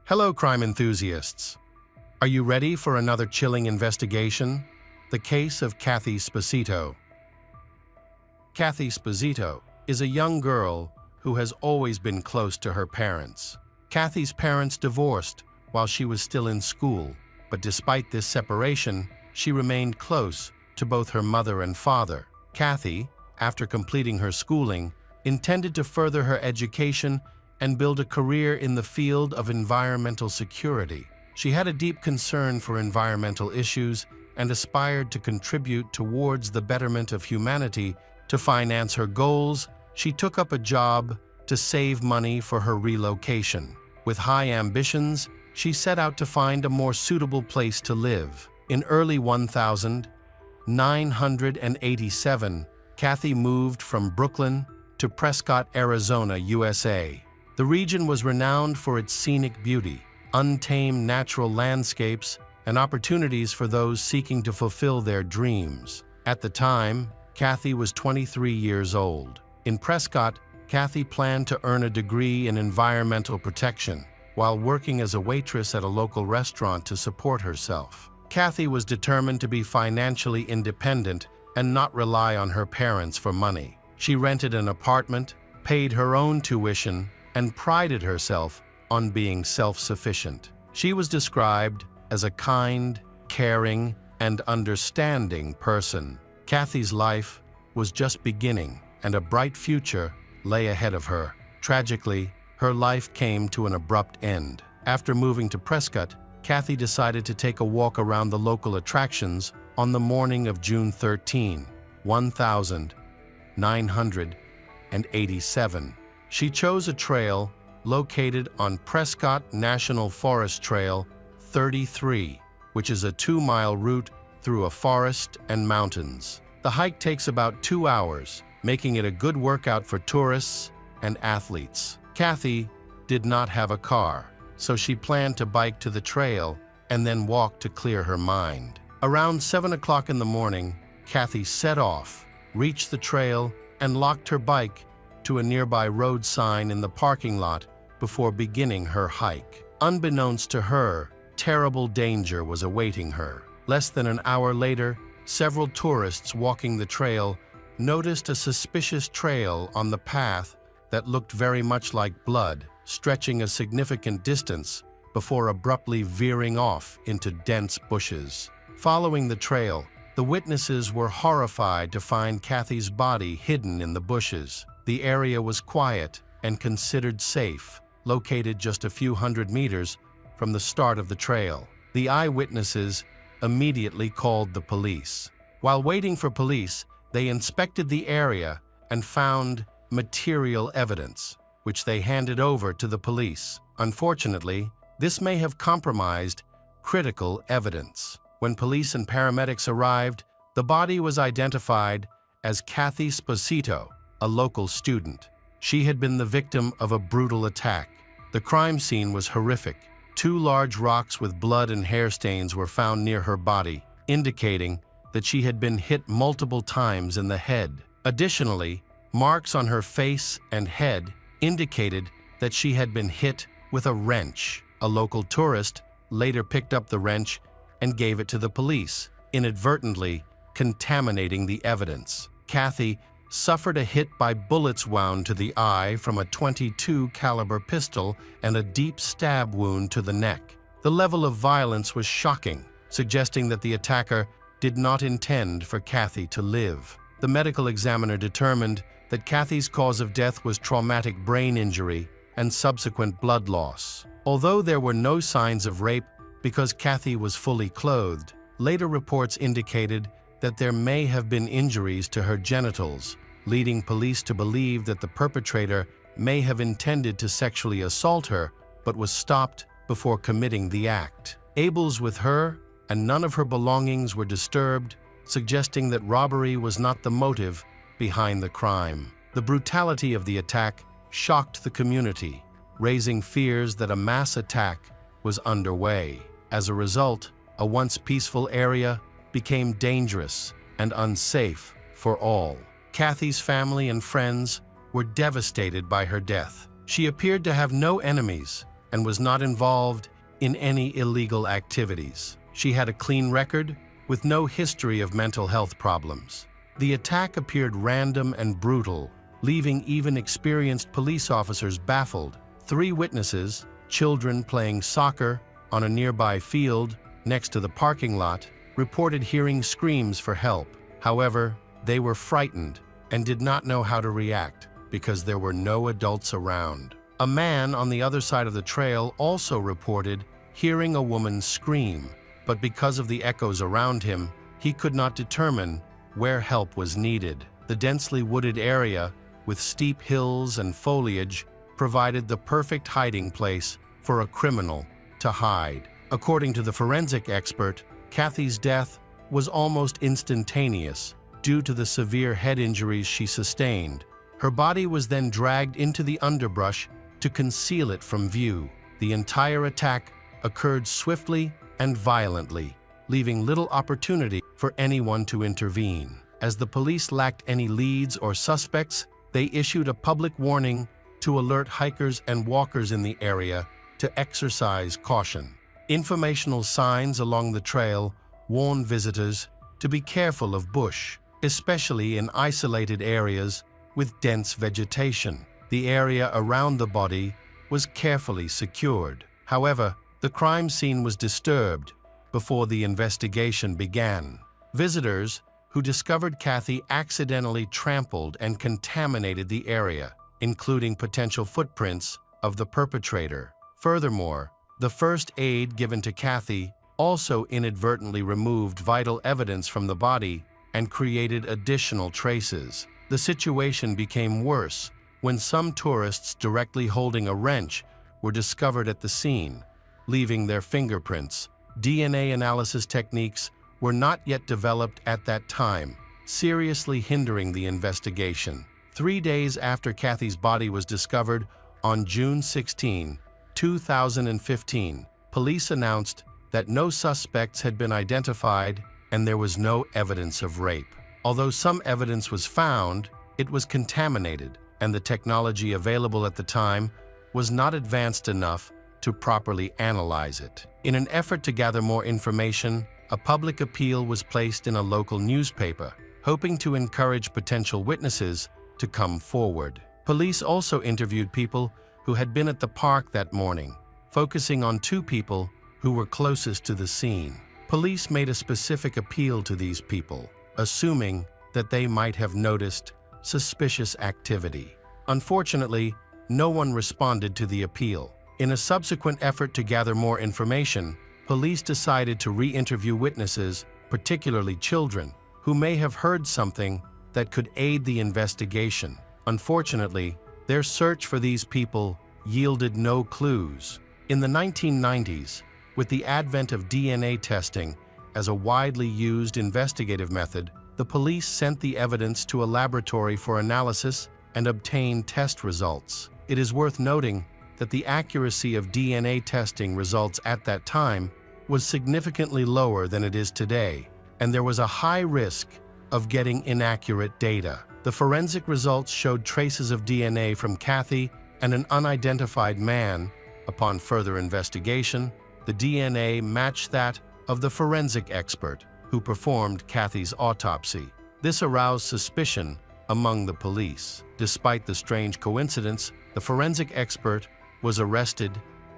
Hello, crime enthusiasts. Are you ready for another chilling investigation? The case of Cathy Sposito. Cathy Sposito is a young girl who has always been close to her parents. Cathy's parents divorced while she was still in school, but despite this separation, she remained close to both her mother and father. Cathy, after completing her schooling, intended to further her education and build a career in the field of environmental security. She had a deep concern for environmental issues and aspired to contribute towards the betterment of humanity. To finance her goals, she took up a job to save money for her relocation. With high ambitions, she set out to find a more suitable place to live. In early 1987, Cathy moved from Brooklyn to Prescott, Arizona, USA. The region was renowned for its scenic beauty, untamed natural landscapes, and opportunities for those seeking to fulfill their dreams. At the time, Cathy was 23 years old. In Prescott, Cathy planned to earn a degree in environmental protection while working as a waitress at a local restaurant to support herself. Cathy was determined to be financially independent and not rely on her parents for money. She rented an apartment, paid her own tuition, and prided herself on being self-sufficient. She was described as a kind, caring, and understanding person. Cathy's life was just beginning, and a bright future lay ahead of her. Tragically, her life came to an abrupt end. After moving to Prescott, Cathy decided to take a walk around the local attractions on the morning of June 13, 1987. She chose a trail located on Prescott National Forest Trail 33, which is a 2-mile route through a forest and mountains. The hike takes about 2 hours, making it a good workout for tourists and athletes. Cathy did not have a car, so she planned to bike to the trail and then walk to clear her mind. Around 7 o'clock in the morning, Cathy set off, reached the trail, and locked her bike to a nearby road sign in the parking lot before beginning her hike. Unbeknownst to her, terrible danger was awaiting her. Less than an hour later, several tourists walking the trail noticed a suspicious trail on the path that looked very much like blood, stretching a significant distance before abruptly veering off into dense bushes. Following the trail, the witnesses were horrified to find Cathy's body hidden in the bushes. The area was quiet and considered safe, located just a few hundred meters from the start of the trail. The eyewitnesses immediately called the police. While waiting for police, they inspected the area and found material evidence, which they handed over to the police. Unfortunately, this may have compromised critical evidence. When police and paramedics arrived, the body was identified as Cathy Sposito, a local student. She had been the victim of a brutal attack. The crime scene was horrific. 2 large rocks with blood and hair stains were found near her body, indicating that she had been hit multiple times in the head. Additionally, marks on her face and head indicated that she had been hit with a wrench. A local tourist later picked up the wrench and gave it to the police, inadvertently contaminating the evidence. Cathy suffered a hit by bullets wound to the eye from a .22 caliber pistol and a deep stab wound to the neck. The level of violence was shocking, suggesting that the attacker did not intend for Cathy to live. The medical examiner determined that Cathy's cause of death was traumatic brain injury and subsequent blood loss. Although there were no signs of rape because Cathy was fully clothed, later reports indicated that there may have been injuries to her genitals, leading police to believe that the perpetrator may have intended to sexually assault her, but was stopped before committing the act. Abel's with her, and none of her belongings were disturbed, suggesting that robbery was not the motive behind the crime. The brutality of the attack shocked the community, raising fears that a mass attack was underway. As a result, a once peaceful area became dangerous and unsafe for all. Cathy's family and friends were devastated by her death. She appeared to have no enemies and was not involved in any illegal activities. She had a clean record with no history of mental health problems. The attack appeared random and brutal, leaving even experienced police officers baffled. 3 witnesses, children playing soccer on a nearby field next to the parking lot, reported hearing screams for help. However, they were frightened and did not know how to react because there were no adults around. A man on the other side of the trail also reported hearing a woman scream, but because of the echoes around him, he could not determine where help was needed. The densely wooded area, with steep hills and foliage, provided the perfect hiding place for a criminal to hide. According to the forensic expert, Cathy's death was almost instantaneous due to the severe head injuries she sustained. Her body was then dragged into the underbrush to conceal it from view. The entire attack occurred swiftly and violently, leaving little opportunity for anyone to intervene. As the police lacked any leads or suspects, they issued a public warning to alert hikers and walkers in the area to exercise caution. Informational signs along the trail warn visitors to be careful of bush, especially in isolated areas with dense vegetation. The area around the body was carefully secured. However, the crime scene was disturbed before the investigation began. Visitors who discovered Cathy accidentally trampled and contaminated the area, including potential footprints of the perpetrator. Furthermore, the first aid given to Cathy also inadvertently removed vital evidence from the body and created additional traces. The situation became worse when some tourists directly holding a wrench were discovered at the scene, leaving their fingerprints. DNA analysis techniques were not yet developed at that time, seriously hindering the investigation. 3 days after Cathy's body was discovered, on June 16, 2015, police announced that no suspects had been identified and there was no evidence of rape. Although some evidence was found, it was contaminated, and the technology available at the time was not advanced enough to properly analyze it. In an effort to gather more information, a public appeal was placed in a local newspaper, hoping to encourage potential witnesses to come forward. Police also interviewed people who had been at the park that morning, focusing on 2 people who were closest to the scene. Police made a specific appeal to these people, assuming that they might have noticed suspicious activity. Unfortunately, no one responded to the appeal. In a subsequent effort to gather more information, police decided to re-interview witnesses, particularly children, who may have heard something that could aid the investigation. Unfortunately, their search for these people yielded no clues. In the 1990s, with the advent of DNA testing as a widely used investigative method, the police sent the evidence to a laboratory for analysis and obtained test results. It is worth noting that the accuracy of DNA testing results at that time was significantly lower than it is today, and there was a high risk of getting inaccurate data. The forensic results showed traces of DNA from Cathy and an unidentified man. Upon further investigation, the DNA matched that of the forensic expert who performed Cathy's autopsy. This aroused suspicion among the police. Despite the strange coincidence, the forensic expert was arrested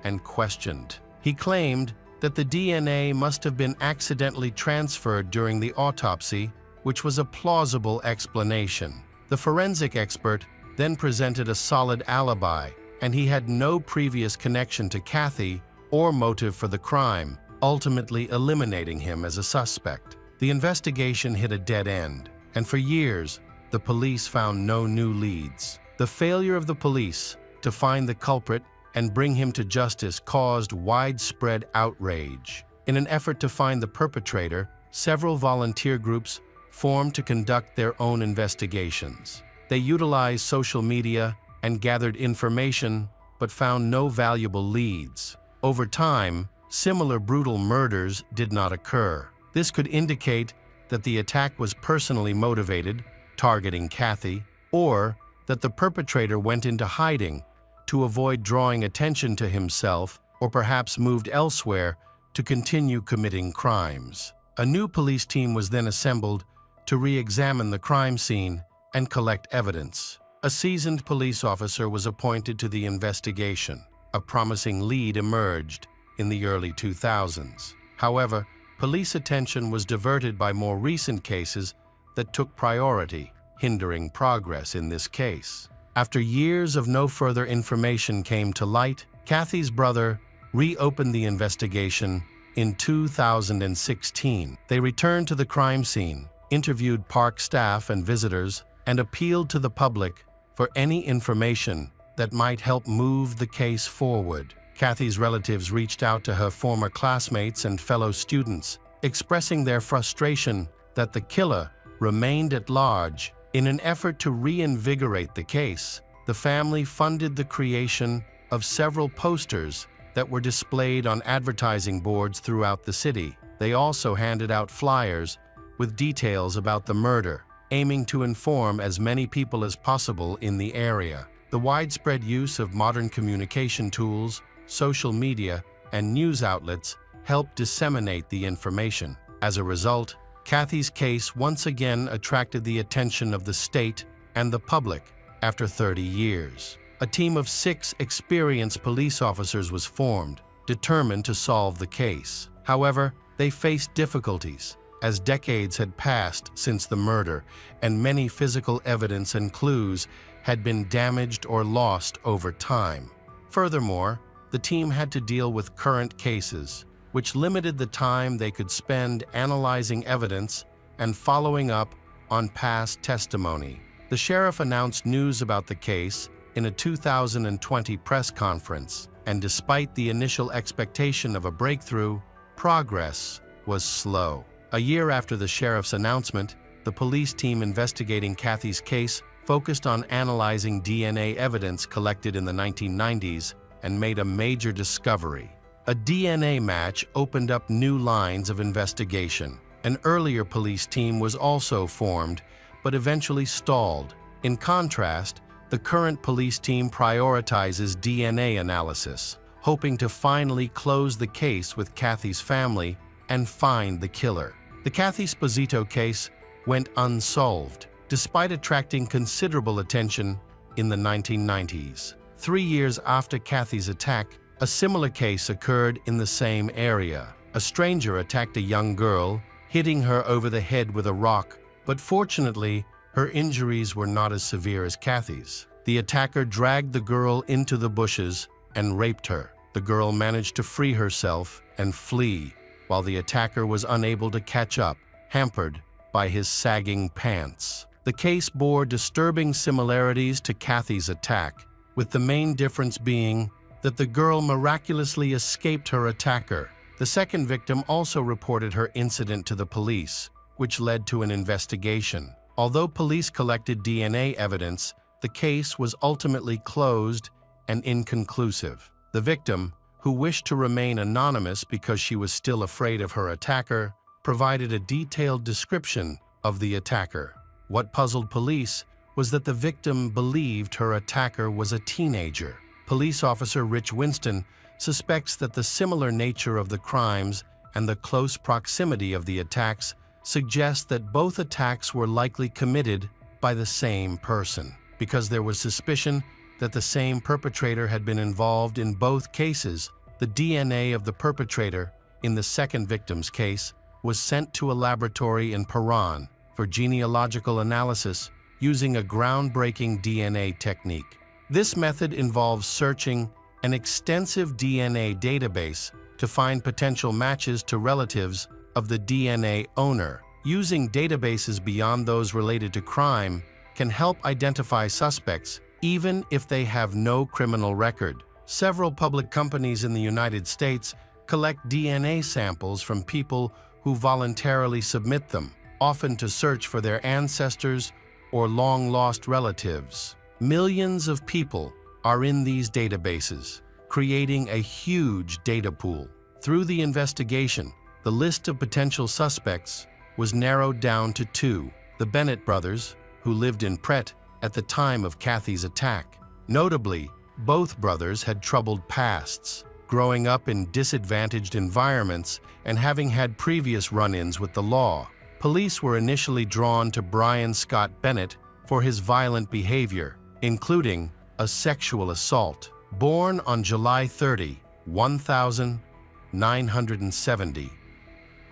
and questioned. He claimed that the DNA must have been accidentally transferred during the autopsy, which was a plausible explanation. The forensic expert then presented a solid alibi, and he had no previous connection to Cathy or motive for the crime, ultimately eliminating him as a suspect. The investigation hit a dead end, and for years, the police found no new leads. The failure of the police to find the culprit and bring him to justice caused widespread outrage. In an effort to find the perpetrator, several volunteer groups formed to conduct their own investigations. They utilized social media and gathered information, but found no valuable leads. Over time, similar brutal murders did not occur. This could indicate that the attack was personally motivated, targeting Cathy, or that the perpetrator went into hiding to avoid drawing attention to himself or perhaps moved elsewhere to continue committing crimes. A new police team was then assembled to re-examine the crime scene and collect evidence. A seasoned police officer was appointed to the investigation. A promising lead emerged in the early 2000s. However, police attention was diverted by more recent cases that took priority, hindering progress in this case. After years of no further information came to light, Cathy's brother reopened the investigation in 2016. They returned to the crime scene, interviewed park staff and visitors, and appealed to the public for any information that might help move the case forward. Cathy's relatives reached out to her former classmates and fellow students, expressing their frustration that the killer remained at large. In an effort to reinvigorate the case, the family funded the creation of several posters that were displayed on advertising boards throughout the city. They also handed out flyers with details about the murder, aiming to inform as many people as possible in the area. The widespread use of modern communication tools, social media, and news outlets helped disseminate the information. As a result, Cathy's case once again attracted the attention of the state and the public after 30 years. A team of 6 experienced police officers was formed, determined to solve the case. However, they faced difficulties, as decades had passed since the murder, and many physical evidence and clues had been damaged or lost over time. Furthermore, the team had to deal with current cases, which limited the time they could spend analyzing evidence and following up on past testimony. The sheriff announced news about the case in a 2020 press conference, and despite the initial expectation of a breakthrough, progress was slow. A year after the sheriff's announcement, the police team investigating Cathy's case focused on analyzing DNA evidence collected in the 1990s and made a major discovery. A DNA match opened up new lines of investigation. An earlier police team was also formed, but eventually stalled. In contrast, the current police team prioritizes DNA analysis, hoping to finally close the case with Cathy's family and find the killer. The Cathy Sposito case went unsolved, despite attracting considerable attention in the 1990s. 3 years after Cathy's attack, a similar case occurred in the same area. A stranger attacked a young girl, hitting her over the head with a rock, but fortunately, her injuries were not as severe as Cathy's. The attacker dragged the girl into the bushes and raped her. The girl managed to free herself and flee, while the attacker was unable to catch up, hampered by his sagging pants. The case bore disturbing similarities to Cathy's attack, with the main difference being that the girl miraculously escaped her attacker. The second victim also reported her incident to the police, which led to an investigation. Although police collected DNA evidence, the case was ultimately closed and inconclusive. The victim, who wished to remain anonymous because she was still afraid of her attacker, provided a detailed description of the attacker. What puzzled police was that the victim believed her attacker was a teenager. Police officer Rich Winston suspects that the similar nature of the crimes and the close proximity of the attacks suggest that both attacks were likely committed by the same person. Because there was suspicion that the same perpetrator had been involved in both cases, the DNA of the perpetrator in the second victim's case was sent to a laboratory in Paran for genealogical analysis using a groundbreaking DNA technique. This method involves searching an extensive DNA database to find potential matches to relatives of the DNA owner. Using databases beyond those related to crime can help identify suspects even if they have no criminal record. Several public companies in the United States collect DNA samples from people who voluntarily submit them, often to search for their ancestors or long-lost relatives. Millions of people are in these databases, creating a huge data pool. Through the investigation, the list of potential suspects was narrowed down to 2: the Bennett brothers, who lived in Pret at the time of Cathy's attack. Notably, Both brothers had troubled pasts, growing up in disadvantaged environments and having had previous run-ins with the law. Police were initially drawn to Brian Scott Bennett for his violent behavior, including a sexual assault. Born on July 30, 1970,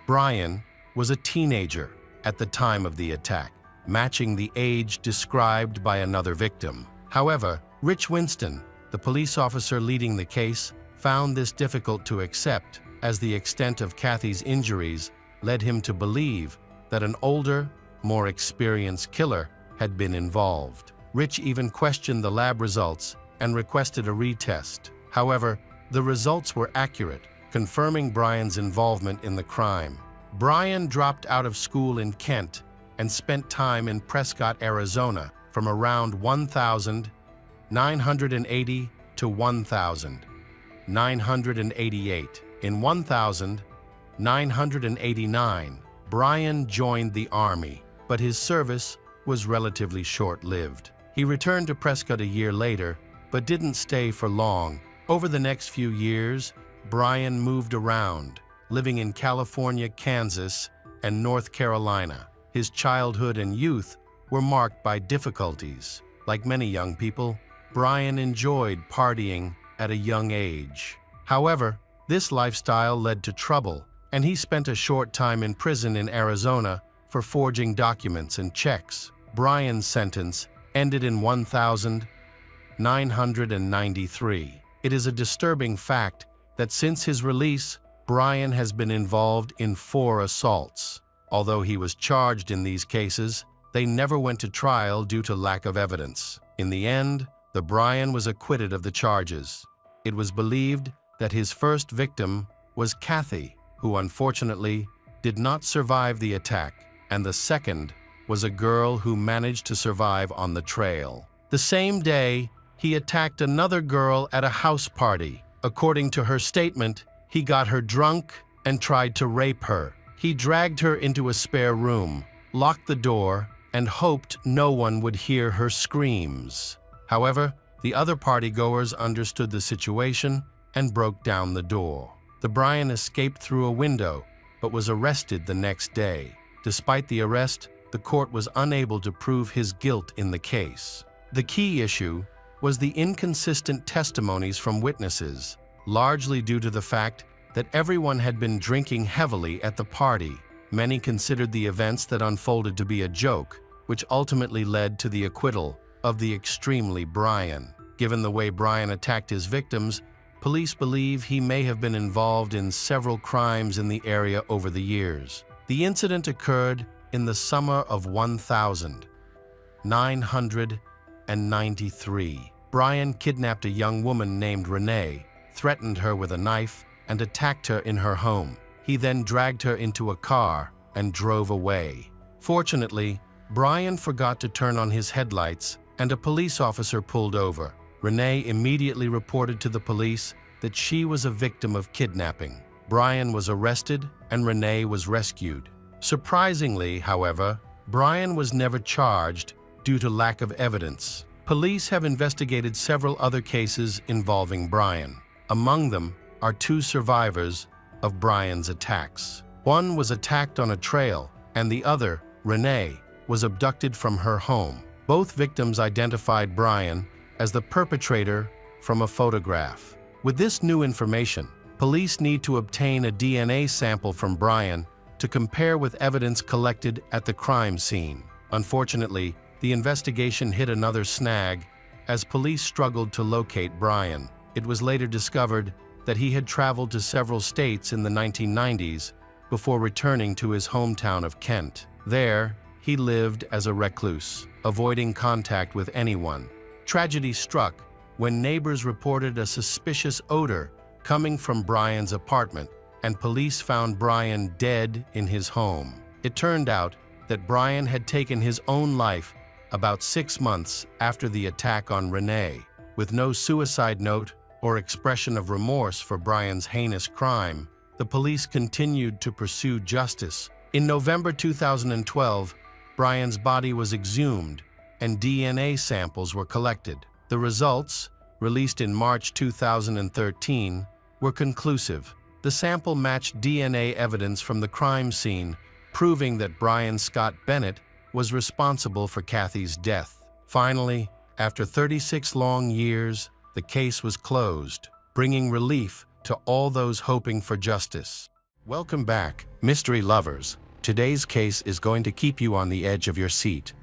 Brian was a teenager at the time of the attack, matching the age described by another victim. However, Rich Winston, the police officer leading the case, found this difficult to accept, as the extent of Cathy's injuries led him to believe that an older, more experienced killer had been involved. Rich even questioned the lab results and requested a retest. However, the results were accurate, confirming Brian's involvement in the crime. Brian dropped out of school in Kent and spent time in Prescott, Arizona from around 1980 to 1988. In 1989, Brian joined the Army, but his service was relatively short-lived. He returned to Prescott a year later, but didn't stay for long. Over the next few years, Brian moved around, living in California, Kansas, and North Carolina. His childhood and youth were marked by difficulties. Like many young people, Brian enjoyed partying at a young age. However, this lifestyle led to trouble, and he spent a short time in prison in Arizona for forging documents and checks. Brian's sentence ended in 1993. It is a disturbing fact that since his release, Brian has been involved in 4 assaults. Although he was charged in these cases, they never went to trial due to lack of evidence. In the end, Brian was acquitted of the charges. It was believed that his first victim was Cathy, who unfortunately did not survive the attack, and the second was a girl who managed to survive on the trail. The same day, he attacked another girl at a house party. According to her statement, he got her drunk and tried to rape her. He dragged her into a spare room, locked the door, and hoped no one would hear her screams. However, the other partygoers understood the situation and broke down the door. Brian escaped through a window, but was arrested the next day. Despite the arrest, the court was unable to prove his guilt in the case. The key issue was the inconsistent testimonies from witnesses, largely due to the fact that everyone had been drinking heavily at the party. Many considered the events that unfolded to be a joke, which ultimately led to the acquittal of the extremely Brian. Given the way Brian attacked his victims, police believe he may have been involved in several crimes in the area over the years. The incident occurred in the summer of 1993. Brian kidnapped a young woman named Renee, threatened her with a knife, and attacked her in her home. He then dragged her into a car and drove away. Fortunately, Brian forgot to turn on his headlights, and a police officer pulled over. Renee immediately reported to the police that she was a victim of kidnapping. Brian was arrested and Renee was rescued. Surprisingly, however, Brian was never charged due to lack of evidence. Police have investigated several other cases involving Brian. Among them are 2 survivors of Brian's attacks. One was attacked on a trail, and the other, Renee, was abducted from her home. Both victims identified Brian as the perpetrator from a photograph. With this new information, police need to obtain a DNA sample from Brian to compare with evidence collected at the crime scene. Unfortunately, the investigation hit another snag as police struggled to locate Brian. It was later discovered that he had traveled to several states in the 1990s before returning to his hometown of Kent. There, he lived as a recluse, avoiding contact with anyone. Tragedy struck when neighbors reported a suspicious odor coming from Brian's apartment, and police found Brian dead in his home. It turned out that Brian had taken his own life about 6 months after the attack on Renee. With no suicide note or expression of remorse for Brian's heinous crime, the police continued to pursue justice. In November 2012, Brian's body was exhumed and DNA samples were collected. The results released in March 2013, were conclusive. The sample matched DNA evidence from the crime scene, proving that Brian Scott Bennett was responsible for Cathy's death. Finally, after 36 long years, the case was closed, bringing relief to all those hoping for justice. Welcome back, mystery lovers. Today's case is going to keep you on the edge of your seat.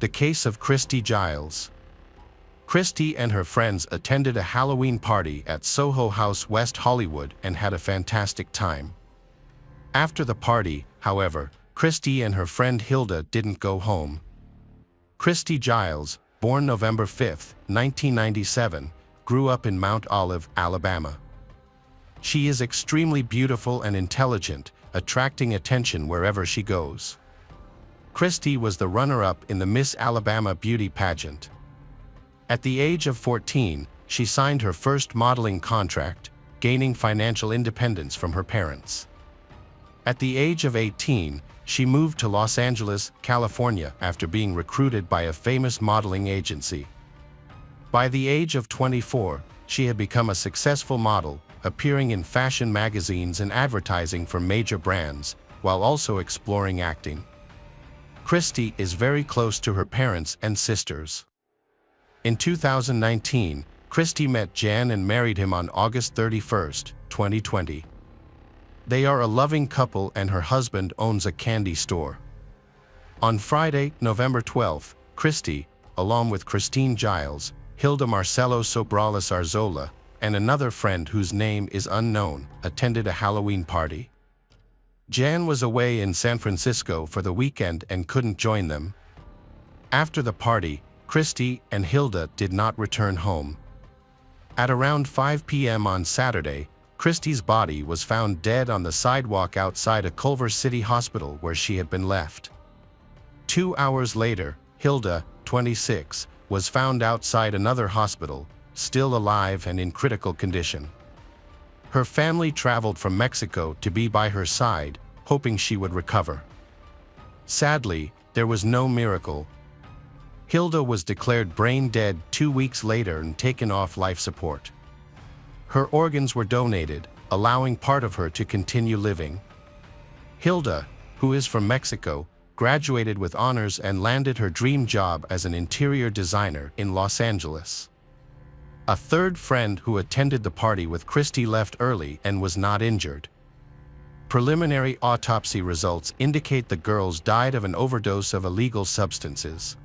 The case of Christy Giles. Christy and her friends attended a Halloween party at Soho House, West Hollywood, and had a fantastic time. After the party, however, Christy and her friend Hilda didn't go home. Christy Giles, born November 5, 1997, grew up in Mount Olive, Alabama. She is extremely beautiful and intelligent, attracting attention wherever she goes. Christy was the runner-up in the Miss Alabama beauty pageant. At the age of 14, she signed her first modeling contract, gaining financial independence from her parents. At the age of 18, she moved to Los Angeles, California after being recruited by a famous modeling agency. By the age of 24, she had become a successful model, appearing in fashion magazines and advertising for major brands, while also exploring acting. Christy is very close to her parents and sisters. In 2019, Christy met Jan and married him on August 31, 2020. They are a loving couple and her husband owns a candy store. On Friday, November 12, Christy, along with Christine Giles, Hilda Marcelo Sobrales Arzola, and another friend whose name is unknown, attended a Halloween party. Jan was away in San Francisco for the weekend and couldn't join them. After the party, Christy and Hilda did not return home. At around 5 p.m. on Saturday, Christy's body was found dead on the sidewalk outside a Culver City hospital where she had been left. 2 hours later, Hilda, 26, was found outside another hospital, still alive and in critical condition. Her family traveled from Mexico to be by her side, hoping she would recover. Sadly, there was no miracle. Hilda was declared brain dead 2 weeks later and taken off life support. Her organs were donated, allowing part of her to continue living. Hilda, who is from Mexico, graduated with honors and landed her dream job as an interior designer in Los Angeles. A third friend who attended the party with Christy left early and was not injured. Preliminary autopsy results indicate the girls died of an overdose of illegal substances.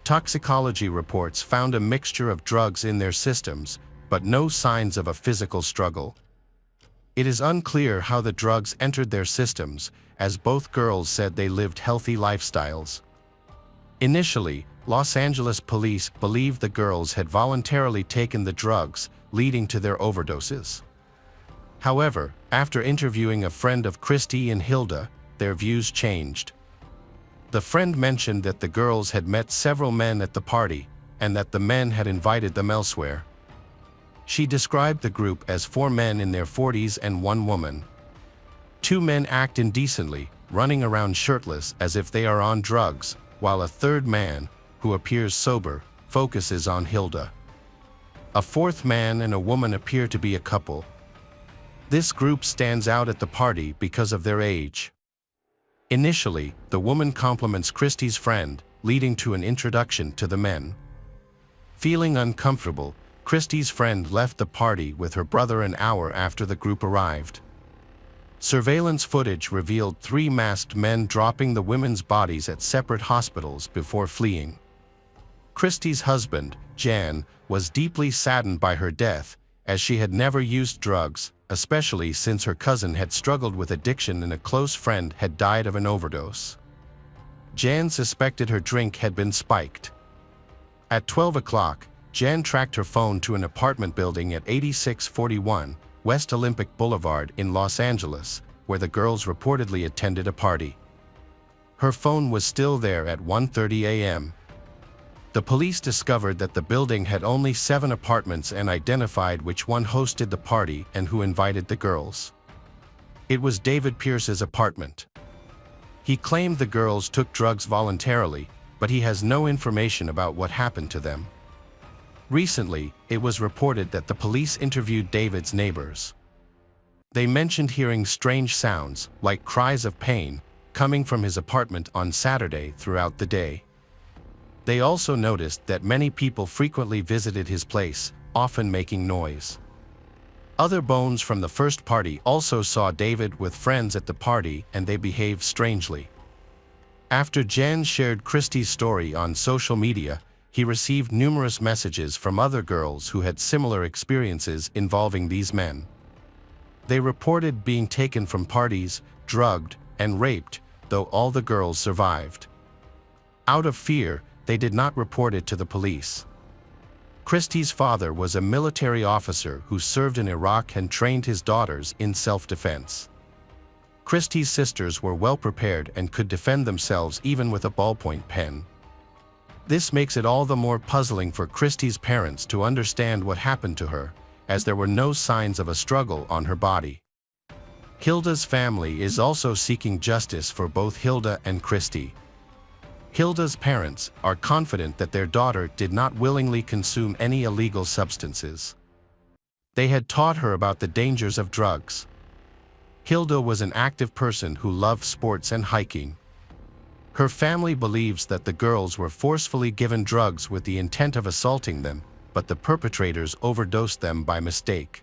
Toxicology reports found a mixture of drugs in their systems, but no signs of a physical struggle. It is unclear how the drugs entered their systems, as both girls said they lived healthy lifestyles. Initially, Los Angeles police believed the girls had voluntarily taken the drugs, leading to their overdoses. However, after interviewing a friend of Christy and Hilda, their views changed. The friend mentioned that the girls had met several men at the party, and that the men had invited them elsewhere. She described the group as 4 men in their 40s and 1 woman. 2 men act indecently, running around shirtless as if they are on drugs, while a third man, who appears sober, focuses on Hilda. A 4th man and a woman appear to be a couple. This group stands out at the party because of their age. Initially, the woman compliments Christy's friend, leading to an introduction to the men. Feeling uncomfortable, Christy's friend left the party with her brother an hour after the group arrived. Surveillance footage revealed 3 masked men dropping the women's bodies at separate hospitals before fleeing. Christy's husband, Jan, was deeply saddened by her death, as she had never used drugs, especially since her cousin had struggled with addiction and a close friend had died of an overdose. Jan suspected her drink had been spiked. At 12 o'clock, Jan tracked her phone to an apartment building at 8641 West Olympic Boulevard in Los Angeles, where the girls reportedly attended a party. Her phone was still there at 1:30 a.m. The police discovered that the building had only 7 apartments and identified which one hosted the party and who invited the girls. It was David Pierce's apartment. He claimed the girls took drugs voluntarily, but he has no information about what happened to them. Recently, it was reported that the police interviewed David's neighbors. They mentioned hearing strange sounds, like cries of pain, coming from his apartment on Saturday throughout the day. They also noticed that many people frequently visited his place, often making noise. Other bones from the first party also saw David with friends at the party, and they behaved strangely. After Jen shared Christy's story on social media, he received numerous messages from other girls who had similar experiences involving these men. They reported being taken from parties, drugged, and raped, though all the girls survived. Out of fear, they did not report it to the police. Christy's father was a military officer who served in Iraq and trained his daughters in self-defense. Christy's sisters were well prepared and could defend themselves even with a ballpoint pen. This makes it all the more puzzling for Christy's parents to understand what happened to her, as there were no signs of a struggle on her body. Hilda's family is also seeking justice for both Hilda and Christy. Hilda's parents are confident that their daughter did not willingly consume any illegal substances. They had taught her about the dangers of drugs. Hilda was an active person who loved sports and hiking. Her family believes that the girls were forcefully given drugs with the intent of assaulting them, but the perpetrators overdosed them by mistake.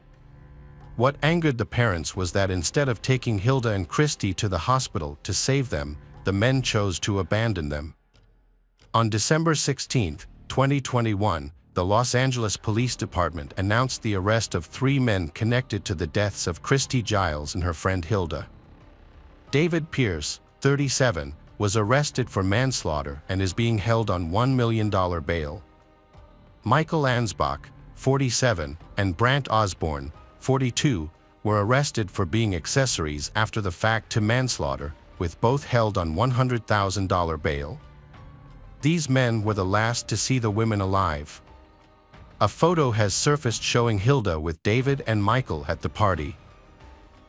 What angered the parents was that instead of taking Hilda and Christy to the hospital to save them, the men chose to abandon them. On December 16, 2021, the Los Angeles Police Department announced the arrest of 3 men connected to the deaths of Christy Giles and her friend Hilda. David Pierce, 37, was arrested for manslaughter and is being held on $1 million bail. Michael Ansbach, 47, and Brant Osborne, 42, were arrested for being accessories after the fact to manslaughter, with both held on $100,000 bail. These men were the last to see the women alive. A photo has surfaced showing Hilda with David and Michael at the party.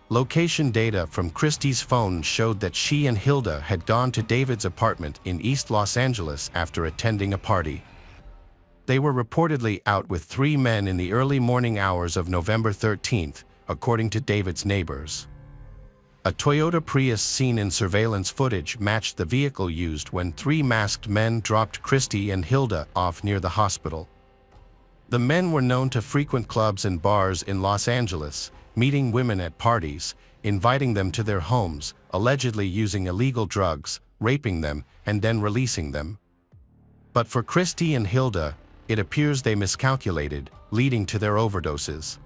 Location data from Christy's phone showed that she and Hilda had gone to David's apartment in East Los Angeles after attending a party. They were reportedly out with 3 men in the early morning hours of November 13, according to David's neighbors. A Toyota Prius seen in surveillance footage matched the vehicle used when 3 masked men dropped Christy and Hilda off near the hospital. The men were known to frequent clubs and bars in Los Angeles, meeting women at parties, inviting them to their homes, allegedly using illegal drugs, raping them, and then releasing them. But for Christy and Hilda, it appears they miscalculated, leading to their overdoses.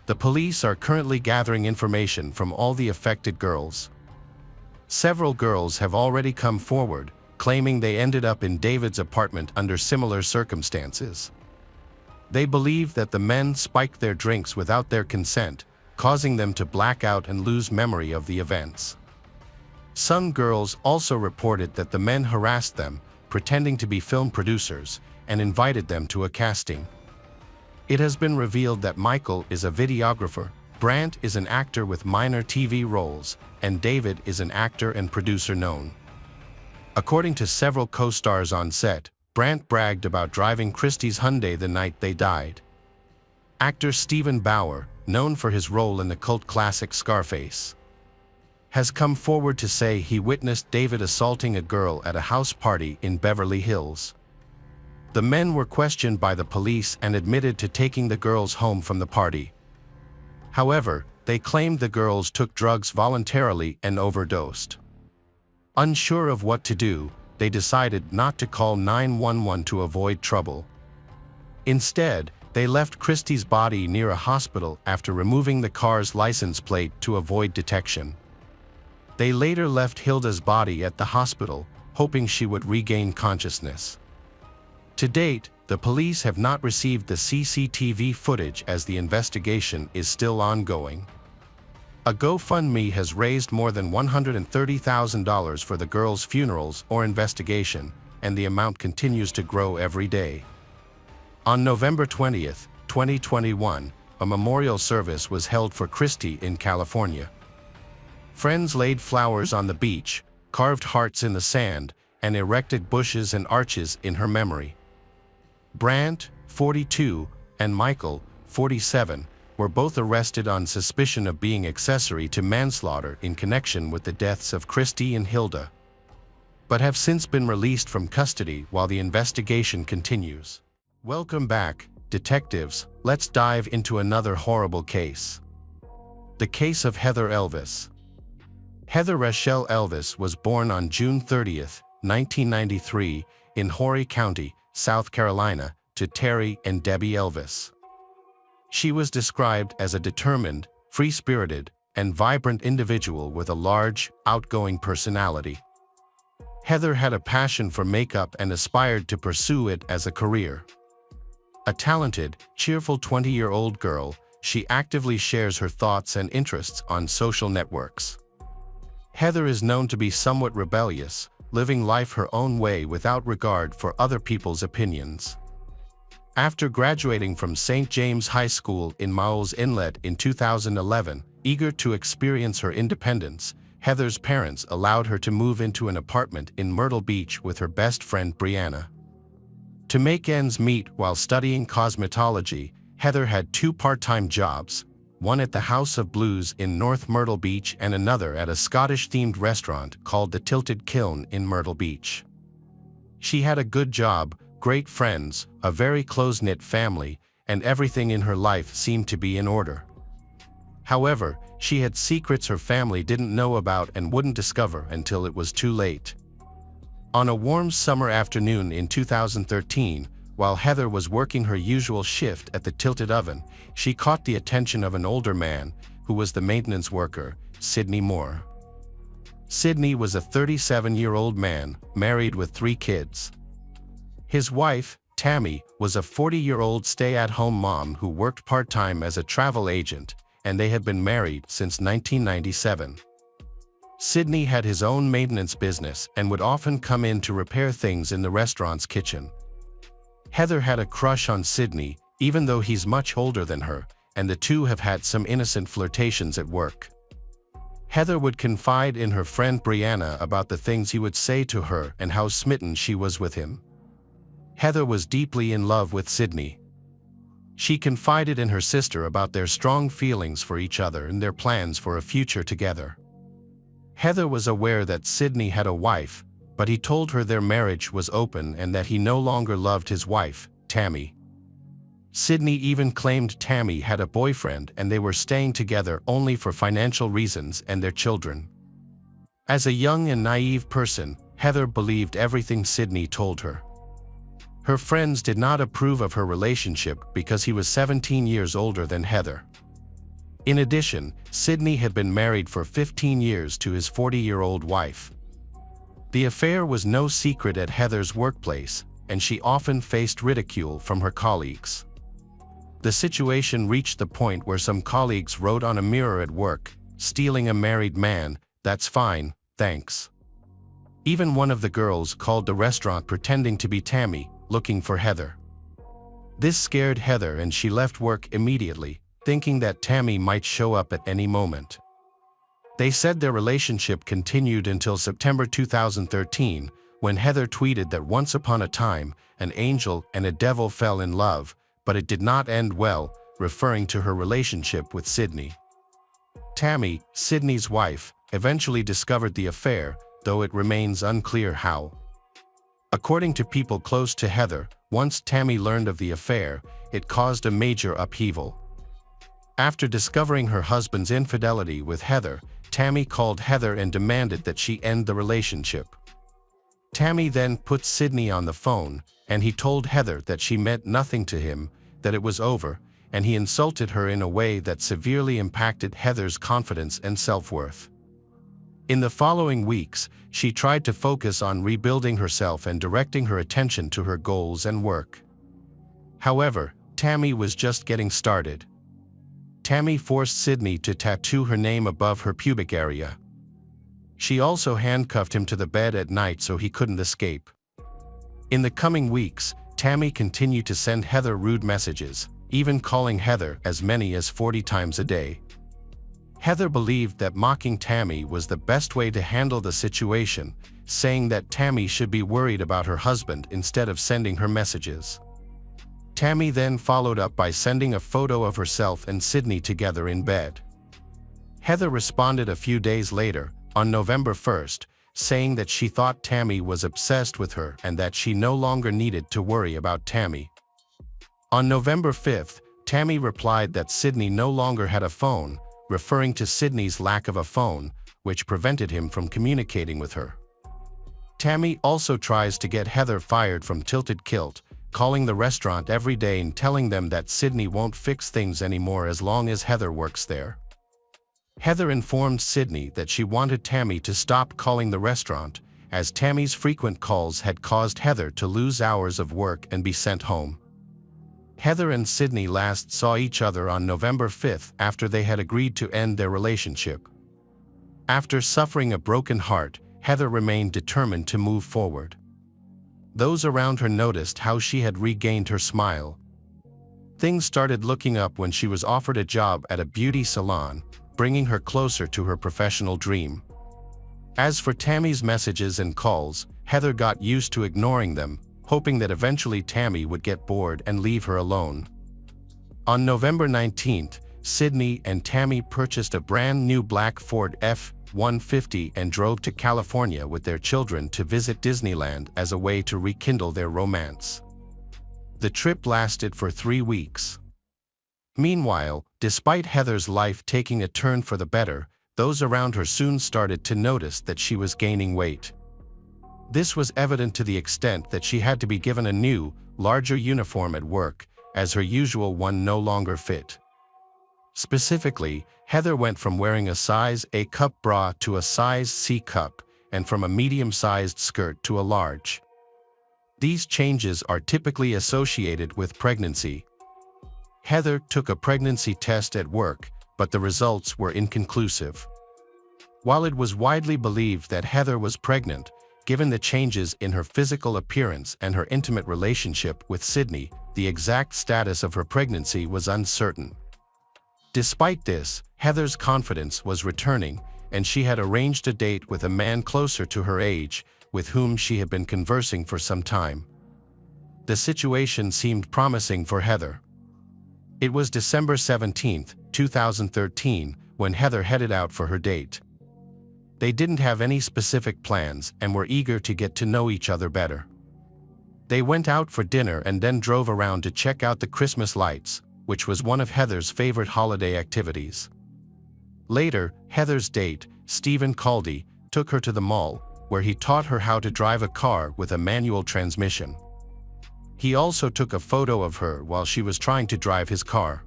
The police are currently gathering information from all the affected girls. Several girls have already come forward, claiming they ended up in David's apartment under similar circumstances. They believe that the men spiked their drinks without their consent, causing them to black out and lose memory of the events. Some girls also reported that the men harassed them, pretending to be film producers, and invited them to a casting. It has been revealed that Michael is a videographer, Brant is an actor with minor TV roles, and David is an actor and producer known. According to several co-stars on set, Brant bragged about driving Christy's Hyundai the night they died. Actor Stephen Bauer, known for his role in the cult classic Scarface, has come forward to say he witnessed David assaulting a girl at a house party in Beverly Hills. The men were questioned by the police and admitted to taking the girls home from the party. However, they claimed the girls took drugs voluntarily and overdosed. Unsure of what to do, they decided not to call 911 to avoid trouble. Instead, they left Christy's body near a hospital after removing the car's license plate to avoid detection. They later left Hilda's body at the hospital, hoping she would regain consciousness. To date, the police have not received the CCTV footage as the investigation is still ongoing. A GoFundMe has raised more than $130,000 for the girls' funerals or investigation, and the amount continues to grow every day. On November 20, 2021, a memorial service was held for Christy in California. Friends laid flowers on the beach, carved hearts in the sand, and erected bushes and arches in her memory. Brant, 42, and Michael, 47, were both arrested on suspicion of being accessory to manslaughter in connection with the deaths of Christy and Hilda, but have since been released from custody while the investigation continues. Welcome back, detectives. Let's dive into another horrible case. The case of Heather Elvis. Heather Rachelle Elvis was born on June 30, 1993, in Horry County, South Carolina, to Terry and Debbie Elvis. She was described as a determined, free-spirited, and vibrant individual with a large, outgoing personality. Heather had a passion for makeup and aspired to pursue it as a career. A talented, cheerful 20-year-old girl, she actively shares her thoughts and interests on social networks. Heather is known to be somewhat rebellious, living life her own way without regard for other people's opinions. After graduating from St. James High School in Maules Inlet in 2011, eager to experience her independence, Heather's parents allowed her to move into an apartment in Myrtle Beach with her best friend Brianna. To make ends meet while studying cosmetology, Heather had two part-time jobs, one at the House of Blues in North Myrtle Beach and another at a Scottish-themed restaurant called the Tilted Kiln in Myrtle Beach. She had a good job, great friends, a very close-knit family, and everything in her life seemed to be in order. However, she had secrets her family didn't know about and wouldn't discover until it was too late. On a warm summer afternoon in 2013, while Heather was working her usual shift at the Tilted Oven, she caught the attention of an older man, who was the maintenance worker, Sidney Moore. Sidney was a 37-year-old man, married with 3 kids. His wife, Tammy, was a 40-year-old stay-at-home mom who worked part-time as a travel agent, and they had been married since 1997. Sidney had his own maintenance business and would often come in to repair things in the restaurant's kitchen. Heather had a crush on Sidney, even though he's much older than her, and the two have had some innocent flirtations at work. Heather would confide in her friend Brianna about the things he would say to her and how smitten she was with him. Heather was deeply in love with Sidney. She confided in her sister about their strong feelings for each other and their plans for a future together. Heather was aware that Sidney had a wife, but he told her their marriage was open and that he no longer loved his wife, Tammy. Sidney even claimed Tammy had a boyfriend and they were staying together only for financial reasons and their children. As a young and naive person, Heather believed everything Sidney told her. Her friends did not approve of her relationship because he was 17 years older than Heather. In addition, Sidney had been married for 15 years to his 40-year-old wife. The affair was no secret at Heather's workplace, and she often faced ridicule from her colleagues. The situation reached the point where some colleagues wrote on a mirror at work, "Stealing a married man, that's fine, thanks." Even one of the girls called the restaurant pretending to be Tammy, looking for Heather. This scared Heather and she left work immediately, thinking that Tammy might show up at any moment. They said their relationship continued until September 2013, when Heather tweeted that once upon a time, an angel and a devil fell in love, but it did not end well, referring to her relationship with Sidney. Tammy, Sidney's wife, eventually discovered the affair, though it remains unclear how. According to people close to Heather, once Tammy learned of the affair, it caused a major upheaval. After discovering her husband's infidelity with Heather, Tammy called Heather and demanded that she end the relationship. Tammy then put Sidney on the phone, and he told Heather that she meant nothing to him, that it was over, and he insulted her in a way that severely impacted Heather's confidence and self-worth. In the following weeks, she tried to focus on rebuilding herself and directing her attention to her goals and work. However, Tammy was just getting started. Tammy forced Sidney to tattoo her name above her pubic area. She also handcuffed him to the bed at night so he couldn't escape. In the coming weeks, Tammy continued to send Heather rude messages, even calling Heather as many as 40 times a day. Heather believed that mocking Tammy was the best way to handle the situation, saying that Tammy should be worried about her husband instead of sending her messages. Tammy then followed up by sending a photo of herself and Sydney together in bed. Heather responded a few days later, on November 1st, saying that she thought Tammy was obsessed with her and that she no longer needed to worry about Tammy. On November 5th, Tammy replied that Sydney no longer had a phone, referring to Sydney's lack of a phone, which prevented him from communicating with her. Tammy also tries to get Heather fired from Tilted Kilt, calling the restaurant every day and telling them that Sydney won't fix things anymore as long as Heather works there. Heather informed Sydney that she wanted Tammy to stop calling the restaurant, as Tammy's frequent calls had caused Heather to lose hours of work and be sent home. Heather and Sydney last saw each other on November 5th after they had agreed to end their relationship. After suffering a broken heart, Heather remained determined to move forward. Those around her noticed how she had regained her smile. Things started looking up when she was offered a job at a beauty salon, bringing her closer to her professional dream. As for Tammy's messages and calls, Heather got used to ignoring them, hoping that eventually Tammy would get bored and leave her alone. On November 19th, Sydney and Tammy purchased a brand new black Ford F-150 and drove to California with their children to visit Disneyland as a way to rekindle their romance. The trip lasted for 3 weeks. Meanwhile, despite Heather's life taking a turn for the better, those around her soon started to notice that she was gaining weight. This was evident to the extent that she had to be given a new, larger uniform at work, as her usual one no longer fit. Specifically, Heather went from wearing a size A cup bra to a size C cup, and from a medium-sized skirt to a large. These changes are typically associated with pregnancy. Heather took a pregnancy test at work, but the results were inconclusive. While it was widely believed that Heather was pregnant, given the changes in her physical appearance and her intimate relationship with Sydney, the exact status of her pregnancy was uncertain. Despite this, Heather's confidence was returning, and she had arranged a date with a man closer to her age, with whom she had been conversing for some time. The situation seemed promising for Heather. It was December 17, 2013, when Heather headed out for her date. They didn't have any specific plans and were eager to get to know each other better. They went out for dinner and then drove around to check out the Christmas lights, which was one of Heather's favorite holiday activities. Later, Heather's date, Stephen Caldy, took her to the mall, where he taught her how to drive a car with a manual transmission. He also took a photo of her while she was trying to drive his car.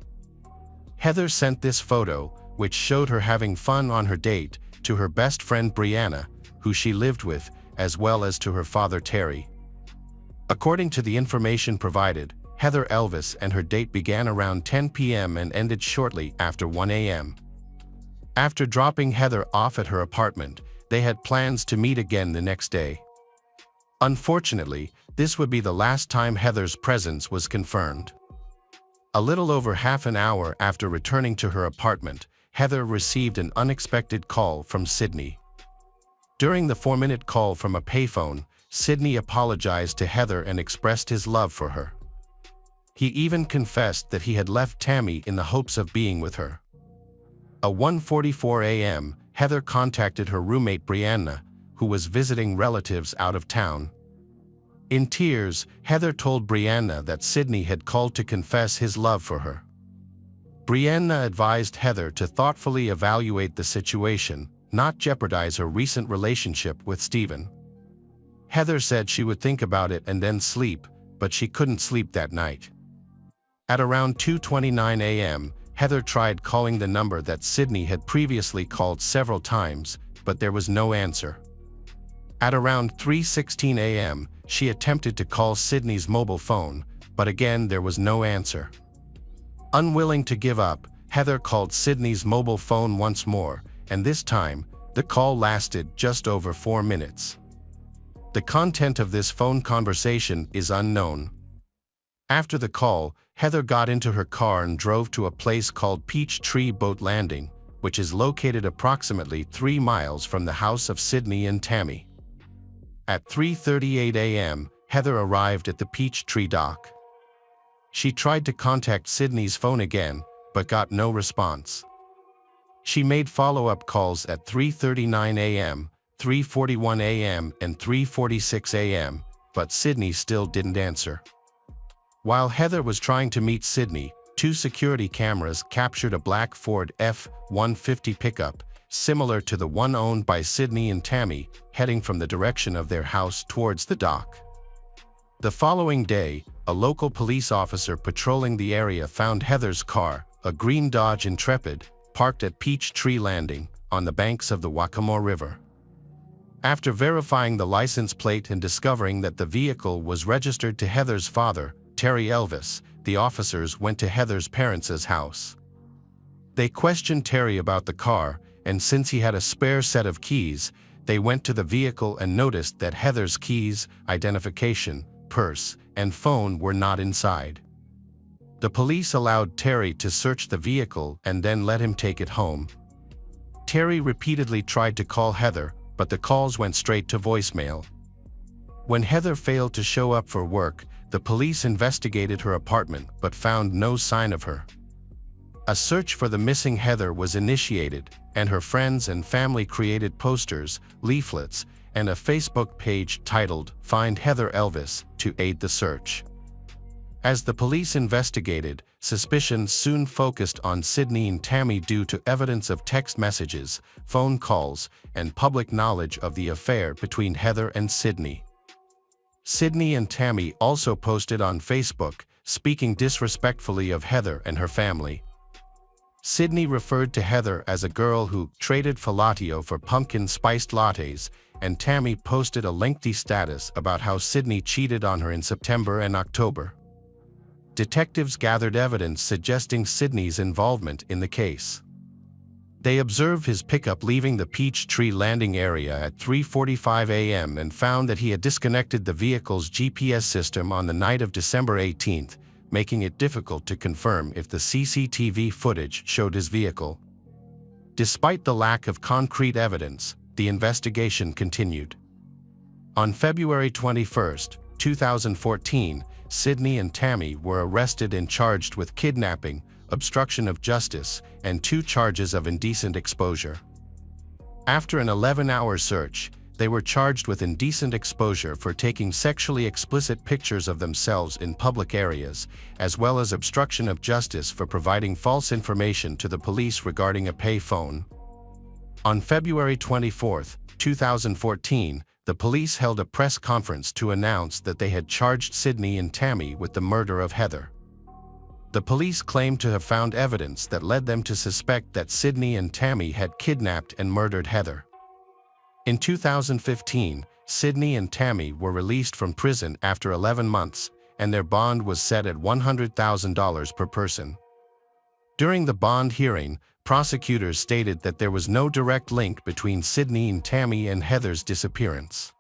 Heather sent this photo, which showed her having fun on her date, to her best friend Brianna, who she lived with, as well as to her father Terry. According to the information provided, Heather Elvis and her date began around 10 p.m. and ended shortly after 1 a.m. After dropping Heather off at her apartment, they had plans to meet again the next day. Unfortunately, this would be the last time Heather's presence was confirmed. A little over half an hour after returning to her apartment, Heather received an unexpected call from Sydney. During the 4-minute call from a payphone, Sydney apologized to Heather and expressed his love for her. He even confessed that he had left Tammy in the hopes of being with her. At 1:44 a.m., Heather contacted her roommate Brianna, who was visiting relatives out of town. In tears, Heather told Brianna that Sydney had called to confess his love for her. Brianna advised Heather to thoughtfully evaluate the situation, not jeopardize her recent relationship with Stephen. Heather said she would think about it and then sleep, but she couldn't sleep that night. At around 2:29 a.m., Heather tried calling the number that Sydney had previously called several times, but there was no answer. At around 3:16 a.m., she attempted to call Sydney's mobile phone, but again there was no answer. Unwilling to give up, Heather called Sydney's mobile phone once more, and this time, the call lasted just over 4 minutes. The content of this phone conversation is unknown. After the call, Heather got into her car and drove to a place called Peachtree Boat Landing, which is located approximately 3 miles from the house of Sydney and Tammy. At 3:38 a.m., Heather arrived at the Peachtree dock. She tried to contact Sydney's phone again, but got no response. She made follow-up calls at 3:39 a.m., 3:41 a.m., and 3:46 a.m., but Sydney still didn't answer. While Heather was trying to meet Sydney, 2 security cameras captured a black Ford F-150 pickup, similar to the one owned by Sydney and Tammy, heading from the direction of their house towards the dock. The following day, a local police officer patrolling the area found Heather's car, a green Dodge Intrepid, parked at Peachtree Landing, on the banks of the Waccamaw River. After verifying the license plate and discovering that the vehicle was registered to Heather's father, Terry Elvis, the officers went to Heather's parents' house. They questioned Terry about the car, and since he had a spare set of keys, they went to the vehicle and noticed that Heather's keys, identification, purse, and phone were not inside. The police allowed Terry to search the vehicle and then let him take it home. Terry repeatedly tried to call Heather, but the calls went straight to voicemail. When Heather failed to show up for work, the police investigated her apartment but found no sign of her. A search for the missing Heather was initiated, and her friends and family created posters, leaflets, and a Facebook page titled "Find Heather Elvis" to aid the search. As the police investigated, suspicion soon focused on Sydney and Tammy due to evidence of text messages, phone calls, and public knowledge of the affair between Heather and Sydney. Sydney and Tammy also posted on Facebook, speaking disrespectfully of Heather and her family. Sydney referred to Heather as a girl who traded fellatio for pumpkin-spiced lattes, and Tammy posted a lengthy status about how Sydney cheated on her in September and October. Detectives gathered evidence suggesting Sydney's involvement in the case. They observed his pickup leaving the Peachtree Landing area at 3:45 a.m. and found that he had disconnected the vehicle's GPS system on the night of December 18th, making it difficult to confirm if the CCTV footage showed his vehicle. Despite the lack of concrete evidence, the investigation continued. On February 21, 2014, Sydney and Tammy were arrested and charged with kidnapping, obstruction of justice, and 2 charges of indecent exposure. After an 11-hour search, they were charged with indecent exposure for taking sexually explicit pictures of themselves in public areas, as well as obstruction of justice for providing false information to the police regarding a pay phone. On February 24, 2014, the police held a press conference to announce that they had charged Sydney and Tammy with the murder of Heather. The police claimed to have found evidence that led them to suspect that Sydney and Tammy had kidnapped and murdered Heather. In 2015, Sydney and Tammy were released from prison after 11 months, and their bond was set at $100,000 per person. During the bond hearing, prosecutors stated that there was no direct link between Sydney and Tammy and Heather's disappearance.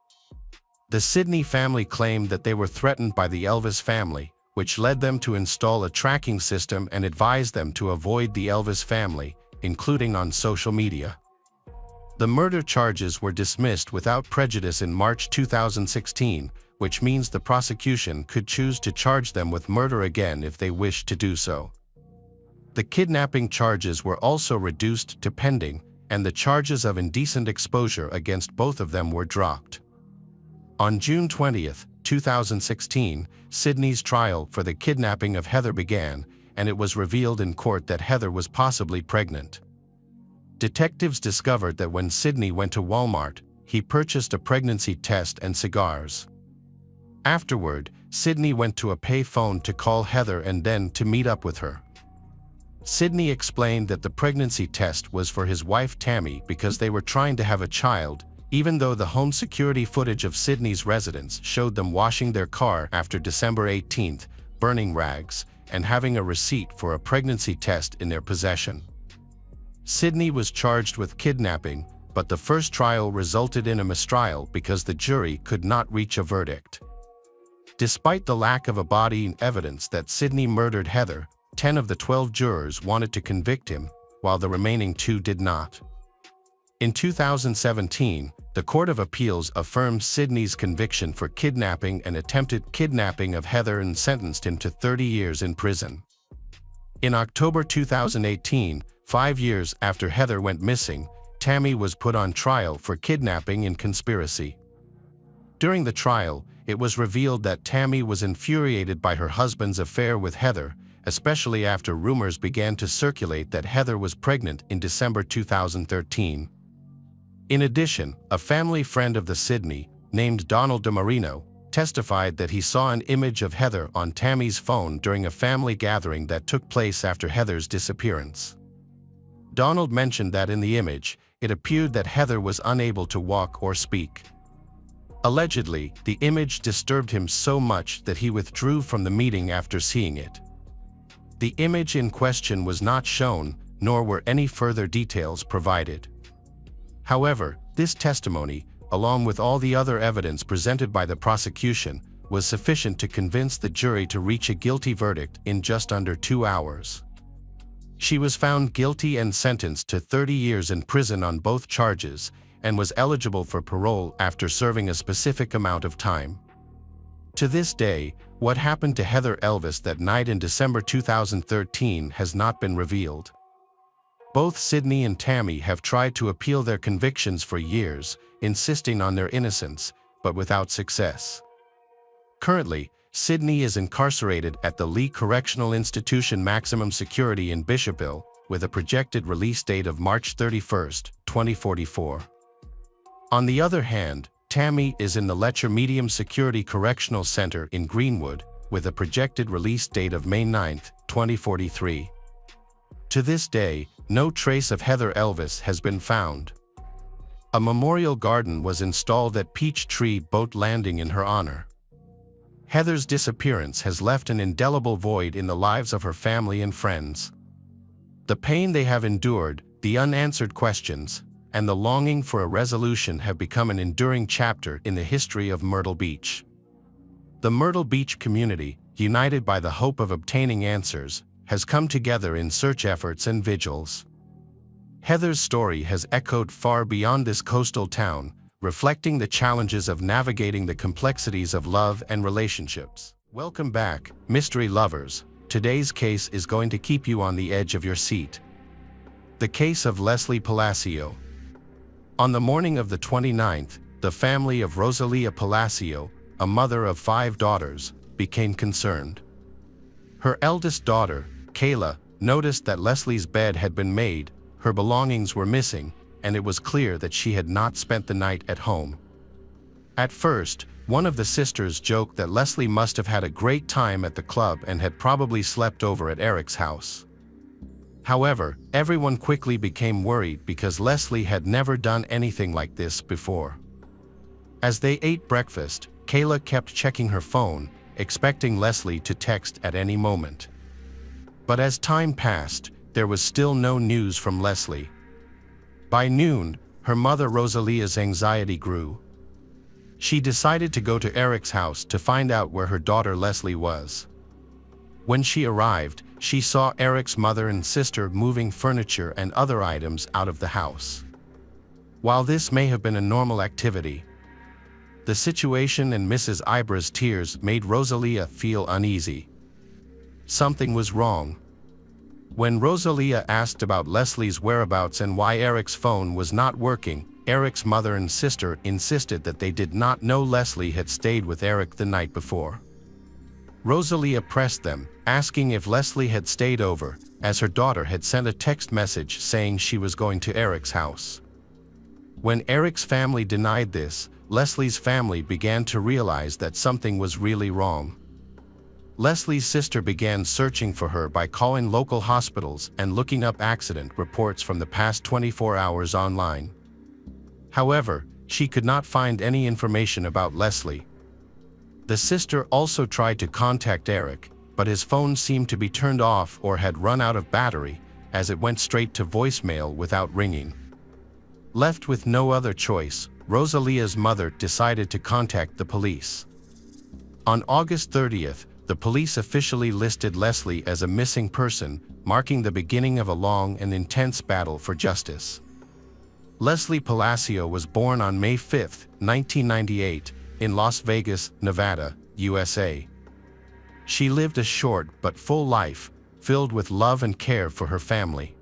The Sydney family claimed that they were threatened by the Elvis family, which led them to install a tracking system and advised them to avoid the Elvis family, including on social media. The murder charges were dismissed without prejudice in March 2016, which means the prosecution could choose to charge them with murder again if they wished to do so. The kidnapping charges were also reduced to pending, and the charges of indecent exposure against both of them were dropped. On June 20, 2016, Sydney's trial for the kidnapping of Heather began, and it was revealed in court that Heather was possibly pregnant. Detectives discovered that when Sydney went to Walmart, he purchased a pregnancy test and cigars. Afterward, Sydney went to a pay phone to call Heather and then to meet up with her. Sydney explained that the pregnancy test was for his wife Tammy because they were trying to have a child, even though the home security footage of Sydney's residence showed them washing their car after December 18th, burning rags, and having a receipt for a pregnancy test in their possession. Sydney was charged with kidnapping, but the first trial resulted in a mistrial because the jury could not reach a verdict. Despite the lack of embodying evidence that Sydney murdered Heather, 10 of the 12 jurors wanted to convict him, while the remaining 2 did not. In 2017, the Court of Appeals affirmed Sydney's conviction for kidnapping and attempted kidnapping of Heather and sentenced him to 30 years in prison. In October 2018, 5 years after Heather went missing, Tammy was put on trial for kidnapping and conspiracy. During the trial, it was revealed that Tammy was infuriated by her husband's affair with Heather, especially after rumors began to circulate that Heather was pregnant in December 2013. In addition, a family friend of the Sydney, named Donald DeMarino, testified that he saw an image of Heather on Tammy's phone during a family gathering that took place after Heather's disappearance. Donald mentioned that in the image, it appeared that Heather was unable to walk or speak. Allegedly, the image disturbed him so much that he withdrew from the meeting after seeing it. The image in question was not shown, nor were any further details provided. However, this testimony, along with all the other evidence presented by the prosecution, was sufficient to convince the jury to reach a guilty verdict in just under 2 hours. She was found guilty and sentenced to 30 years in prison on both charges, and was eligible for parole after serving a specific amount of time. To this day, what happened to Heather Elvis that night in December 2013 has not been revealed. Both Sydney and Tammy have tried to appeal their convictions for years, insisting on their innocence, but without success. Currently, Sydney is incarcerated at the Lee Correctional Institution Maximum Security in Bishopville, with a projected release date of March 31, 2044. On the other hand, Tammy is in the Letcher Medium Security Correctional Center in Greenwood, with a projected release date of May 9, 2043. To this day, no trace of Heather Elvis has been found. A memorial garden was installed at Peachtree Boat Landing in her honor. Heather's disappearance has left an indelible void in the lives of her family and friends. The pain they have endured, the unanswered questions, and the longing for a resolution have become an enduring chapter in the history of Myrtle Beach. The Myrtle Beach community, united by the hope of obtaining answers, has come together in search efforts and vigils. Heather's story has echoed far beyond this coastal town, reflecting the challenges of navigating the complexities of love and relationships. Welcome back, mystery lovers. Today's case is going to keep you on the edge of your seat. The case of Leslie Palacio. On the morning of the 29th, the family of Rosalia Palacio, a mother of 5 daughters, became concerned. Her eldest daughter, Kayla, noticed that Leslie's bed had been made, her belongings were missing, and it was clear that she had not spent the night at home. At first, one of the sisters joked that Leslie must have had a great time at the club and had probably slept over at Eric's house. However, everyone quickly became worried because Leslie had never done anything like this before. As they ate breakfast, Kayla kept checking her phone, expecting Leslie to text at any moment. But as time passed, there was still no news from Leslie. By noon, her mother Rosalia's anxiety grew. She decided to go to Eric's house to find out where her daughter Leslie was. When she arrived, she saw Eric's mother and sister moving furniture and other items out of the house. While this may have been a normal activity, the situation and Mrs. Ibra's tears made Rosalia feel uneasy. Something was wrong. When Rosalia asked about Leslie's whereabouts and why Eric's phone was not working, Eric's mother and sister insisted that they did not know Leslie had stayed with Eric the night before. Rosalia pressed them, asking if Leslie had stayed over, as her daughter had sent a text message saying she was going to Eric's house. When Eric's family denied this, Leslie's family began to realize that something was really wrong. Leslie's sister began searching for her by calling local hospitals and looking up accident reports from the past 24 hours online. However, she could not find any information about Leslie. The sister also tried to contact Eric, but his phone seemed to be turned off or had run out of battery, as it went straight to voicemail without ringing. Left with no other choice, Rosalia's mother decided to contact the police. On August 30th, the police officially listed Leslie as a missing person, marking the beginning of a long and intense battle for justice. Leslie Palacio was born on May 5, 1998, in Las Vegas, Nevada, USA. She lived a short but full life, filled with love and care for her family.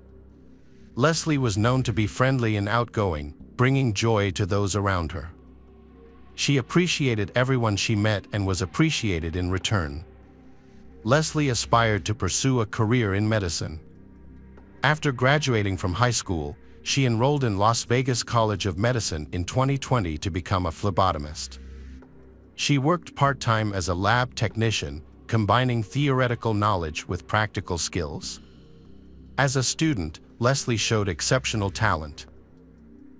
Leslie was known to be friendly and outgoing, bringing joy to those around her. She appreciated everyone she met and was appreciated in return. Leslie aspired to pursue a career in medicine. After graduating from high school, she enrolled in Las Vegas College of Medicine in 2020 to become a phlebotomist. She worked part-time as a lab technician, combining theoretical knowledge with practical skills. As a student, Leslie showed exceptional talent.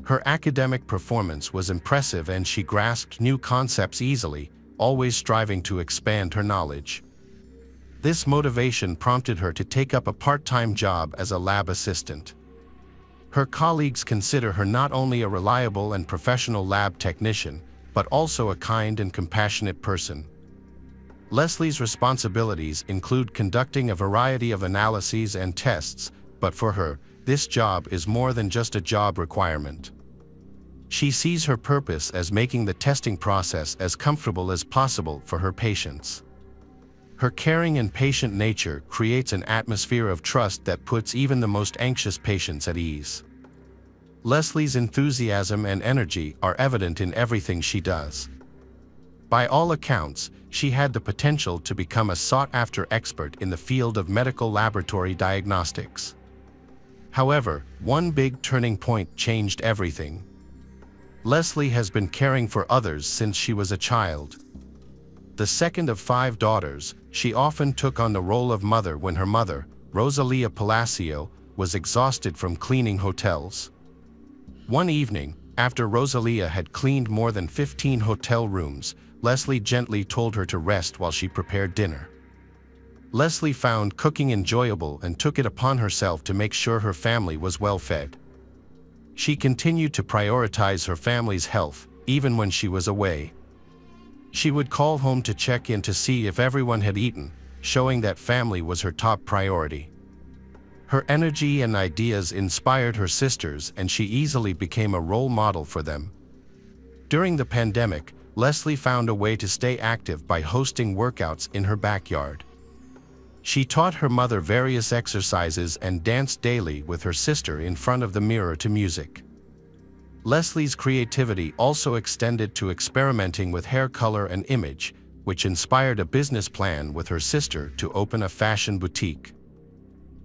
Her academic performance was impressive and she grasped new concepts easily, always striving to expand her knowledge. This motivation prompted her to take up a part-time job as a lab assistant. Her colleagues consider her not only a reliable and professional lab technician, but also a kind and compassionate person. Leslie's responsibilities include conducting a variety of analyses and tests, but for her, this job is more than just a job requirement. She sees her purpose as making the testing process as comfortable as possible for her patients. Her caring and patient nature creates an atmosphere of trust that puts even the most anxious patients at ease. Leslie's enthusiasm and energy are evident in everything she does. By all accounts, she had the potential to become a sought-after expert in the field of medical laboratory diagnostics. However, one big turning point changed everything. Leslie has been caring for others since she was a child. The second of 5 daughters, she often took on the role of mother when her mother, Rosalia Palacio, was exhausted from cleaning hotels. One evening, after Rosalia had cleaned more than 15 hotel rooms, Leslie gently told her to rest while she prepared dinner. Leslie found cooking enjoyable and took it upon herself to make sure her family was well fed. She continued to prioritize her family's health, even when she was away. She would call home to check in to see if everyone had eaten, showing that family was her top priority. Her energy and ideas inspired her sisters, and she easily became a role model for them. During the pandemic, Leslie found a way to stay active by hosting workouts in her backyard. She taught her mother various exercises and danced daily with her sister in front of the mirror to music. Leslie's creativity also extended to experimenting with hair color and image, which inspired a business plan with her sister to open a fashion boutique.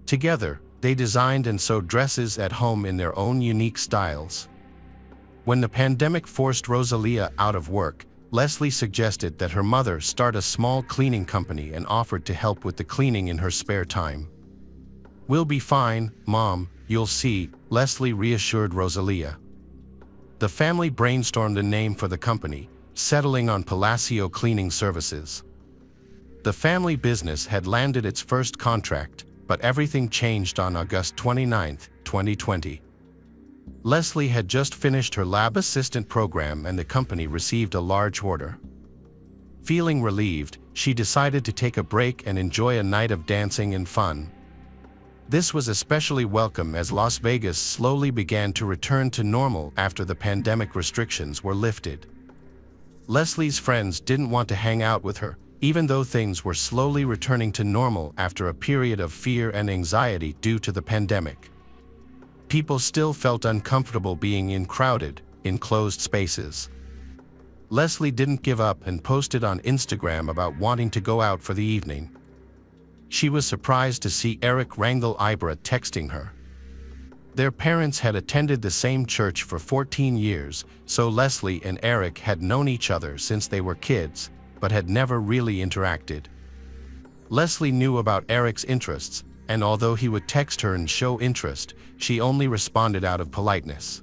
Together, they designed and sewed dresses at home in their own unique styles. When the pandemic forced Rosalia out of work, Leslie suggested that her mother start a small cleaning company and offered to help with the cleaning in her spare time. "We'll be fine, Mom, you'll see," Leslie reassured Rosalia. The family brainstormed a name for the company, settling on Palacio Cleaning Services. The family business had landed its first contract, but everything changed on August 29, 2020. Leslie had just finished her lab assistant program and the company received a large order. Feeling relieved, she decided to take a break and enjoy a night of dancing and fun. This was especially welcome as Las Vegas slowly began to return to normal after the pandemic restrictions were lifted. Leslie's friends didn't want to hang out with her, even though things were slowly returning to normal after a period of fear and anxiety due to the pandemic. People still felt uncomfortable being in crowded, enclosed spaces. Leslie didn't give up and posted on Instagram about wanting to go out for the evening. She was surprised to see Eric Rangel Ibra texting her. Their parents had attended the same church for 14 years, so Leslie and Eric had known each other since they were kids, but had never really interacted. Leslie knew about Eric's interests, and although he would text her and show interest, she only responded out of politeness.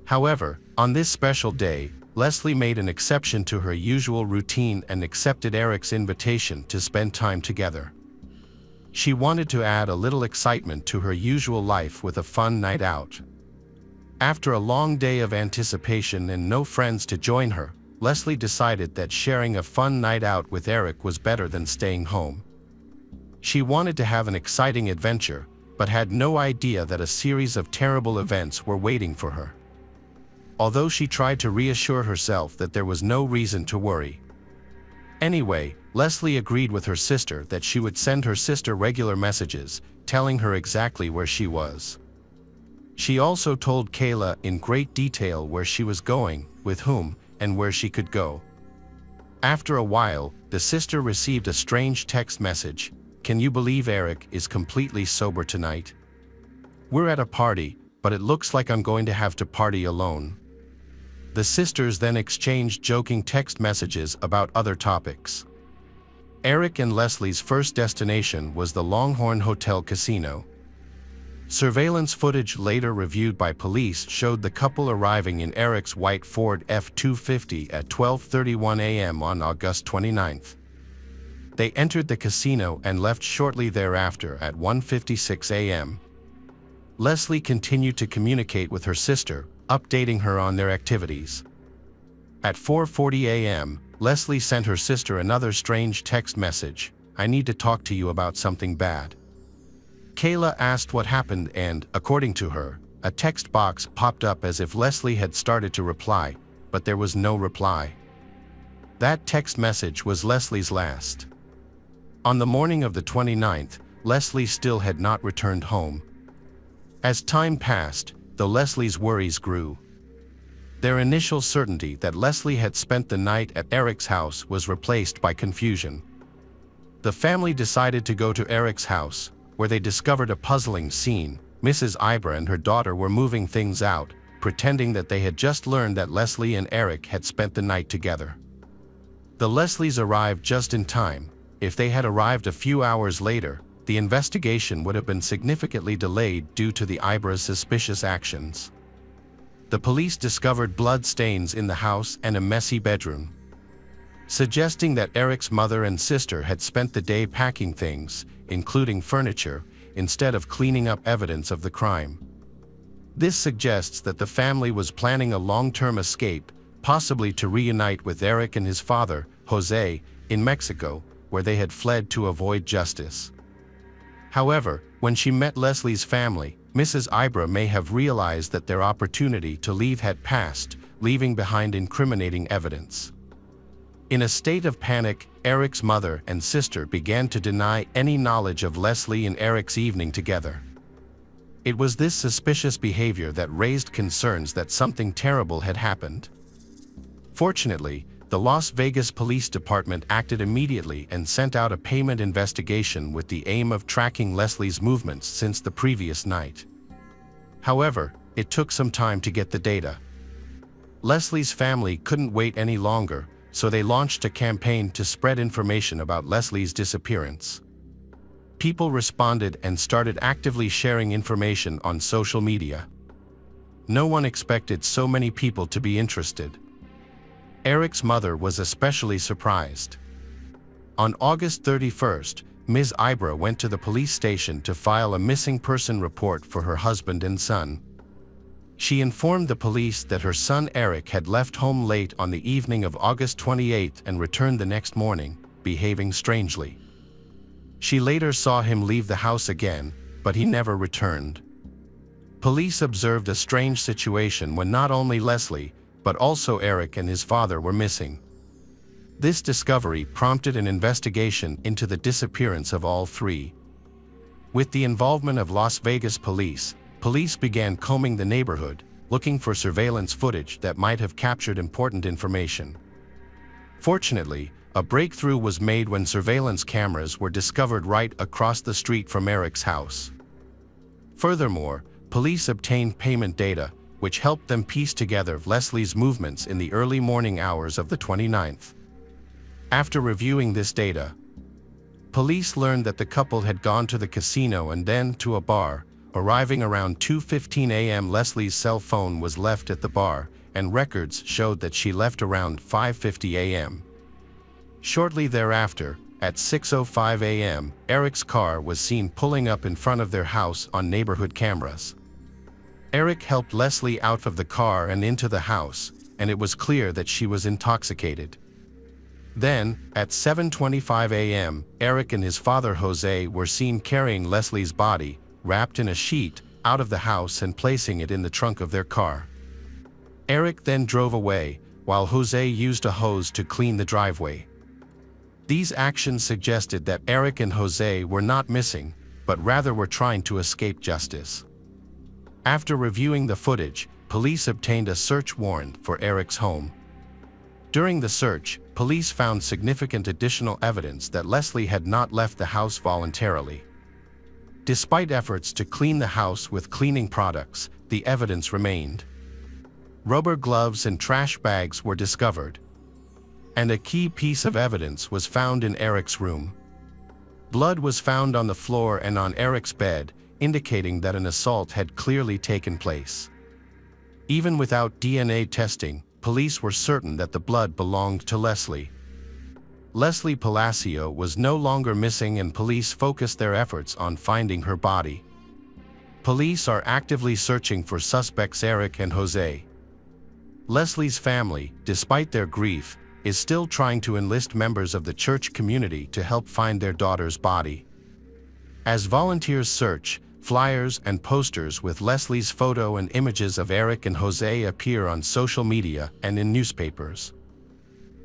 However, on this special day, Leslie made an exception to her usual routine and accepted Eric's invitation to spend time together. She wanted to add a little excitement to her usual life with a fun night out. After a long day of anticipation and no friends to join her, Leslie decided that sharing a fun night out with Eric was better than staying home. She wanted to have an exciting adventure, but had no idea that a series of terrible events were waiting for her. Although she tried to reassure herself that there was no reason to worry. Anyway, Leslie agreed with her sister that she would send her sister regular messages, telling her exactly where she was. She also told Kayla in great detail where she was going, with whom, and where she could go. After a while, the sister received a strange text message. "Can you believe Eric is completely sober tonight? We're at a party, but it looks like I'm going to have to party alone." The sisters then exchanged joking text messages about other topics. Eric and Leslie's first destination was the Longhorn Hotel Casino. Surveillance footage later reviewed by police showed the couple arriving in Eric's white Ford F-250 at 12:31 a.m. on August 29th. They entered the casino and left shortly thereafter at 1:56 a.m. Leslie continued to communicate with her sister, updating her on their activities. At 4:40 a.m., Leslie sent her sister another strange text message. "I need to talk to you about something bad." Kayla asked what happened and, according to her, a text box popped up as if Leslie had started to reply, but there was no reply. That text message was Leslie's last. On the morning of the 29th, Leslie still had not returned home. As time passed, though Leslie's worries grew. Their initial certainty that Leslie had spent the night at Eric's house was replaced by confusion. The family decided to go to Eric's house, where they discovered a puzzling scene. Mrs. Ibra and her daughter were moving things out, pretending that they had just learned that Leslie and Eric had spent the night together. The Leslies arrived just in time. If they had arrived a few hours later, the investigation would have been significantly delayed due to the Ibra's suspicious actions. The police discovered blood stains in the house and a messy bedroom, suggesting that Eric's mother and sister had spent the day packing things, including furniture, instead of cleaning up evidence of the crime. This suggests that the family was planning a long-term escape, possibly to reunite with Eric and his father, Jose, in Mexico, where they had fled to avoid justice. However, when she met Leslie's family, Mrs. Ibra may have realized that their opportunity to leave had passed, leaving behind incriminating evidence. In a state of panic, Eric's mother and sister began to deny any knowledge of Leslie and Eric's evening together. It was this suspicious behavior that raised concerns that something terrible had happened. Fortunately, the Las Vegas Police Department acted immediately and sent out a payment investigation with the aim of tracking Leslie's movements since the previous night. However, it took some time to get the data. Leslie's family couldn't wait any longer, so they launched a campaign to spread information about Leslie's disappearance. People responded and started actively sharing information on social media. No one expected so many people to be interested. Eric's mother was especially surprised. On August 31st, Ms. Ibra went to the police station to file a missing person report for her husband and son. She informed the police that her son Eric had left home late on the evening of August 28th and returned the next morning, behaving strangely. She later saw him leave the house again, but he never returned. Police observed a strange situation when not only Leslie, but also Eric and his father were missing. This discovery prompted an investigation into the disappearance of all three. With the involvement of Las Vegas police, police began combing the neighborhood, looking for surveillance footage that might have captured important information. Fortunately, a breakthrough was made when surveillance cameras were discovered right across the street from Eric's house. Furthermore, police obtained payment data, which helped them piece together Leslie's movements in the early morning hours of the 29th. After reviewing this data, police learned that the couple had gone to the casino and then to a bar. Arriving around 2:15 a.m., Leslie's cell phone was left at the bar, and records showed that she left around 5:50 a.m. Shortly thereafter, at 6:05 a.m., Eric's car was seen pulling up in front of their house on neighborhood cameras. Eric helped Leslie out of the car and into the house, and it was clear that she was intoxicated. Then, at 7:25 a.m., Eric and his father Jose were seen carrying Leslie's body, wrapped in a sheet, out of the house and placing it in the trunk of their car. Eric then drove away, while Jose used a hose to clean the driveway. These actions suggested that Eric and Jose were not missing, but rather were trying to escape justice. After reviewing the footage, police obtained a search warrant for Eric's home. During the search, police found significant additional evidence that Leslie had not left the house voluntarily. Despite efforts to clean the house with cleaning products, the evidence remained. Rubber gloves and trash bags were discovered, and a key piece of evidence was found in Eric's room. Blood was found on the floor and on Eric's bed, indicating that an assault had clearly taken place. Even without DNA testing, police were certain that the blood belonged to Leslie. Leslie Palacio was no longer missing, and police focused their efforts on finding her body. Police are actively searching for suspects Eric and Jose. Leslie's family, despite their grief, is still trying to enlist members of the church community to help find their daughter's body. As volunteers search, flyers and posters with Leslie's photo and images of Eric and Jose appear on social media and in newspapers.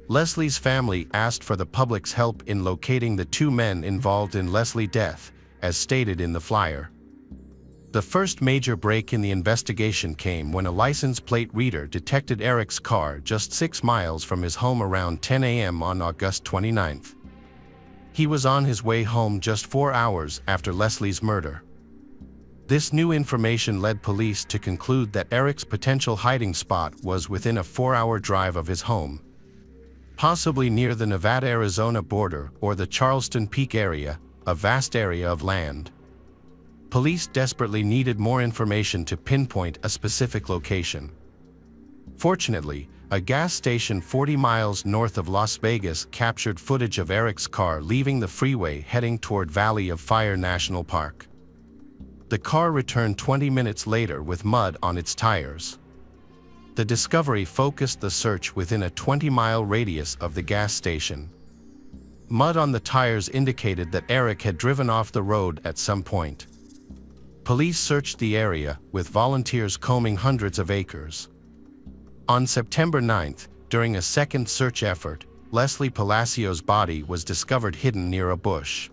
Leslie's family asked for the public's help in locating the two men involved in Leslie's death, as stated in the flyer. The first major break in the investigation came when a license plate reader detected Eric's car just 6 miles from his home around 10 a.m. on August 29. He was on his way home just 4 hours after Leslie's murder. This new information led police to conclude that Eric's potential hiding spot was within a 4-hour drive of his home, possibly near the Nevada-Arizona border or the Charleston Peak area, a vast area of land. Police desperately needed more information to pinpoint a specific location. Fortunately, a gas station 40 miles north of Las Vegas captured footage of Eric's car leaving the freeway heading toward Valley of Fire National Park. The car returned 20 minutes later with mud on its tires. The discovery focused the search within a 20-mile radius of the gas station. Mud on the tires indicated that Eric had driven off the road at some point. Police searched the area, with volunteers combing hundreds of acres. On September 9th, during a second search effort, Leslie Palacio's body was discovered hidden near a bush.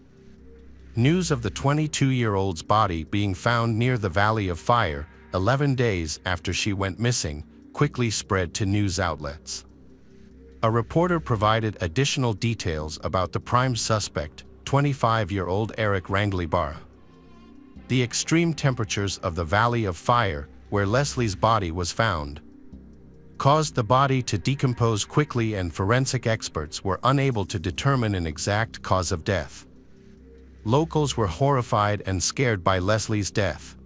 News of the 22-year-old's body being found near the Valley of Fire, 11 days after she went missing, quickly spread to news outlets. A reporter provided additional details about the prime suspect, 25-year-old Eric Ranglibarra. The extreme temperatures of the Valley of Fire, where Leslie's body was found, caused the body to decompose quickly, and forensic experts were unable to determine an exact cause of death. Locals were horrified and scared by Leslie's death.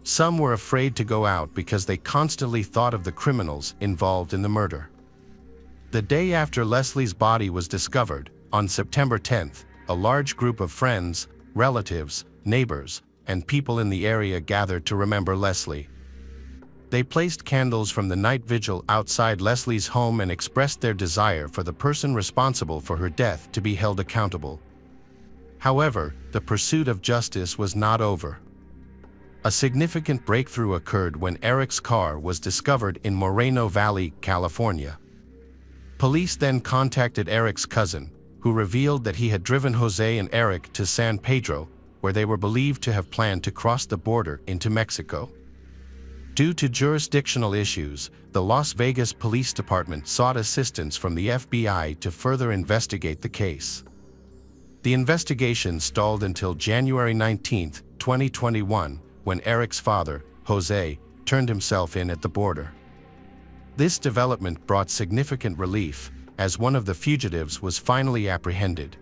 Some were afraid to go out because they constantly thought of the criminals involved in the murder. The day after Leslie's body was discovered, on September 10th, a large group of friends, relatives, neighbors, and people in the area gathered to remember Leslie. They placed candles from the night vigil outside Leslie's home and expressed their desire for the person responsible for her death to be held accountable. However, the pursuit of justice was not over. A significant breakthrough occurred when Eric's car was discovered in Moreno Valley, California. Police then contacted Eric's cousin, who revealed that he had driven Jose and Eric to San Pedro, where they were believed to have planned to cross the border into Mexico. Due to jurisdictional issues, the Las Vegas Police Department sought assistance from the FBI to further investigate the case. The investigation stalled until January 19, 2021, when Eric's father, Jose, turned himself in at the border. This development brought significant relief, as one of the fugitives was finally apprehended.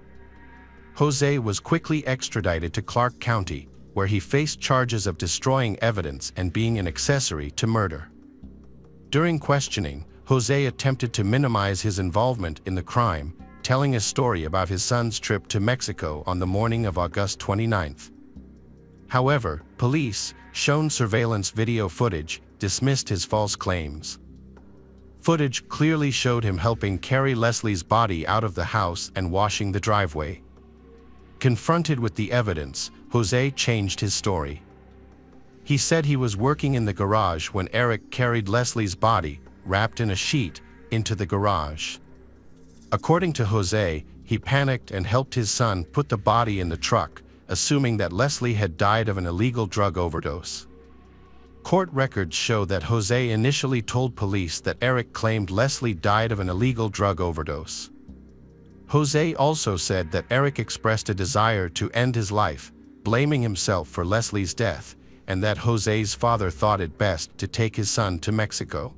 Jose was quickly extradited to Clark County, where he faced charges of destroying evidence and being an accessory to murder. During questioning, Jose attempted to minimize his involvement in the crime, telling a story about his son's trip to Mexico on the morning of August 29th. However, police, shown surveillance video footage, dismissed his false claims. Footage clearly showed him helping carry Leslie's body out of the house and washing the driveway. Confronted with the evidence, Jose changed his story. He said he was working in the garage when Eric carried Leslie's body, wrapped in a sheet, into the garage. According to Jose, he panicked and helped his son put the body in the truck, assuming that Leslie had died of an illegal drug overdose. Court records show that Jose initially told police that Eric claimed Leslie died of an illegal drug overdose. Jose also said that Eric expressed a desire to end his life, blaming himself for Leslie's death, and that Jose's father thought it best to take his son to Mexico.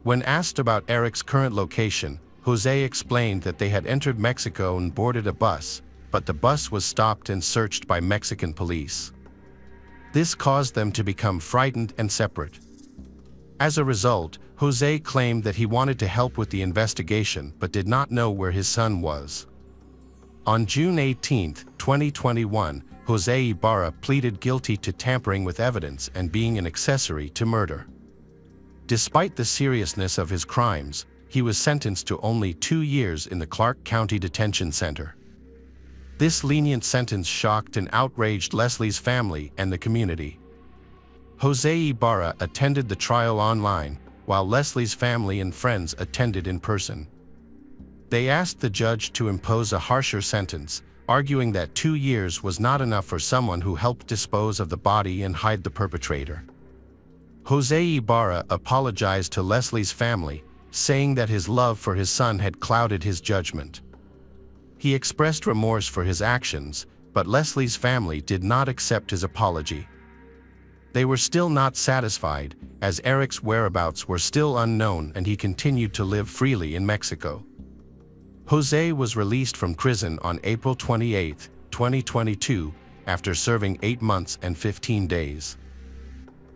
When asked about Eric's current location, Jose explained that they had entered Mexico and boarded a bus, but the bus was stopped and searched by Mexican police. This caused them to become frightened and separate. As a result, Jose claimed that he wanted to help with the investigation but did not know where his son was. On June 18, 2021, Jose Ibarra pleaded guilty to tampering with evidence and being an accessory to murder. Despite the seriousness of his crimes, he was sentenced to only 2 years in the Clark County Detention Center. This lenient sentence shocked and outraged Leslie's family and the community. Jose Ibarra attended the trial online, while Leslie's family and friends attended in person. They asked the judge to impose a harsher sentence, arguing that 2 years was not enough for someone who helped dispose of the body and hide the perpetrator. Jose Ibarra apologized to Leslie's family, saying that his love for his son had clouded his judgment. He expressed remorse for his actions, but Leslie's family did not accept his apology. They were still not satisfied, as Eric's whereabouts were still unknown and he continued to live freely in Mexico. Jose was released from prison on April 28, 2022, after serving 8 months and 15 days.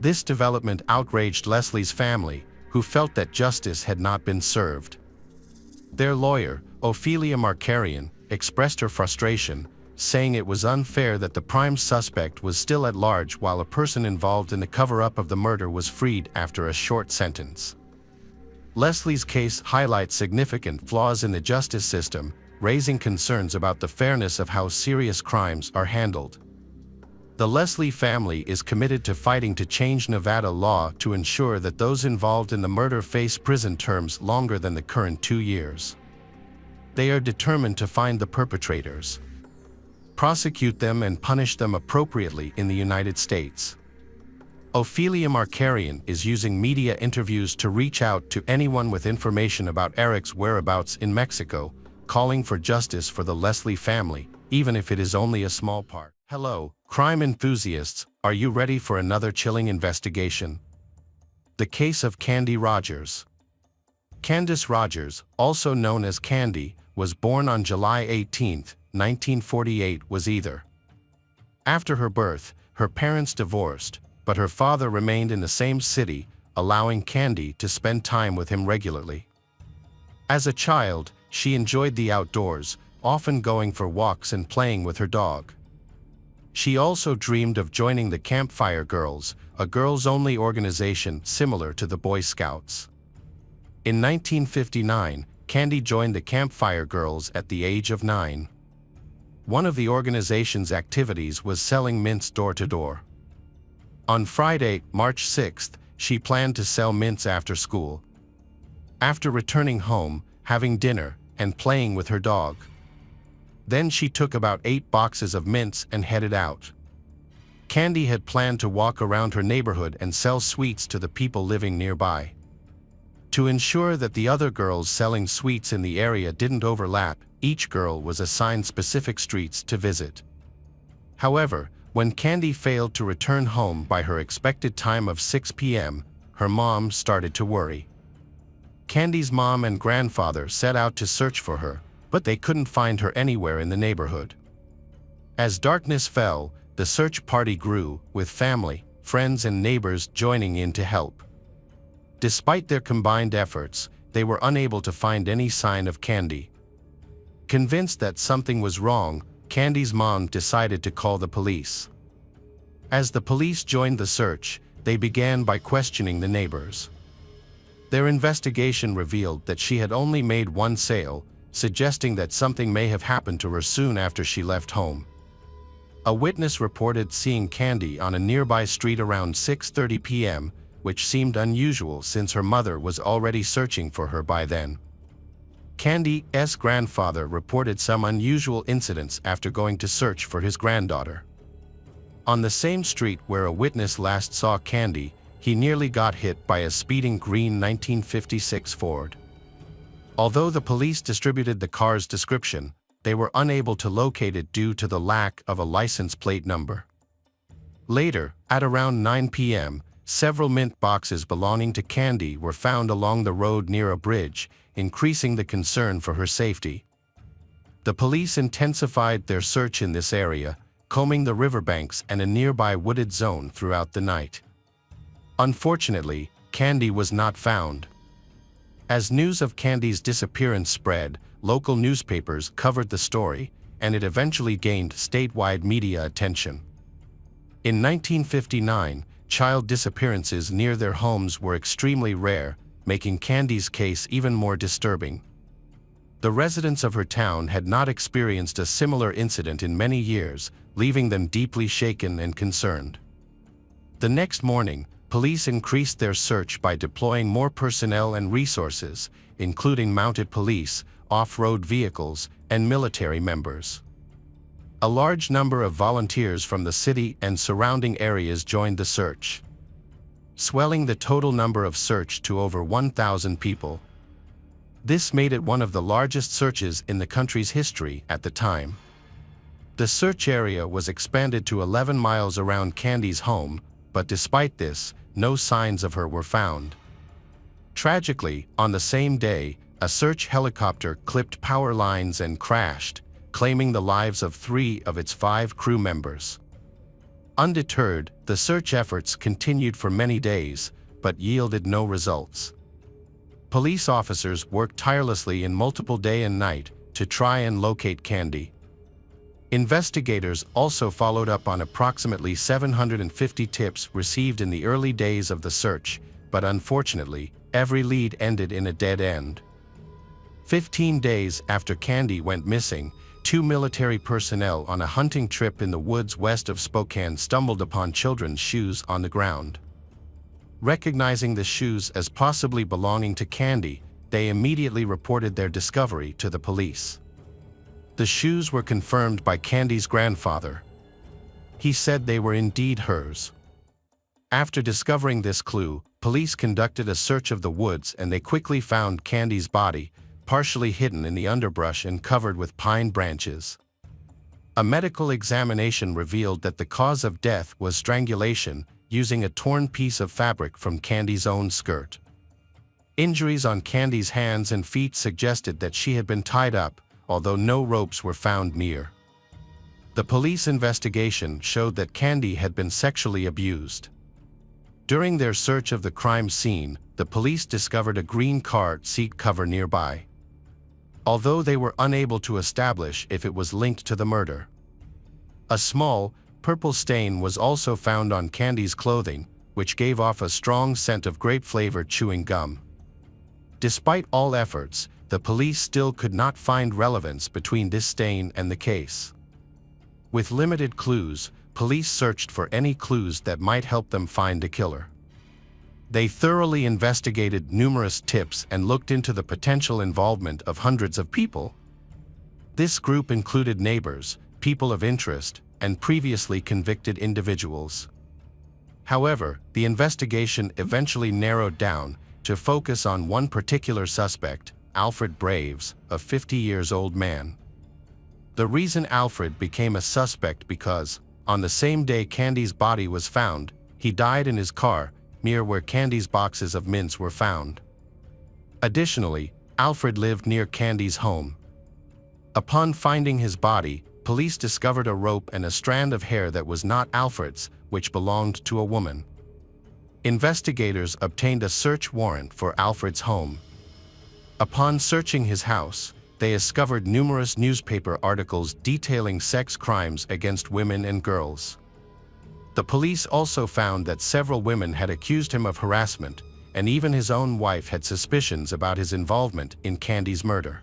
This development outraged Leslie's family, who felt that justice had not been served. Their lawyer, Ophelia Markarian, expressed her frustration, saying it was unfair that the prime suspect was still at large while a person involved in the cover-up of the murder was freed after a short sentence. Leslie's case highlights significant flaws in the justice system, raising concerns about the fairness of how serious crimes are handled. The Leslie family is committed to fighting to change Nevada law to ensure that those involved in the murder face prison terms longer than the current 2 years. They are determined to find the perpetrators, prosecute them and punish them appropriately in the United States. Ophelia Markarian is using media interviews to reach out to anyone with information about Eric's whereabouts in Mexico, calling for justice for the Leslie family, even if it is only a small part. Hello, crime enthusiasts, are you ready for another chilling investigation? The case of Candy Rogers. Candace Rogers, also known as Candy, was born on July 18, 1948, was either. After her birth, her parents divorced, but her father remained in the same city, allowing Candy to spend time with him regularly. As a child, she enjoyed the outdoors, often going for walks and playing with her dog. She also dreamed of joining the Campfire Girls, a girls-only organization similar to the Boy Scouts. In 1959, Candy joined the Campfire Girls at the age of 9. One of the organization's activities was selling mints door-to-door. On Friday, March 6th, she planned to sell mints after school. After returning home, having dinner, and playing with her dog. Then she took about 8 boxes of mints and headed out. Candy had planned to walk around her neighborhood and sell sweets to the people living nearby. To ensure that the other girls selling sweets in the area didn't overlap, each girl was assigned specific streets to visit. However, when Candy failed to return home by her expected time of 6 p.m., her mom started to worry. Candy's mom and grandfather set out to search for her, but they couldn't find her anywhere in the neighborhood. As darkness fell, the search party grew, with family, friends and neighbors joining in to help. Despite their combined efforts, they were unable to find any sign of Candy. Convinced that something was wrong, Candy's mom decided to call the police. As the police joined the search, they began by questioning the neighbors. Their investigation revealed that she had only made one sale, suggesting that something may have happened to her soon after she left home. A witness reported seeing Candy on a nearby street around 6:30 p.m., which seemed unusual since her mother was already searching for her by then. Candy's grandfather reported some unusual incidents after going to search for his granddaughter. On the same street where a witness last saw Candy, he nearly got hit by a speeding green 1956 Ford. Although the police distributed the car's description, they were unable to locate it due to the lack of a license plate number. Later, at around 9 p.m., several mint boxes belonging to Candy were found along the road near a bridge, increasing the concern for her safety. The police intensified their search in this area, combing the riverbanks and a nearby wooded zone throughout the night. Unfortunately, Candy was not found. As news of Candy's disappearance spread, local newspapers covered the story, and it eventually gained statewide media attention. In 1959, child disappearances near their homes were extremely rare, making Candy's case even more disturbing. The residents of her town had not experienced a similar incident in many years, leaving them deeply shaken and concerned. The next morning, police increased their search by deploying more personnel and resources, including mounted police, off-road vehicles, and military members. A large number of volunteers from the city and surrounding areas joined the search, swelling the total number of search to over 1,000 people. This made it one of the largest searches in the country's history at the time. The search area was expanded to 11 miles around Candy's home, but despite this, no signs of her were found. Tragically, on the same day, a search helicopter clipped power lines and crashed, claiming the lives of 3 of its 5 crew members. Undeterred, the search efforts continued for many days, but yielded no results. Police officers worked tirelessly in multiple day and night to try and locate Candy. Investigators also followed up on approximately 750 tips received in the early days of the search, but unfortunately, every lead ended in a dead end. 15 days after Candy went missing, 2 military personnel on a hunting trip in the woods west of Spokane stumbled upon children's shoes on the ground. Recognizing the shoes as possibly belonging to Candy, they immediately reported their discovery to the police. The shoes were confirmed by Candy's grandfather. He said they were indeed hers. After discovering this clue, police conducted a search of the woods and they quickly found Candy's body, partially hidden in the underbrush and covered with pine branches. A medical examination revealed that the cause of death was strangulation, using a torn piece of fabric from Candy's own skirt. Injuries on Candy's hands and feet suggested that she had been tied up, although no ropes were found near. The police investigation showed that Candy had been sexually abused. During their search of the crime scene, the police discovered a green car seat cover nearby, although they were unable to establish if it was linked to the murder. A small, purple stain was also found on Candy's clothing, which gave off a strong scent of grape-flavored chewing gum. Despite all efforts, the police still could not find relevance between this stain and the case. With limited clues, police searched for any clues that might help them find the killer. They thoroughly investigated numerous tips and looked into the potential involvement of hundreds of people. This group included neighbors, people of interest, and previously convicted individuals. However, the investigation eventually narrowed down to focus on one particular suspect, Alfred Braves, a 50-year-old man. The reason Alfred became a suspect because, on the same day Candy's body was found, he died in his car, near where Candy's boxes of mints were found. Additionally, Alfred lived near Candy's home. Upon finding his body, police discovered a rope and a strand of hair that was not Alfred's, which belonged to a woman. Investigators obtained a search warrant for Alfred's home. Upon searching his house, they discovered numerous newspaper articles detailing sex crimes against women and girls. The police also found that several women had accused him of harassment, and even his own wife had suspicions about his involvement in Candy's murder.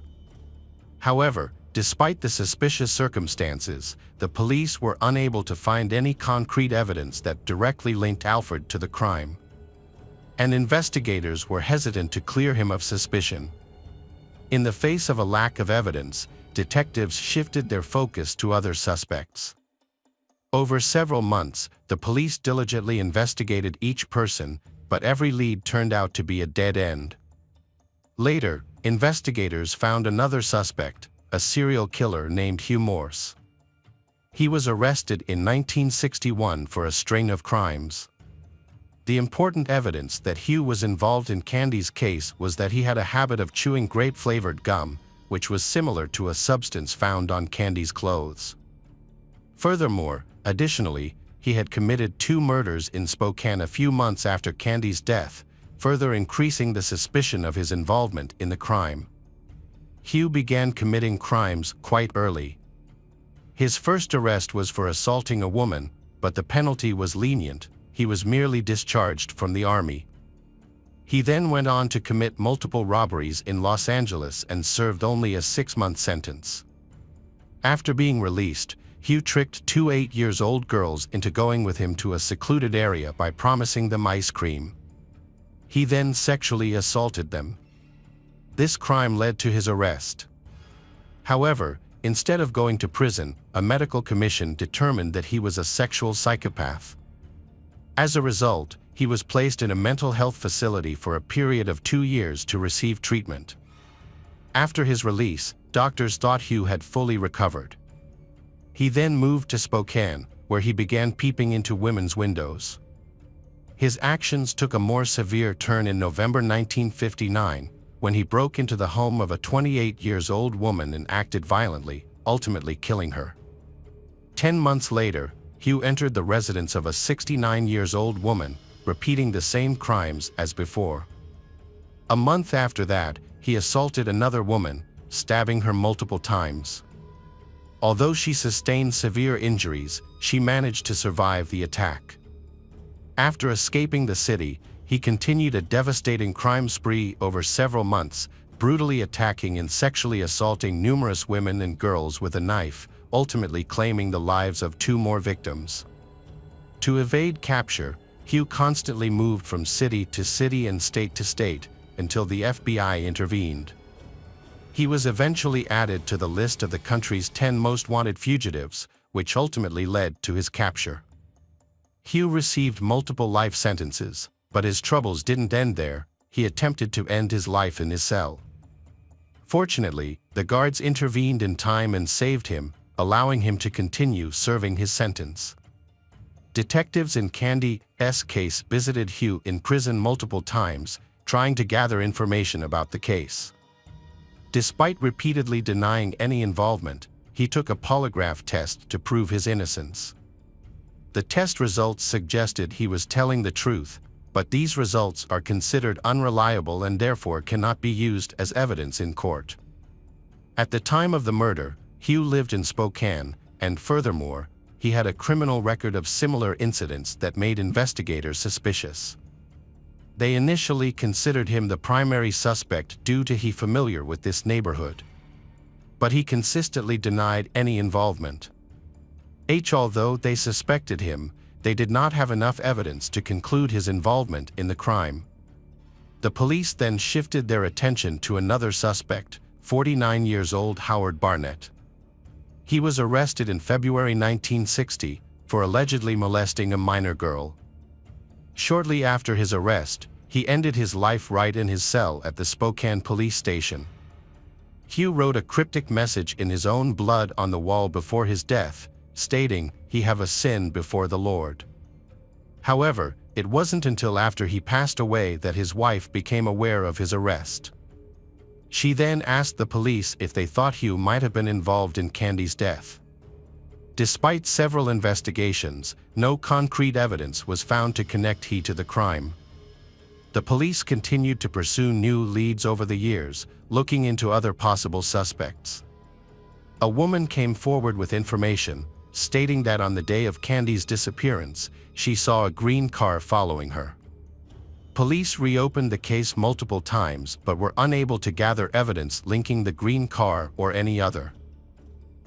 However, despite the suspicious circumstances, the police were unable to find any concrete evidence that directly linked Alfred to the crime, and investigators were hesitant to clear him of suspicion. In the face of a lack of evidence, detectives shifted their focus to other suspects. Over several months, the police diligently investigated each person, but every lead turned out to be a dead end. Later, investigators found another suspect, a serial killer named Hugh Morse. He was arrested in 1961 for a string of crimes. The important evidence that Hugh was involved in Candy's case was that he had a habit of chewing grape-flavored gum, which was similar to a substance found on Candy's clothes. Furthermore, additionally, he had committed 2 murders in Spokane a few months after Candy's death, further increasing the suspicion of his involvement in the crime. Hugh began committing crimes quite early. His first arrest was for assaulting a woman, but the penalty was lenient. He was merely discharged from the army. He then went on to commit multiple robberies in Los Angeles and served only a 6-month sentence. After being released, Hugh tricked 2 8-year-old girls into going with him to a secluded area by promising them ice cream. He then sexually assaulted them. This crime led to his arrest. However, instead of going to prison, a medical commission determined that he was a sexual psychopath. As a result, he was placed in a mental health facility for a period of 2 years to receive treatment. After his release, doctors thought Hugh had fully recovered. He then moved to Spokane, where he began peeping into women's windows. His actions took a more severe turn in November 1959, when he broke into the home of a 28-year-old woman and acted violently, ultimately killing her. 10 months later, Hugh entered the residence of a 69-year-old woman, repeating the same crimes as before. A month after that, he assaulted another woman, stabbing her multiple times. Although she sustained severe injuries, she managed to survive the attack. After escaping the city, he continued a devastating crime spree over several months, brutally attacking and sexually assaulting numerous women and girls with a knife, ultimately claiming the lives of 2 more victims. To evade capture, Hugh constantly moved from city to city and state to state, until the FBI intervened. He was eventually added to the list of the country's 10 most wanted fugitives, which ultimately led to his capture. Hugh received multiple life sentences, but his troubles didn't end there. He attempted to end his life in his cell. Fortunately, the guards intervened in time and saved him, allowing him to continue serving his sentence. Detectives in Candy's case visited Hugh in prison multiple times, trying to gather information about the case. Despite repeatedly denying any involvement, he took a polygraph test to prove his innocence. The test results suggested he was telling the truth, but these results are considered unreliable and therefore cannot be used as evidence in court. At the time of the murder, Hugh lived in Spokane, and furthermore, he had a criminal record of similar incidents that made investigators suspicious. They initially considered him the primary suspect due to he familiar with this neighborhood. But he consistently denied any involvement. Although they suspected him, they did not have enough evidence to conclude his involvement in the crime. The police then shifted their attention to another suspect, 49-year-old Howard Barnett. He was arrested in February 1960 for allegedly molesting a minor girl. Shortly after his arrest, he ended his life right in his cell at the Spokane police station. Hugh wrote a cryptic message in his own blood on the wall before his death, stating, "He have a sin before the Lord." However, it wasn't until after he passed away that his wife became aware of his arrest. She then asked the police if they thought Hugh might have been involved in Candy's death. Despite several investigations, no concrete evidence was found to connect Hugh to the crime. The police continued to pursue new leads over the years, looking into other possible suspects. A woman came forward with information, stating that on the day of Candy's disappearance, she saw a green car following her. police reopened the case multiple times but were unable to gather evidence linking the green car or any other.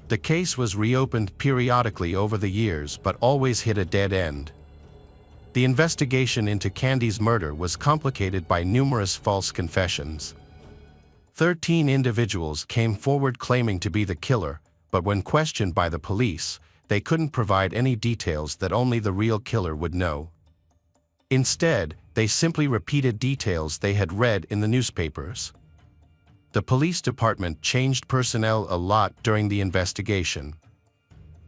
The case was reopened periodically over the years but always hit a dead end. The investigation into Candy's murder was complicated by numerous false confessions. 13 individuals came forward claiming to be the killer, but when questioned by the police, they couldn't provide any details that only the real killer would know. Instead, they simply repeated details they had read in the newspapers. The police department changed personnel a lot during the investigation.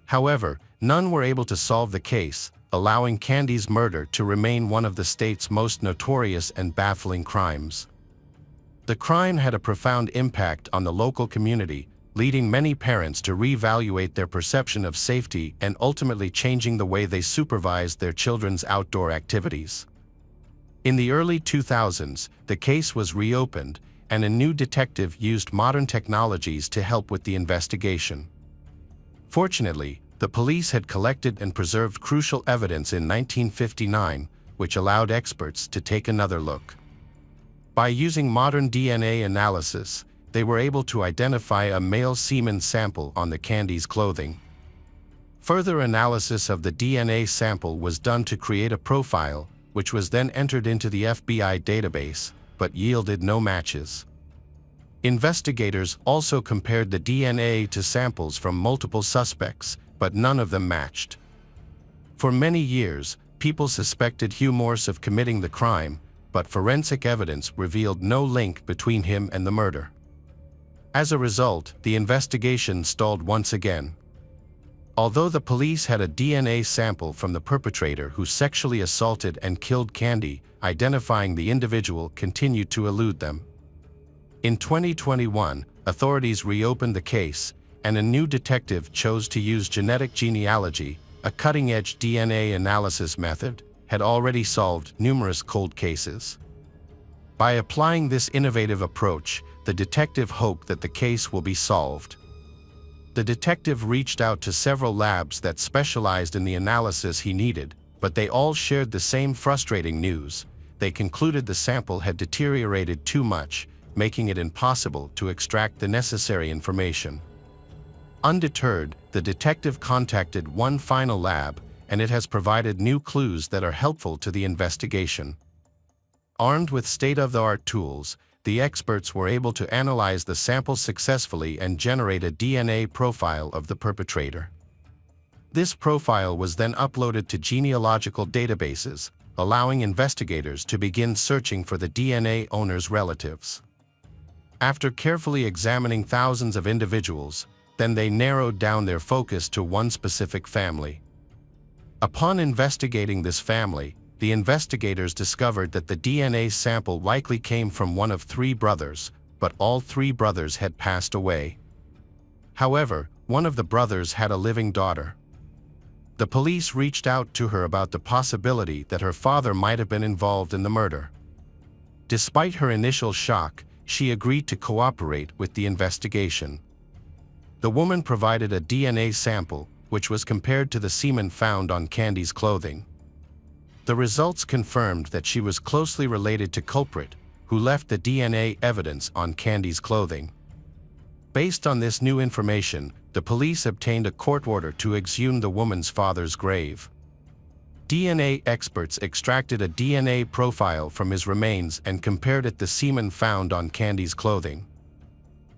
However, none were able to solve the case, allowing Candy's murder to remain one of the state's most notorious and baffling crimes. The crime had a profound impact on the local community, leading many parents to reevaluate their perception of safety and ultimately changing the way they supervised their children's outdoor activities. In the early 2000s, the case was reopened, and a new detective used modern technologies to help with the investigation. Fortunately, the police had collected and preserved crucial evidence in 1959, which allowed experts to take another look. By using modern DNA analysis, they were able to identify a male semen sample on the Candy's clothing. Further analysis of the DNA sample was done to create a profile, which was then entered into the FBI database, but yielded no matches. Investigators also compared the DNA to samples from multiple suspects, but none of them matched. For many years, people suspected Hugh Morse of committing the crime, but forensic evidence revealed no link between him and the murder. As a result, the investigation stalled once again. Although the police had a DNA sample from the perpetrator who sexually assaulted and killed Candy, identifying the individual continued to elude them. In 2021, authorities reopened the case, and a new detective chose to use genetic genealogy, a cutting-edge DNA analysis method, had already solved numerous cold cases. By applying this innovative approach, the detective hoped that the case will be solved. The detective reached out to several labs that specialized in the analysis he needed, but they all shared the same frustrating news. They concluded the sample had deteriorated too much, making it impossible to extract the necessary information. Undeterred, the detective contacted one final lab, and it has provided new clues that are helpful to the investigation. Armed with state-of-the-art tools, the experts were able to analyze the sample successfully and generate a DNA profile of the perpetrator. This profile was then uploaded to genealogical databases, allowing investigators to begin searching for the DNA owner's relatives. After carefully examining thousands of individuals, then they narrowed down their focus to one specific family. Upon investigating this family, the investigators discovered that the DNA sample likely came from one of 3 brothers, but all 3 brothers had passed away. However, one of the brothers had a living daughter. The police reached out to her about the possibility that her father might have been involved in the murder. Despite her initial shock, she agreed to cooperate with the investigation. The woman provided a DNA sample, which was compared to the semen found on Candy's clothing. The results confirmed that she was closely related to culprit, who left the DNA evidence on Candy's clothing. Based on this new information, the police obtained a court order to exhume the woman's father's grave. DNA experts extracted a DNA profile from his remains and compared it to the semen found on Candy's clothing.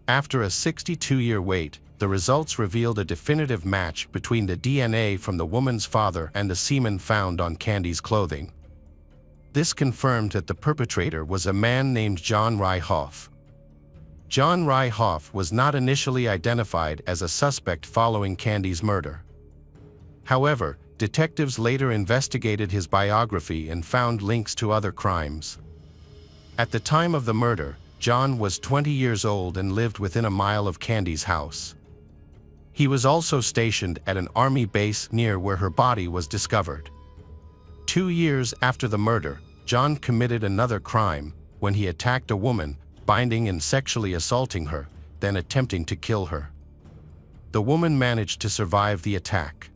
After a 62-year wait, the results revealed a definitive match between the DNA from the woman's father and the semen found on Candy's clothing. This confirmed that the perpetrator was a man named John Ryhoff. John Ryhoff was not initially identified as a suspect following Candy's murder. However, detectives later investigated his biography and found links to other crimes. At the time of the murder, John was 20 years old and lived within a mile of Candy's house. He was also stationed at an army base near where her body was discovered. 2 years after the murder, John committed another crime when he attacked a woman, binding and sexually assaulting her, then attempting to kill her. The woman managed to survive the attack.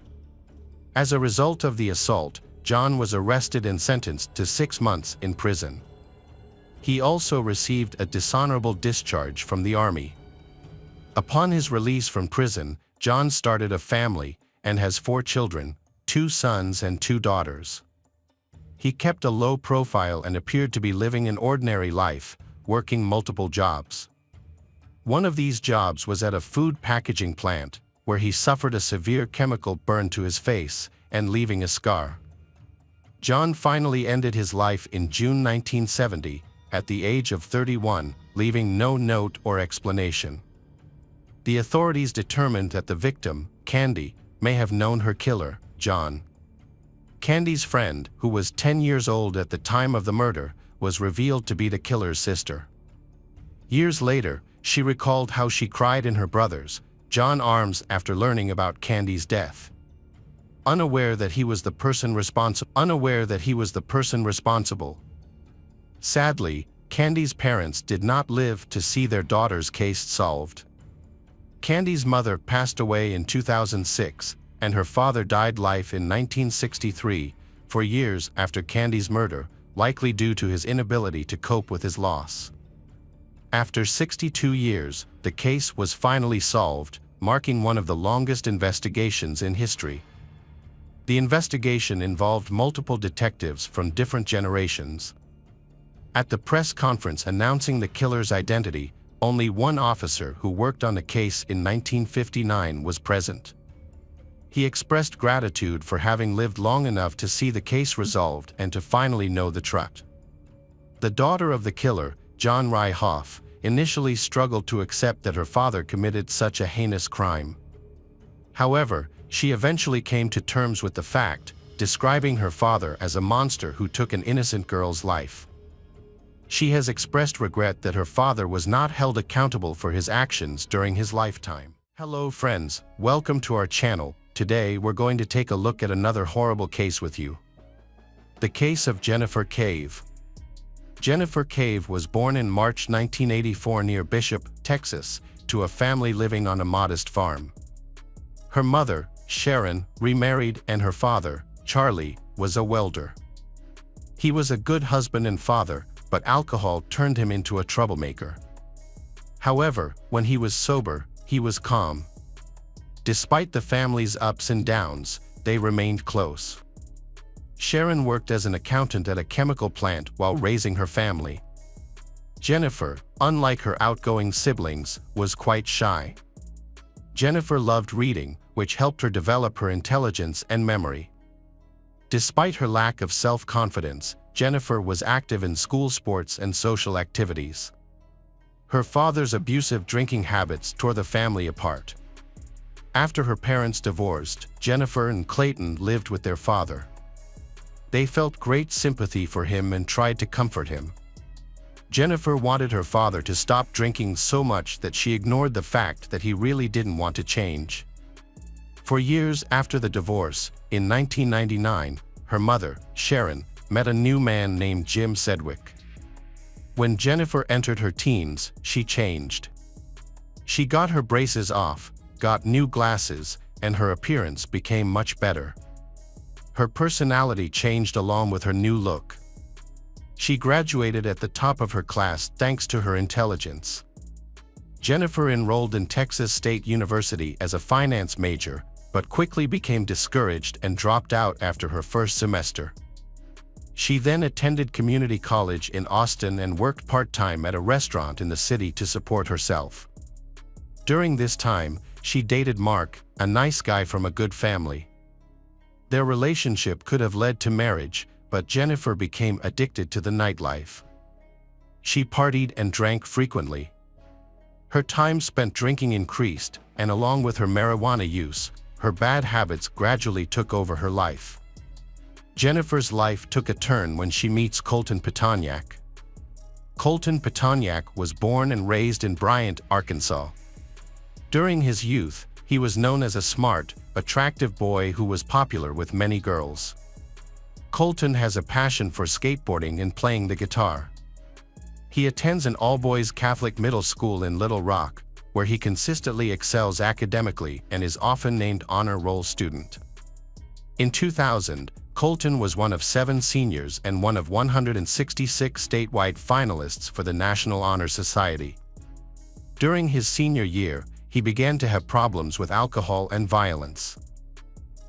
As a result of the assault, John was arrested and sentenced to 6 months in prison. He also received a dishonorable discharge from the army. Upon his release from prison, John started a family and has 4 children, 2 sons and 2 daughters. He kept a low profile and appeared to be living an ordinary life, working multiple jobs. One of these jobs was at a food packaging plant, where he suffered a severe chemical burn to his face and leaving a scar. John finally ended his life in June 1970, at the age of 31, leaving no note or explanation. The authorities determined that the victim, Candy, may have known her killer, John. Candy's friend, who was 10 years old at the time of the murder, was revealed to be the killer's sister. Years later, she recalled how she cried in her brother's, John's arms after learning about Candy's death. Unaware that he was the person responsible. Sadly, Candy's parents did not live to see their daughter's case solved. Candy's mother passed away in 2006, and her father died life in 1963, for years after Candy's murder, likely due to his inability to cope with his loss. After 62 years, the case was finally solved, marking one of the longest investigations in history. The investigation involved multiple detectives from different generations. At the press conference announcing the killer's identity, only one officer who worked on the case in 1959 was present. He expressed gratitude for having lived long enough to see the case resolved and to finally know the truth. The daughter of the killer, John Hoff, initially struggled to accept that her father committed such a heinous crime. However, she eventually came to terms with the fact, describing her father as a monster who took an innocent girl's life. She has expressed regret that her father was not held accountable for his actions during his lifetime. Hello friends, welcome to our channel. Today we're going to take a look at another horrible case with you. The case of Jennifer Cave. Jennifer Cave was born in March 1984 near Bishop, Texas, to a family living on a modest farm. Her mother, Sharon, remarried, and her father, Charlie, was a welder. He was a good husband and father, but alcohol turned him into a troublemaker. However, when he was sober, he was calm. Despite the family's ups and downs, they remained close. Sharon worked as an accountant at a chemical plant while raising her family. Jennifer, unlike her outgoing siblings, was quite shy. Jennifer loved reading, which helped her develop her intelligence and memory. Despite her lack of self-confidence, Jennifer was active in school sports and social activities. Her father's abusive drinking habits tore the family apart. After her parents divorced, Jennifer and Clayton lived with their father. They felt great sympathy for him and tried to comfort him. Jennifer wanted her father to stop drinking so much that she ignored the fact that he really didn't want to change. For years after the divorce, in 1999, her mother, Sharon, met a new man named Jim Sedgwick. When Jennifer entered her teens, she changed. She got her braces off, got new glasses, and her appearance became much better. Her personality changed along with her new look. She graduated at the top of her class thanks to her intelligence. Jennifer enrolled in Texas State University as a finance major, but quickly became discouraged and dropped out after her first semester. She then attended community college in Austin and worked part-time at a restaurant in the city to support herself. During this time, she dated Mark, a nice guy from a good family. Their relationship could have led to marriage, but Jennifer became addicted to the nightlife. She partied and drank frequently. Her time spent drinking increased, and along with her marijuana use, her bad habits gradually took over her life. Jennifer's life took a turn when she meets Colton Petoniak. Colton Petoniak was born and raised in Bryant, Arkansas. During his youth, he was known as a smart, attractive boy who was popular with many girls. Colton has a passion for skateboarding and playing the guitar. He attends an all-boys Catholic middle school in Little Rock, where he consistently excels academically and is often named honor roll student. In 2000, Colton was one of 7 seniors and one of 166 statewide finalists for the National Honor Society. During his senior year, he began to have problems with alcohol and violence.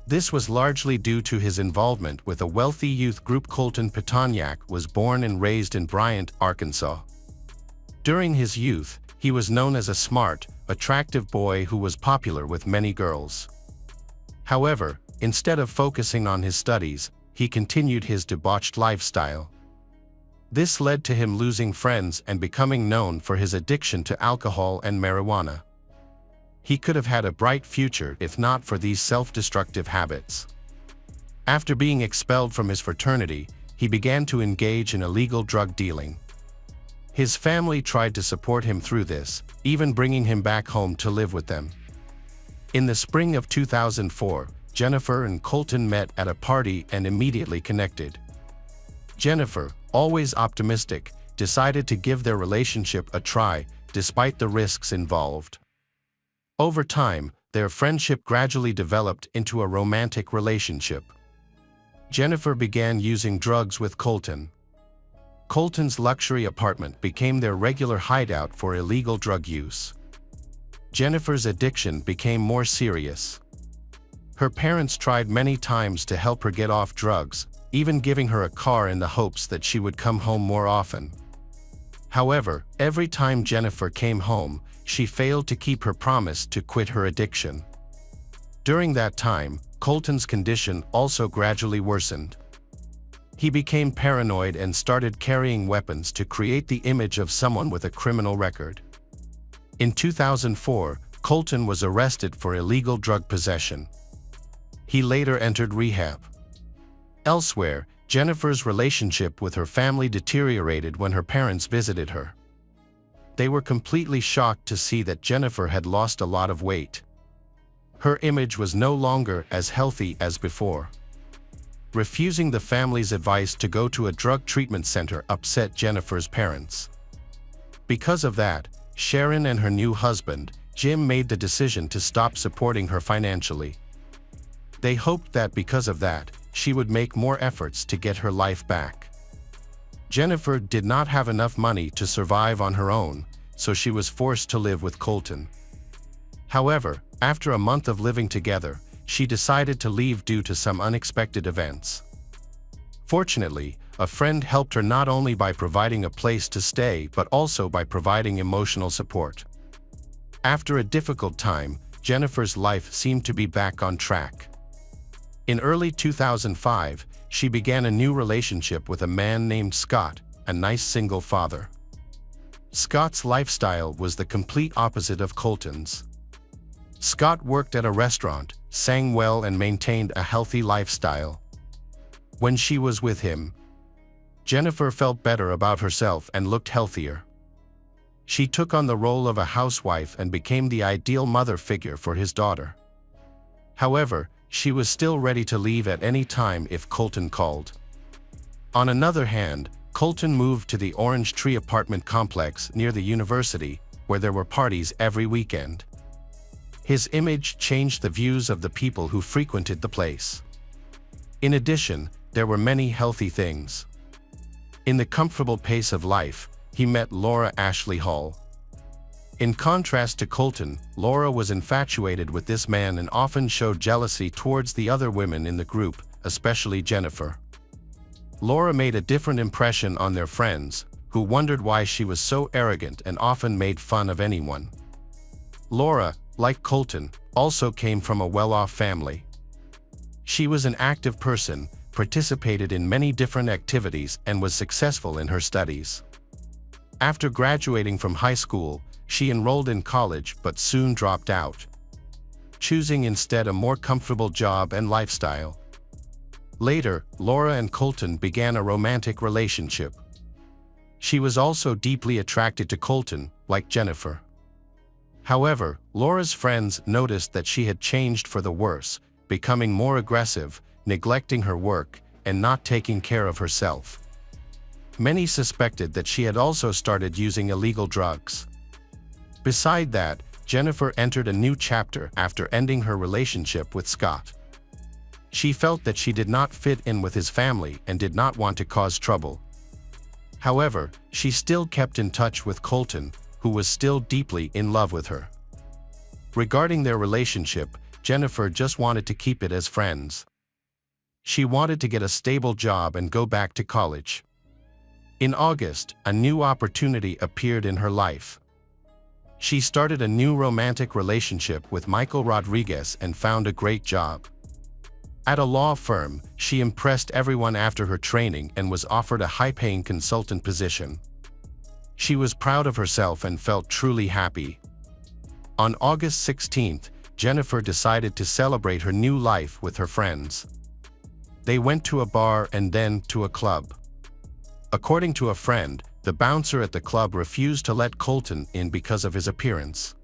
This was largely due to his involvement with a wealthy youth group. Colton Petoniak was born and raised in Bryant, Arkansas. During his youth, he was known as a smart, attractive boy who was popular with many girls. However, instead of focusing on his studies, he continued his debauched lifestyle. This led to him losing friends and becoming known for his addiction to alcohol and marijuana. He could have had a bright future if not for these self-destructive habits. After being expelled from his fraternity, he began to engage in illegal drug dealing. His family tried to support him through this, even bringing him back home to live with them. In the spring of 2004, Jennifer and Colton met at a party and immediately connected. Jennifer, always optimistic, decided to give their relationship a try, despite the risks involved. Over time, their friendship gradually developed into a romantic relationship. Jennifer began using drugs with Colton. Colton's luxury apartment became their regular hideout for illegal drug use. Jennifer's addiction became more serious. Her parents tried many times to help her get off drugs, even giving her a car in the hopes that she would come home more often. However, every time Jennifer came home, she failed to keep her promise to quit her addiction. During that time, Colton's condition also gradually worsened. He became paranoid and started carrying weapons to create the image of someone with a criminal record. In 2004, Colton was arrested for illegal drug possession. He later entered rehab. Elsewhere, Jennifer's relationship with her family deteriorated when her parents visited her. They were completely shocked to see that Jennifer had lost a lot of weight. Her image was no longer as healthy as before. Refusing the family's advice to go to a drug treatment center upset Jennifer's parents. Because of that, Sharon and her new husband, Jim, made the decision to stop supporting her financially. They hoped that because of that, she would make more efforts to get her life back. Jennifer did not have enough money to survive on her own, so she was forced to live with Colton. However, after a month of living together, she decided to leave due to some unexpected events. Fortunately, a friend helped her not only by providing a place to stay but also by providing emotional support. After a difficult time, Jennifer's life seemed to be back on track. In early 2005, she began a new relationship with a man named Scott, a nice single father. Scott's lifestyle was the complete opposite of Colton's. Scott worked at a restaurant, sang well, and maintained a healthy lifestyle. When she was with him, Jennifer felt better about herself and looked healthier. She took on the role of a housewife and became the ideal mother figure for his daughter. However, she was still ready to leave at any time if Colton called. On another hand, Colton moved to the Orange Tree apartment complex near the university, where there were parties every weekend. His image changed the views of the people who frequented the place. In addition, there were many healthy things. In the comfortable pace of life, he met Laura Ashley Hall. In contrast to Colton, Laura was infatuated with this man and often showed jealousy towards the other women in the group, especially Jennifer. Laura made a different impression on their friends, who wondered why she was so arrogant and often made fun of anyone. Laura, like Colton, also came from a well-off family. She was an active person, participated in many different activities, and was successful in her studies. After graduating from high school, she enrolled in college but soon dropped out, choosing instead a more comfortable job and lifestyle. Later, Laura and Colton began a romantic relationship. She was also deeply attracted to Colton, like Jennifer. However, Laura's friends noticed that she had changed for the worse, becoming more aggressive, neglecting her work, and not taking care of herself. Many suspected that she had also started using illegal drugs. Beside that, Jennifer entered a new chapter after ending her relationship with Scott. She felt that she did not fit in with his family and did not want to cause trouble. However, she still kept in touch with Colton, who was still deeply in love with her. Regarding their relationship, Jennifer just wanted to keep it as friends. She wanted to get a stable job and go back to college. In August, a new opportunity appeared in her life. She started a new romantic relationship with Michael Rodriguez and found a great job. At a law firm, she impressed everyone after her training and was offered a high-paying consultant position. She was proud of herself and felt truly happy. On August 16th, Jennifer decided to celebrate her new life with her friends. They went to a bar and then to a club. According to a friend, the bouncer at the club refused to let Colton in because of his appearance.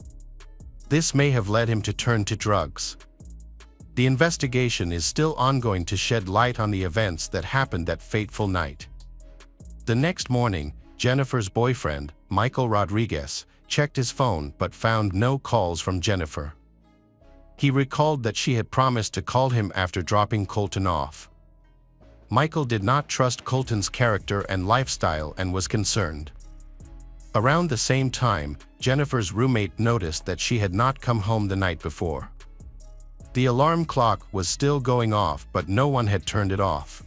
This may have led him to turn to drugs. The investigation is still ongoing to shed light on the events that happened that fateful night. The next morning, Jennifer's boyfriend, Michael Rodriguez, checked his phone but found no calls from Jennifer. He recalled that she had promised to call him after dropping Colton off. Michael did not trust Colton's character and lifestyle and was concerned. Around the same time, Jennifer's roommate noticed that she had not come home the night before. The alarm clock was still going off, but no one had turned it off.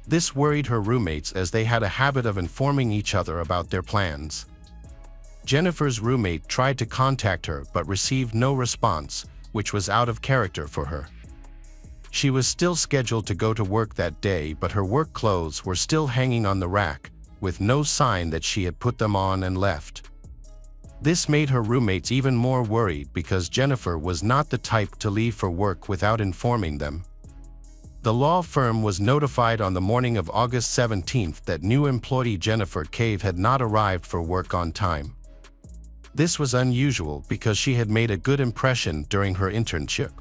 This worried her roommates as they had a habit of informing each other about their plans. Jennifer's roommate tried to contact her but received no response, which was out of character for her. She was still scheduled to go to work that day, but her work clothes were still hanging on the rack, with no sign that she had put them on and left. This made her roommates even more worried because Jennifer was not the type to leave for work without informing them. The law firm was notified on the morning of August 17th that new employee Jennifer Cave had not arrived for work on time. This was unusual because she had made a good impression during her internship.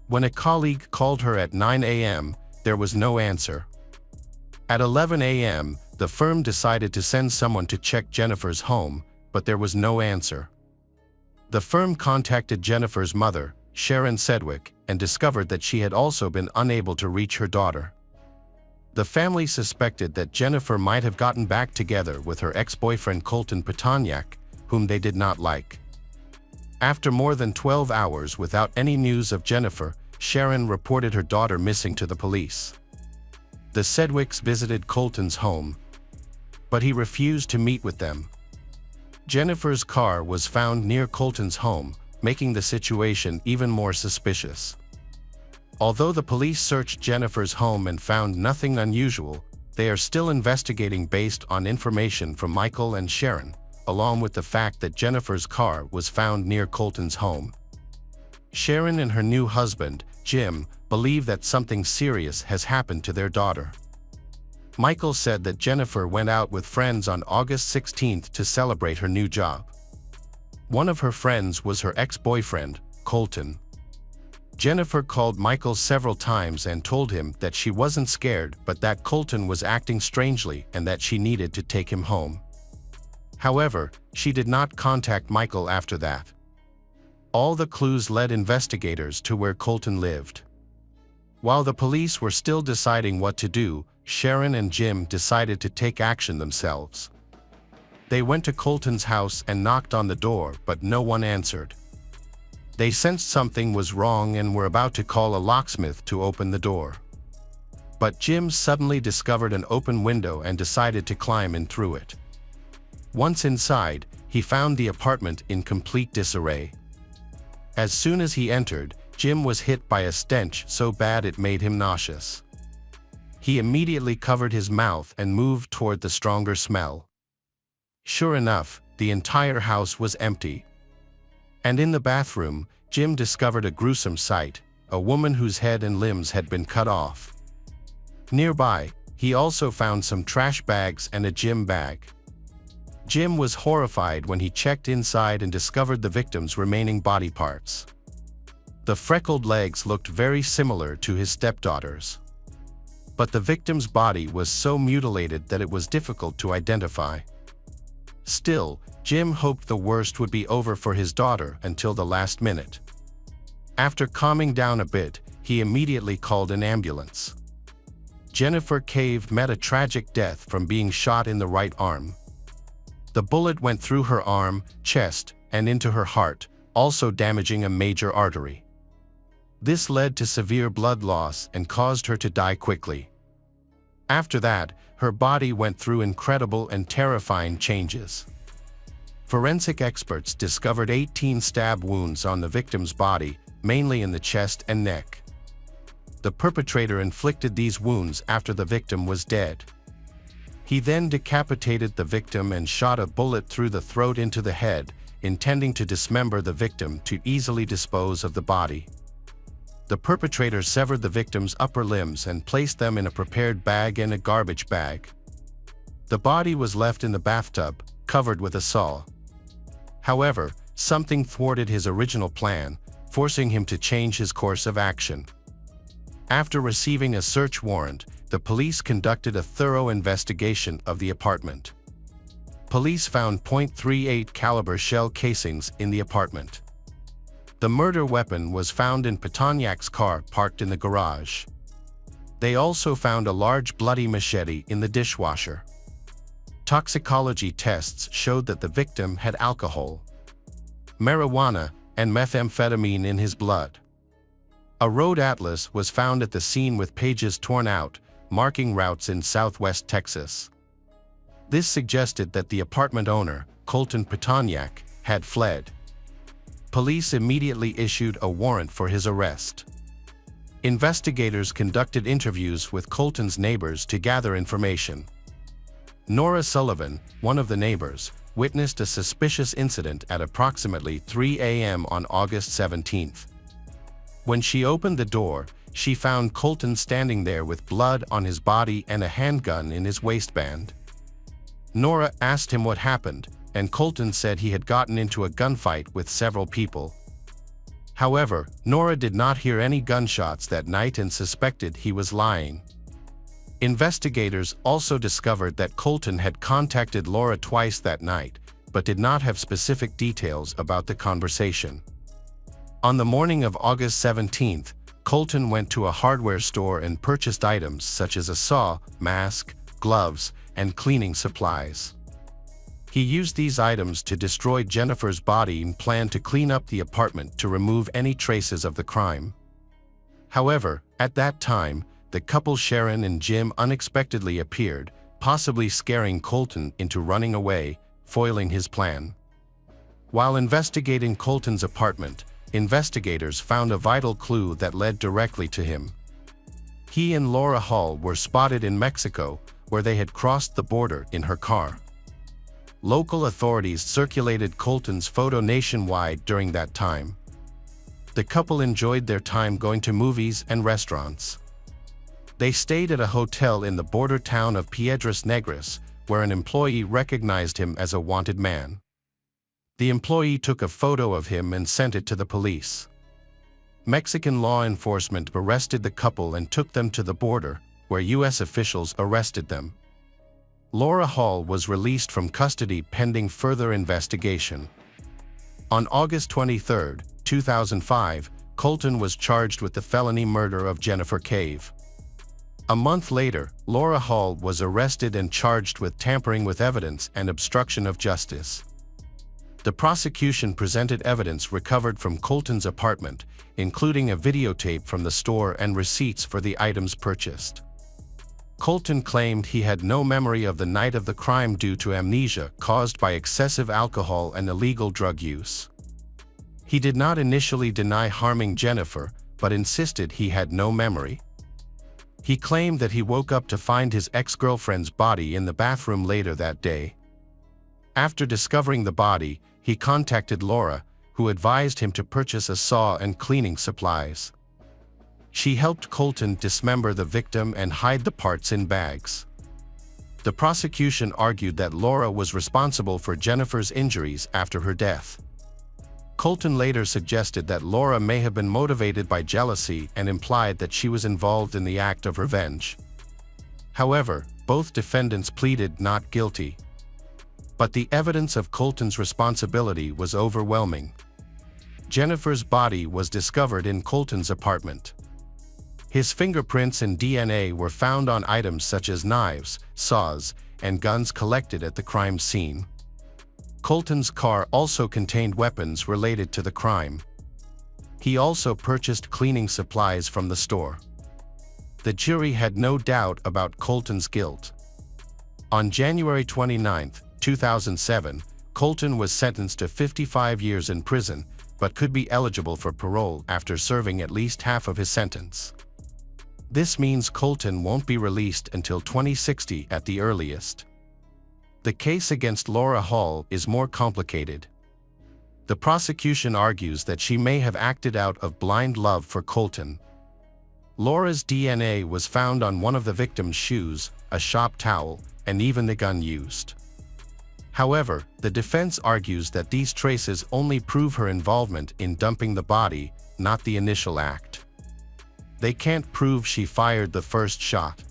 When a colleague called her at 9 a.m., there was no answer. At 11 a.m., the firm decided to send someone to check Jennifer's home, but there was no answer. The firm contacted Jennifer's mother, Sharon Sedgwick, and discovered that she had also been unable to reach her daughter. The family suspected that Jennifer might have gotten back together with her ex-boyfriend Colton Petoniak, whom they did not like. After more than 12 hours without any news of Jennifer, Sharon reported her daughter missing to the police. The Sedgwicks visited Colton's home, but he refused to meet with them. Jennifer's car was found near Colton's home, making the situation even more suspicious. Although the police searched Jennifer's home and found nothing unusual, they are still investigating based on information from Michael and Sharon, along with the fact that Jennifer's car was found near Colton's home. Sharon and her new husband, Jim, believe that something serious has happened to their daughter. Michael said that Jennifer went out with friends on August 16th to celebrate her new job. One of her friends was her ex-boyfriend, Colton. Jennifer called Michael several times and told him that she wasn't scared but that Colton was acting strangely and that she needed to take him home. However, she did not contact Michael after that. All the clues led investigators to where Colton lived. While the police were still deciding what to do, Sharon and Jim decided to take action themselves. They went to Colton's house and knocked on the door, but no one answered. They sensed something was wrong and were about to call a locksmith to open the door. But Jim suddenly discovered an open window and decided to climb in through it. Once inside, he found the apartment in complete disarray. As soon as he entered, Jim was hit by a stench so bad it made him nauseous. He immediately covered his mouth and moved toward the stronger smell. Sure enough, the entire house was empty. And in the bathroom, Jim discovered a gruesome sight, a woman whose head and limbs had been cut off. Nearby, he also found some trash bags and a gym bag. Jim was horrified when he checked inside and discovered the victim's remaining body parts. The freckled legs looked very similar to his stepdaughter's. But the victim's body was so mutilated that it was difficult to identify. Still, Jim hoped the worst would be over for his daughter until the last minute. After calming down a bit, he immediately called an ambulance. Jennifer Cave met a tragic death from being shot in the right arm. The bullet went through her arm, chest, and into her heart, also damaging a major artery. This led to severe blood loss and caused her to die quickly. After that, her body went through incredible and terrifying changes. Forensic experts discovered 18 stab wounds on the victim's body, mainly in the chest and neck. The perpetrator inflicted these wounds after the victim was dead. He then decapitated the victim and shot a bullet through the throat into the head, intending to dismember the victim to easily dispose of the body. The perpetrator severed the victim's upper limbs and placed them in a prepared bag and a garbage bag. The body was left in the bathtub, covered with a saw. However, something thwarted his original plan, forcing him to change his course of action. After receiving a search warrant, the police conducted a thorough investigation of the apartment. Police found .38 caliber shell casings in the apartment. The murder weapon was found in Petoniak's car parked in the garage. They also found a large bloody machete in the dishwasher. Toxicology tests showed that the victim had alcohol, marijuana, and methamphetamine in his blood. A road atlas was found at the scene with pages torn out, marking routes in southwest Texas. This suggested that the apartment owner, Colton Petoniak, had fled. Police immediately issued a warrant for his arrest. Investigators conducted interviews with Colton's neighbors to gather information. Nora Sullivan, one of the neighbors, witnessed a suspicious incident at approximately 3 a.m. on August 17th. When she opened the door, she found Colton standing there with blood on his body and a handgun in his waistband. Nora asked him what happened, and Colton said he had gotten into a gunfight with several people. However, Nora did not hear any gunshots that night and suspected he was lying. Investigators also discovered that Colton had contacted Laura twice that night, but did not have specific details about the conversation. On the morning of August 17th, Colton went to a hardware store and purchased items such as a saw, mask, gloves, and cleaning supplies. He used these items to destroy Jennifer's body and planned to clean up the apartment to remove any traces of the crime. However, at that time, the couple Sharon and Jim unexpectedly appeared, possibly scaring Colton into running away, foiling his plan. While investigating Colton's apartment, investigators found a vital clue that led directly to him. He and Laura Hall were spotted in Mexico, where they had crossed the border in her car. Local authorities circulated Colton's photo nationwide during that time. The couple enjoyed their time going to movies and restaurants. They stayed at a hotel in the border town of Piedras Negras, where an employee recognized him as a wanted man. The employee took a photo of him and sent it to the police. Mexican law enforcement arrested the couple and took them to the border, where U.S. officials arrested them. Laura Hall was released from custody pending further investigation. On August 23, 2005, Colton was charged with the felony murder of Jennifer Cave. A month later, Laura Hall was arrested and charged with tampering with evidence and obstruction of justice. The prosecution presented evidence recovered from Colton's apartment, including a videotape from the store and receipts for the items purchased. Colton claimed he had no memory of the night of the crime due to amnesia caused by excessive alcohol and illegal drug use. He did not initially deny harming Jennifer, but insisted he had no memory. He claimed that he woke up to find his ex-girlfriend's body in the bathroom later that day. After discovering the body, he contacted Laura, who advised him to purchase a saw and cleaning supplies. She helped Colton dismember the victim and hide the parts in bags. The prosecution argued that Laura was responsible for Jennifer's injuries after her death. Colton later suggested that Laura may have been motivated by jealousy and implied that she was involved in the act of revenge. However, both defendants pleaded not guilty. But the evidence of Colton's responsibility was overwhelming. Jennifer's body was discovered in Colton's apartment. His fingerprints and DNA were found on items such as knives, saws, and guns collected at the crime scene. Colton's car also contained weapons related to the crime. He also purchased cleaning supplies from the store. The jury had no doubt about Colton's guilt. On January 29, 2007, Colton was sentenced to 55 years in prison, but could be eligible for parole after serving at least half of his sentence. This means Colton won't be released until 2060 at the earliest. The case against Laura Hall is more complicated. The prosecution argues that she may have acted out of blind love for Colton. Laura's DNA was found on one of the victim's shoes, a shop towel, and even the gun used. However, the defense argues that these traces only prove her involvement in dumping the body, not the initial act. They can't prove she fired the first shot.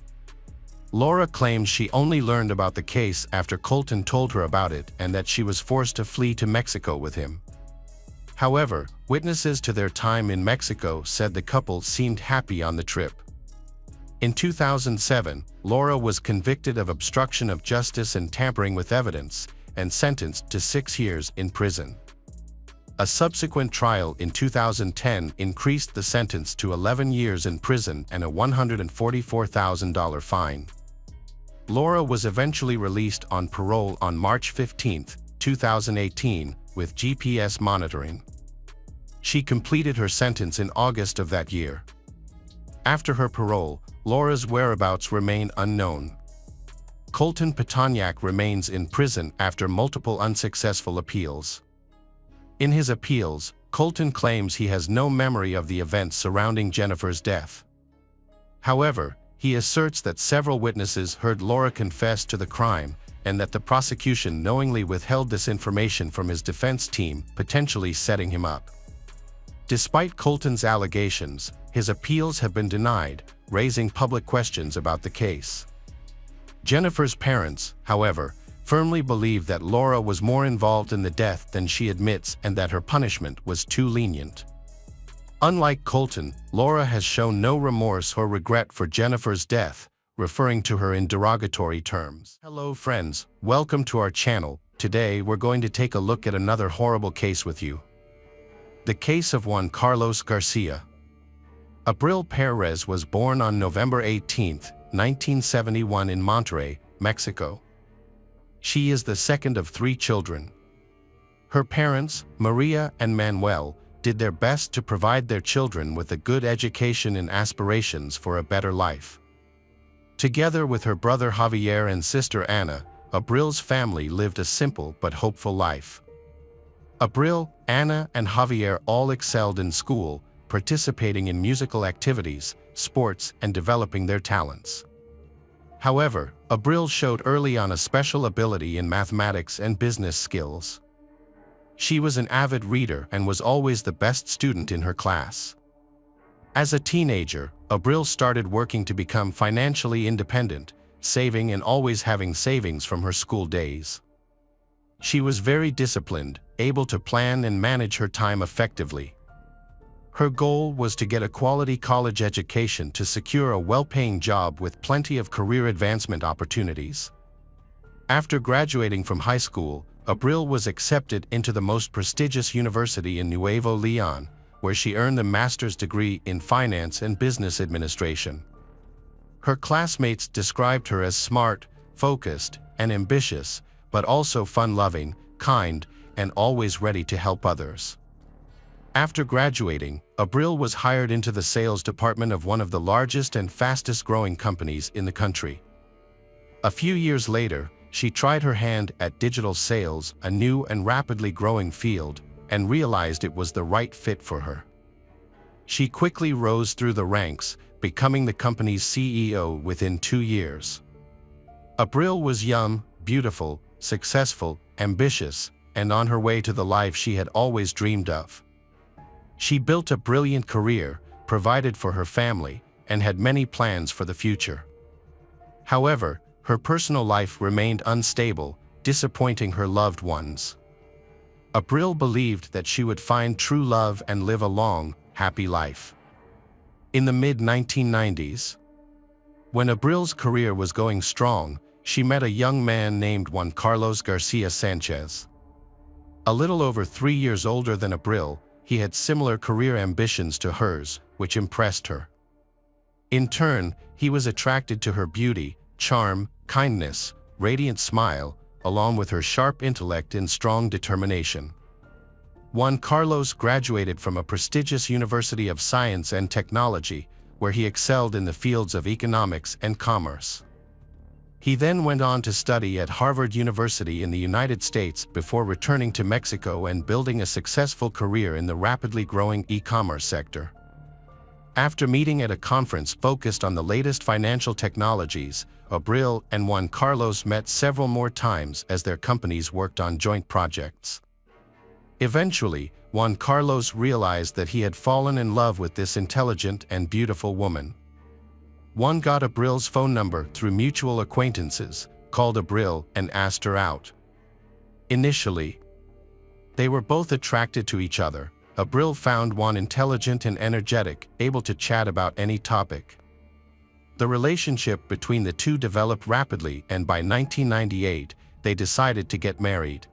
Laura claims she only learned about the case after Colton told her about it and that she was forced to flee to Mexico with him. However, witnesses to their time in Mexico said the couple seemed happy on the trip. In 2007, Laura was convicted of obstruction of justice and tampering with evidence, and sentenced to 6 years in prison. A subsequent trial in 2010 increased the sentence to 11 years in prison and a $144,000 fine. Laura was eventually released on parole on March 15, 2018, with GPS monitoring. She completed her sentence in August of that year. After her parole, Laura's whereabouts remain unknown. Colton Petoniak remains in prison after multiple unsuccessful appeals. In his appeals, Colton claims he has no memory of the events surrounding Jennifer's death. However, he asserts that several witnesses heard Laura confess to the crime and that the prosecution knowingly withheld this information from his defense team, potentially setting him up. Despite Colton's allegations, his appeals have been denied, raising public questions about the case. Jennifer's parents, however, firmly believe that Laura was more involved in the death than she admits and that her punishment was too lenient. Unlike Colton, Laura has shown no remorse or regret for Jennifer's death, referring to her in derogatory terms. Hello friends, welcome to our channel. Today we're going to take a look at another horrible case with you. The case of Juan Carlos Garcia. Abril Perez was born on November 18, 1971 in Monterrey, Mexico. She is the second of 3 children. Her parents, Maria and Manuel, did their best to provide their children with a good education and aspirations for a better life. Together with her brother Javier and sister Ana, Abril's family lived a simple but hopeful life. Abril, Ana, and Javier all excelled in school, participating in musical activities, sports, and developing their talents. However, Abril showed early on a special ability in mathematics and business skills. She was an avid reader and was always the best student in her class. As a teenager, Abril started working to become financially independent, saving and always having savings from her school days. She was very disciplined, able to plan and manage her time effectively. Her goal was to get a quality college education to secure a well-paying job with plenty of career advancement opportunities. After graduating from high school, Abril was accepted into the most prestigious university in Nuevo León, where she earned a master's degree in finance and business administration. Her classmates described her as smart, focused, and ambitious, but also fun-loving, kind, and always ready to help others. After graduating, Abril was hired into the sales department of one of the largest and fastest-growing companies in the country. A few years later, she tried her hand at digital sales, a new and rapidly growing field, and realized it was the right fit for her. She quickly rose through the ranks, becoming the company's CEO within 2 years. Abril was young, beautiful, successful, ambitious, and on her way to the life she had always dreamed of. She built a brilliant career, provided for her family, and had many plans for the future. However, her personal life remained unstable, disappointing her loved ones. Abril believed that she would find true love and live a long, happy life. In the mid-1990s, when Abril's career was going strong, she met a young man named Juan Carlos Garcia Sanchez. A little over 3 years older than Abril, he had similar career ambitions to hers, which impressed her. In turn, he was attracted to her beauty, charm, kindness, radiant smile, along with her sharp intellect and strong determination. Juan Carlos graduated from a prestigious University of Science and Technology, where he excelled in the fields of economics and commerce. He then went on to study at Harvard University in the United States before returning to Mexico and building a successful career in the rapidly growing e-commerce sector. After meeting at a conference focused on the latest financial technologies, Abril and Juan Carlos met several more times as their companies worked on joint projects. Eventually, Juan Carlos realized that he had fallen in love with this intelligent and beautiful woman. Juan got Abril's phone number through mutual acquaintances, called Abril, and asked her out. Initially, they were both attracted to each other. Abril found Juan intelligent and energetic, able to chat about any topic. The relationship between the two developed rapidly, and by 1998, they decided to get married.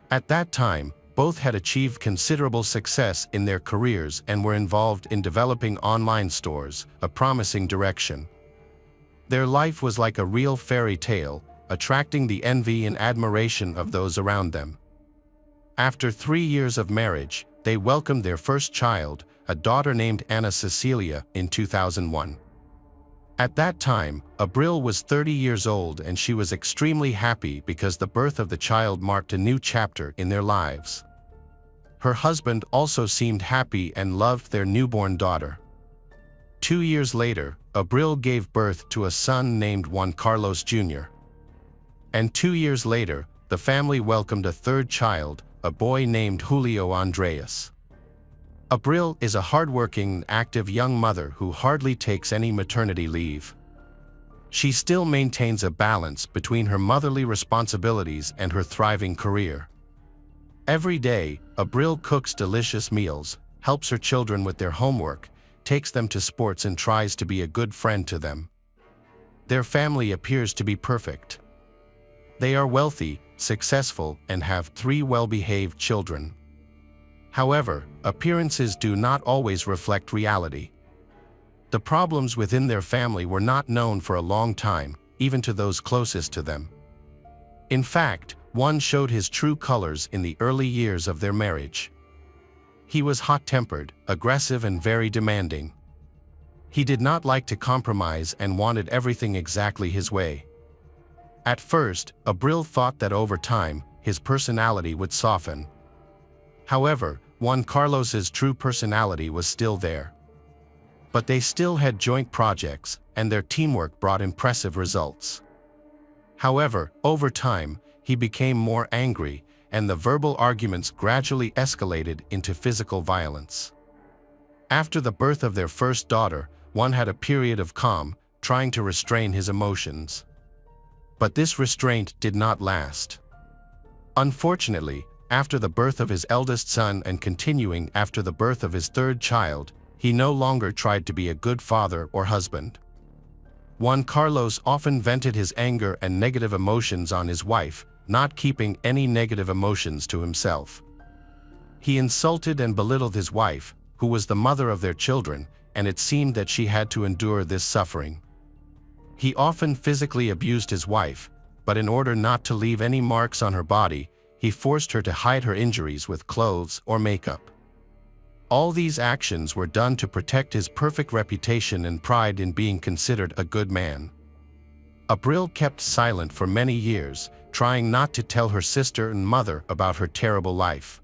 At that time, both had achieved considerable success in their careers and were involved in developing online stores, a promising direction. Their life was like a real fairy tale, attracting the envy and admiration of those around them. After 3 years of marriage, they welcomed their first child, a daughter named Ana Cecilia, in 2001. At that time, Abril was 30 years old and she was extremely happy because the birth of the child marked a new chapter in their lives. Her husband also seemed happy and loved their newborn daughter. 2 years later, Abril gave birth to a son named Juan Carlos Jr. And 2 years later, the family welcomed a third child, a boy named Julio Andreas. Abril is a hardworking, active young mother who hardly takes any maternity leave. She still maintains a balance between her motherly responsibilities and her thriving career. Every day, Abril cooks delicious meals, helps her children with their homework, takes them to sports and tries to be a good friend to them. Their family appears to be perfect. They are wealthy, successful, and have 3 well-behaved children. However, appearances do not always reflect reality. The problems within their family were not known for a long time, even to those closest to them. In fact, one showed his true colors in the early years of their marriage. He was hot-tempered, aggressive, and very demanding. He did not like to compromise and wanted everything exactly his way. At first, Abril thought that over time, his personality would soften. However, Juan Carlos's true personality was still there. But they still had joint projects, and their teamwork brought impressive results. However, over time, he became more angry, and the verbal arguments gradually escalated into physical violence. After the birth of their first daughter, Juan had a period of calm, trying to restrain his emotions. But this restraint did not last. Unfortunately, after the birth of his eldest son and continuing after the birth of his third child, he no longer tried to be a good father or husband. Juan Carlos often vented his anger and negative emotions on his wife, not keeping any negative emotions to himself. He insulted and belittled his wife, who was the mother of their children, and it seemed that she had to endure this suffering. He often physically abused his wife, but in order not to leave any marks on her body, he forced her to hide her injuries with clothes or makeup. All these actions were done to protect his perfect reputation and pride in being considered a good man. Abril kept silent for many years, trying not to tell her sister and mother about her terrible life.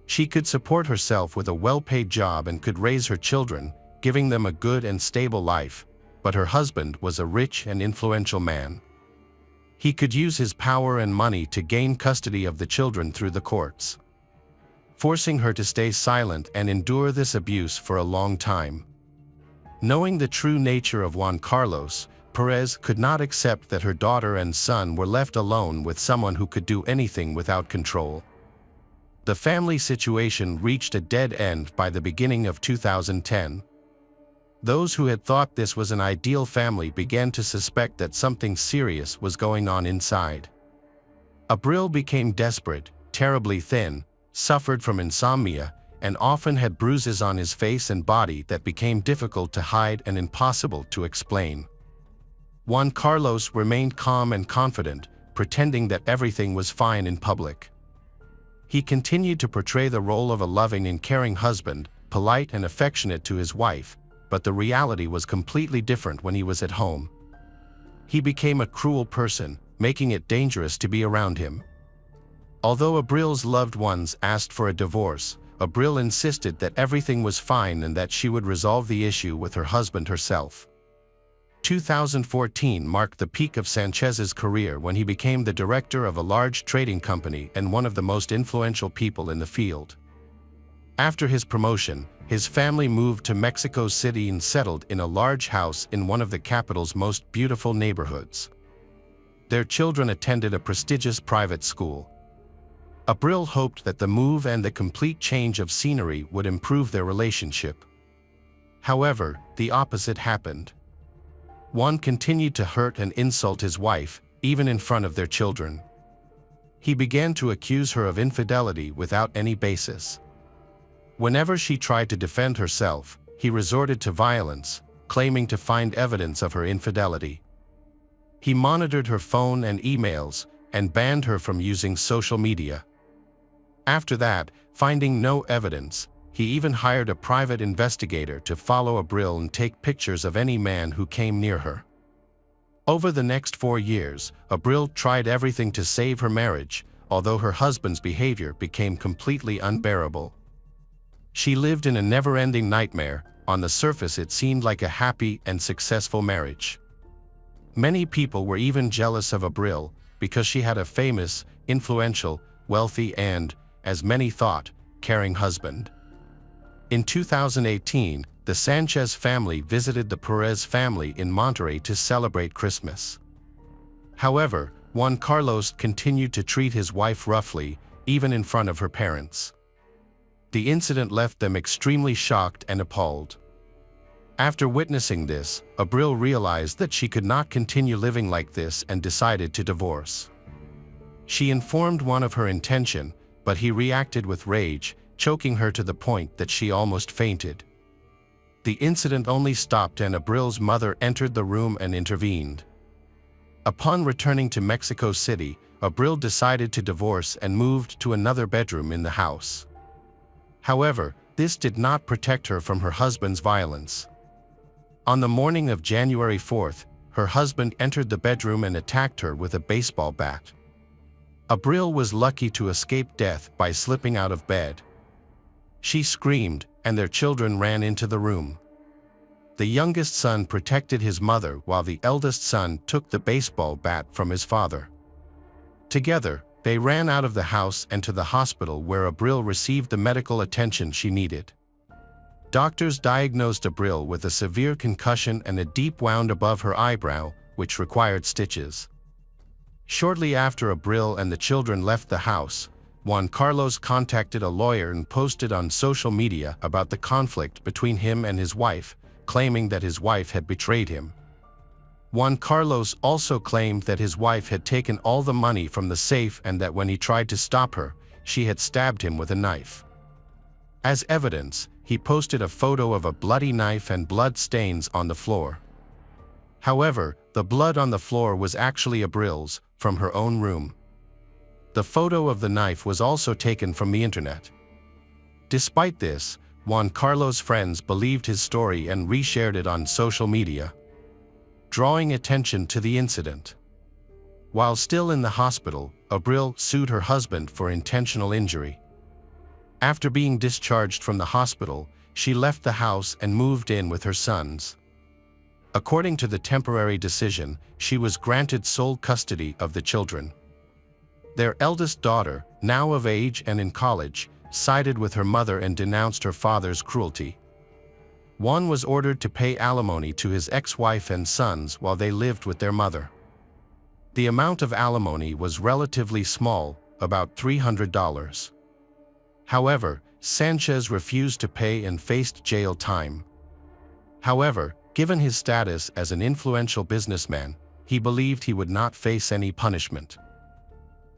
She could support herself with a well-paid job and could raise her children, giving them a good and stable life, but her husband was a rich and influential man. He could use his power and money to gain custody of the children through the courts, forcing her to stay silent and endure this abuse for a long time. Knowing the true nature of Juan Carlos, Perez could not accept that her daughter and son were left alone with someone who could do anything without control. The family situation reached a dead end by the beginning of 2010. Those who had thought this was an ideal family began to suspect that something serious was going on inside. Abril became desperate, terribly thin, suffered from insomnia, and often had bruises on his face and body that became difficult to hide and impossible to explain. Juan Carlos remained calm and confident, pretending that everything was fine in public. He continued to portray the role of a loving and caring husband, polite and affectionate to his wife, but the reality was completely different when he was at home. He became a cruel person, making it dangerous to be around him. Although Abril's loved ones asked for a divorce, Abril insisted that everything was fine and that she would resolve the issue with her husband herself. 2014 marked the peak of Sanchez's career when he became the director of a large trading company and one of the most influential people in the field. After his promotion, his family moved to Mexico City and settled in a large house in one of the capital's most beautiful neighborhoods. Their children attended a prestigious private school. Abril hoped that the move and the complete change of scenery would improve their relationship. However, the opposite happened. Juan continued to hurt and insult his wife, even in front of their children. He began to accuse her of infidelity without any basis. Whenever she tried to defend herself, he resorted to violence, claiming to find evidence of her infidelity. He monitored her phone and emails and banned her from using social media. After that, finding no evidence, he even hired a private investigator to follow Abril and take pictures of any man who came near her. Over the next 4 years, Abril tried everything to save her marriage, although her husband's behavior became completely unbearable. She lived in a never-ending nightmare. On the surface, it seemed like a happy and successful marriage. Many people were even jealous of Abril because she had a famous, influential, wealthy and, as many thought, caring husband. In 2018, the Sanchez family visited the Perez family in Monterrey to celebrate Christmas. However, Juan Carlos continued to treat his wife roughly, even in front of her parents. The incident left them extremely shocked and appalled. After witnessing this, Abril realized that she could not continue living like this and decided to divorce. She informed Juan of her intention, but he reacted with rage, choking her to the point that she almost fainted. The incident only stopped and Abril's mother entered the room and intervened. Upon returning to Mexico City, Abril decided to divorce and moved to another bedroom in the house. However, this did not protect her from her husband's violence. On the morning of January 4th, her husband entered the bedroom and attacked her with a baseball bat. Abril was lucky to escape death by slipping out of bed. She screamed, and their children ran into the room. The youngest son protected his mother while the eldest son took the baseball bat from his father. Together, they ran out of the house and to the hospital where Abril received the medical attention she needed. Doctors diagnosed Abril with a severe concussion and a deep wound above her eyebrow, which required stitches. Shortly after Abril and the children left the house, Juan Carlos contacted a lawyer and posted on social media about the conflict between him and his wife, claiming that his wife had betrayed him. Juan Carlos also claimed that his wife had taken all the money from the safe and that when he tried to stop her, she had stabbed him with a knife. As evidence, he posted a photo of a bloody knife and blood stains on the floor. However, the blood on the floor was actually Abril's, from her own room. The photo of the knife was also taken from the internet. Despite this, Juan Carlos' friends believed his story and reshared it on social media, drawing attention to the incident. While still in the hospital, Abril sued her husband for intentional injury. After being discharged from the hospital, she left the house and moved in with her sons. According to the temporary decision, she was granted sole custody of the children. Their eldest daughter, now of age and in college, sided with her mother and denounced her father's cruelty. Juan was ordered to pay alimony to his ex-wife and sons while they lived with their mother. The amount of alimony was relatively small, about $300. However, Sanchez refused to pay and faced jail time. However, given his status as an influential businessman, he believed he would not face any punishment.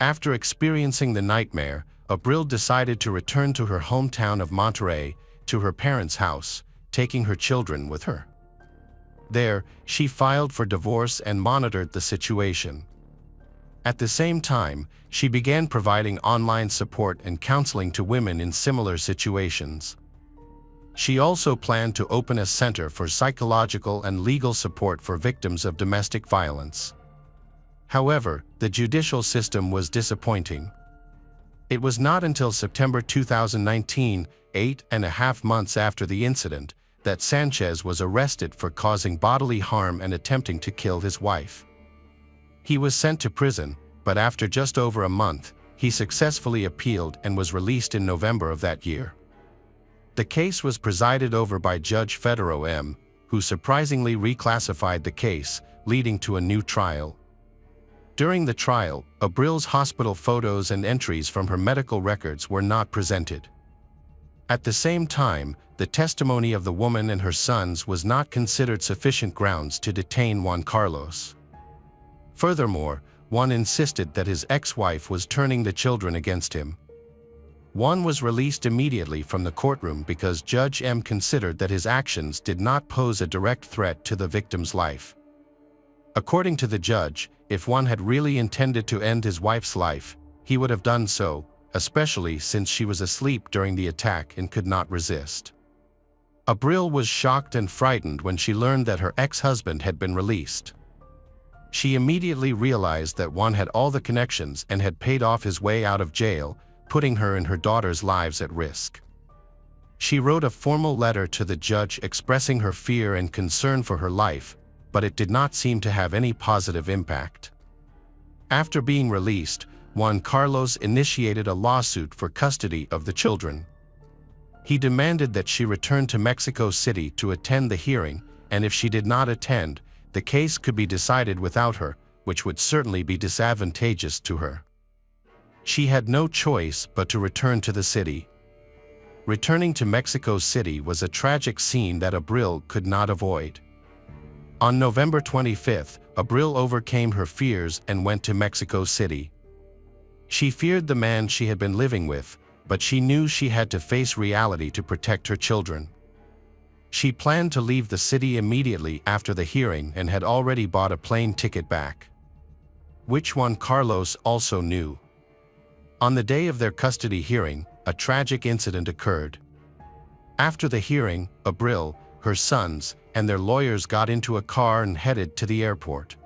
After experiencing the nightmare, Abril decided to return to her hometown of Monterrey, to her parents' house, taking her children with her. There, she filed for divorce and monitored the situation. At the same time, she began providing online support and counseling to women in similar situations. She also planned to open a center for psychological and legal support for victims of domestic violence. However, the judicial system was disappointing. It was not until September 2019, 8.5 months after the incident, that Sanchez was arrested for causing bodily harm and attempting to kill his wife. He was sent to prison, but after just over a month, he successfully appealed and was released in November of that year. The case was presided over by Judge Federo M., who surprisingly reclassified the case, leading to a new trial. During the trial, Abril's hospital photos and entries from her medical records were not presented. At the same time, the testimony of the woman and her sons was not considered sufficient grounds to detain Juan Carlos. Furthermore, Juan insisted that his ex-wife was turning the children against him. Juan was released immediately from the courtroom because Judge M considered that his actions did not pose a direct threat to the victim's life. According to the judge, if Juan had really intended to end his wife's life, he would have done so, especially since she was asleep during the attack and could not resist. Abril was shocked and frightened when she learned that her ex-husband had been released. She immediately realized that Juan had all the connections and had paid off his way out of jail, putting her and her daughter's lives at risk. She wrote a formal letter to the judge expressing her fear and concern for her life, but it did not seem to have any positive impact. After being released, Juan Carlos initiated a lawsuit for custody of the children. He demanded that she return to Mexico City to attend the hearing, and if she did not attend, the case could be decided without her, which would certainly be disadvantageous to her. She had no choice but to return to the city. Returning to Mexico City was a tragic scene that Abril could not avoid. On November 25th, Abril overcame her fears and went to Mexico City. She feared the man she had been living with, but she knew she had to face reality to protect her children. She planned to leave the city immediately after the hearing and had already bought a plane ticket back, which Juan Carlos also knew. On the day of their custody hearing, a tragic incident occurred. After the hearing, Abril, her sons, and their lawyers got into a car and headed to the airport.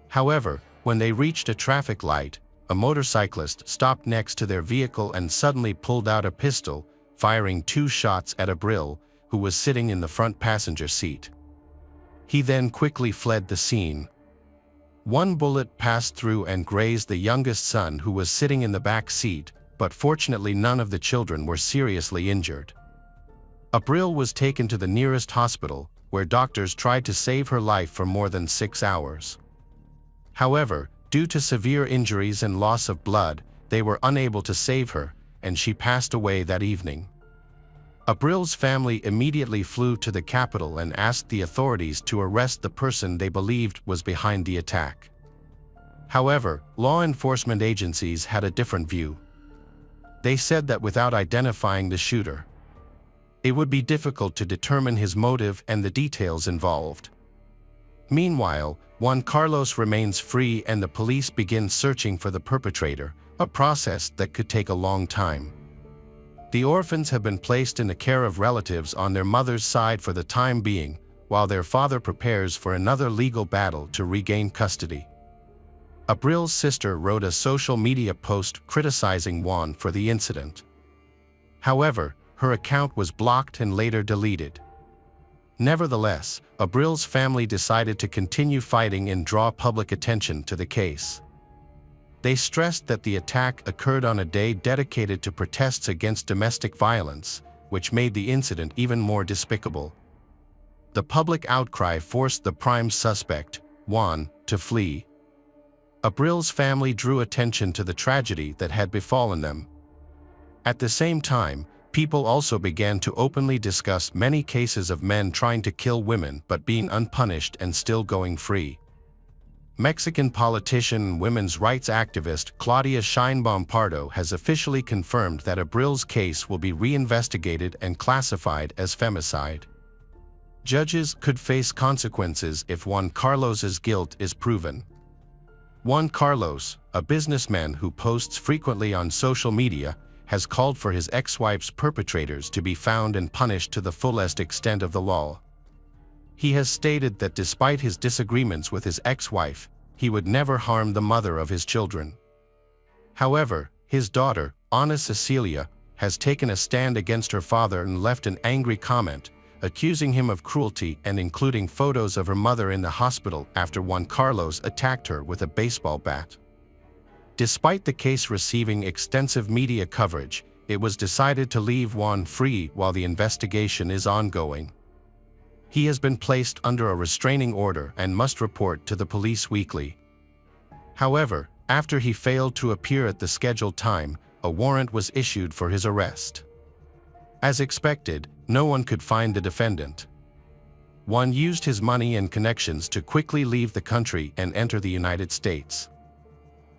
However, when they reached a traffic light, a motorcyclist stopped next to their vehicle and suddenly pulled out a pistol, firing 2 shots at Abril, who was sitting in the front passenger seat. He then quickly fled the scene. 1 bullet passed through and grazed the youngest son who was sitting in the back seat, but fortunately none of the children were seriously injured. Abril was taken to the nearest hospital, where doctors tried to save her life for more than 6 hours. However, due to severe injuries and loss of blood, they were unable to save her, and she passed away that evening. Abril's family immediately flew to the capital and asked the authorities to arrest the person they believed was behind the attack. However, law enforcement agencies had a different view. They said that without identifying the shooter, it would be difficult to determine his motive and the details involved. Meanwhile, Juan Carlos remains free and the police begin searching for the perpetrator, a process that could take a long time. The orphans have been placed in the care of relatives on their mother's side for the time being, while their father prepares for another legal battle to regain custody. Abril's sister wrote a social media post criticizing Juan for the incident. However, her account was blocked and later deleted. Nevertheless, Abril's family decided to continue fighting and draw public attention to the case. They stressed that the attack occurred on a day dedicated to protests against domestic violence, which made the incident even more despicable. The public outcry forced the prime suspect, Juan, to flee. Abril's family drew attention to the tragedy that had befallen them. At the same time, People also began to openly discuss many cases of men trying to kill women but being unpunished and still going free. Mexican politician and women's rights activist Claudia Sheinbaum Pardo has officially confirmed that Abril's case will be reinvestigated and classified as femicide. Judges could face consequences if Juan Carlos's guilt is proven. Juan Carlos, a businessman who posts frequently on social media, has called for his ex-wife's perpetrators to be found and punished to the fullest extent of the law. He has stated that despite his disagreements with his ex-wife, he would never harm the mother of his children. However, his daughter, Ana Cecilia, has taken a stand against her father and left an angry comment, accusing him of cruelty and including photos of her mother in the hospital after Juan Carlos attacked her with a baseball bat. Despite the case receiving extensive media coverage, it was decided to leave Juan free while the investigation is ongoing. He has been placed under a restraining order and must report to the police weekly. However, after he failed to appear at the scheduled time, a warrant was issued for his arrest. As expected, no one could find the defendant. Juan used his money and connections to quickly leave the country and enter the United States.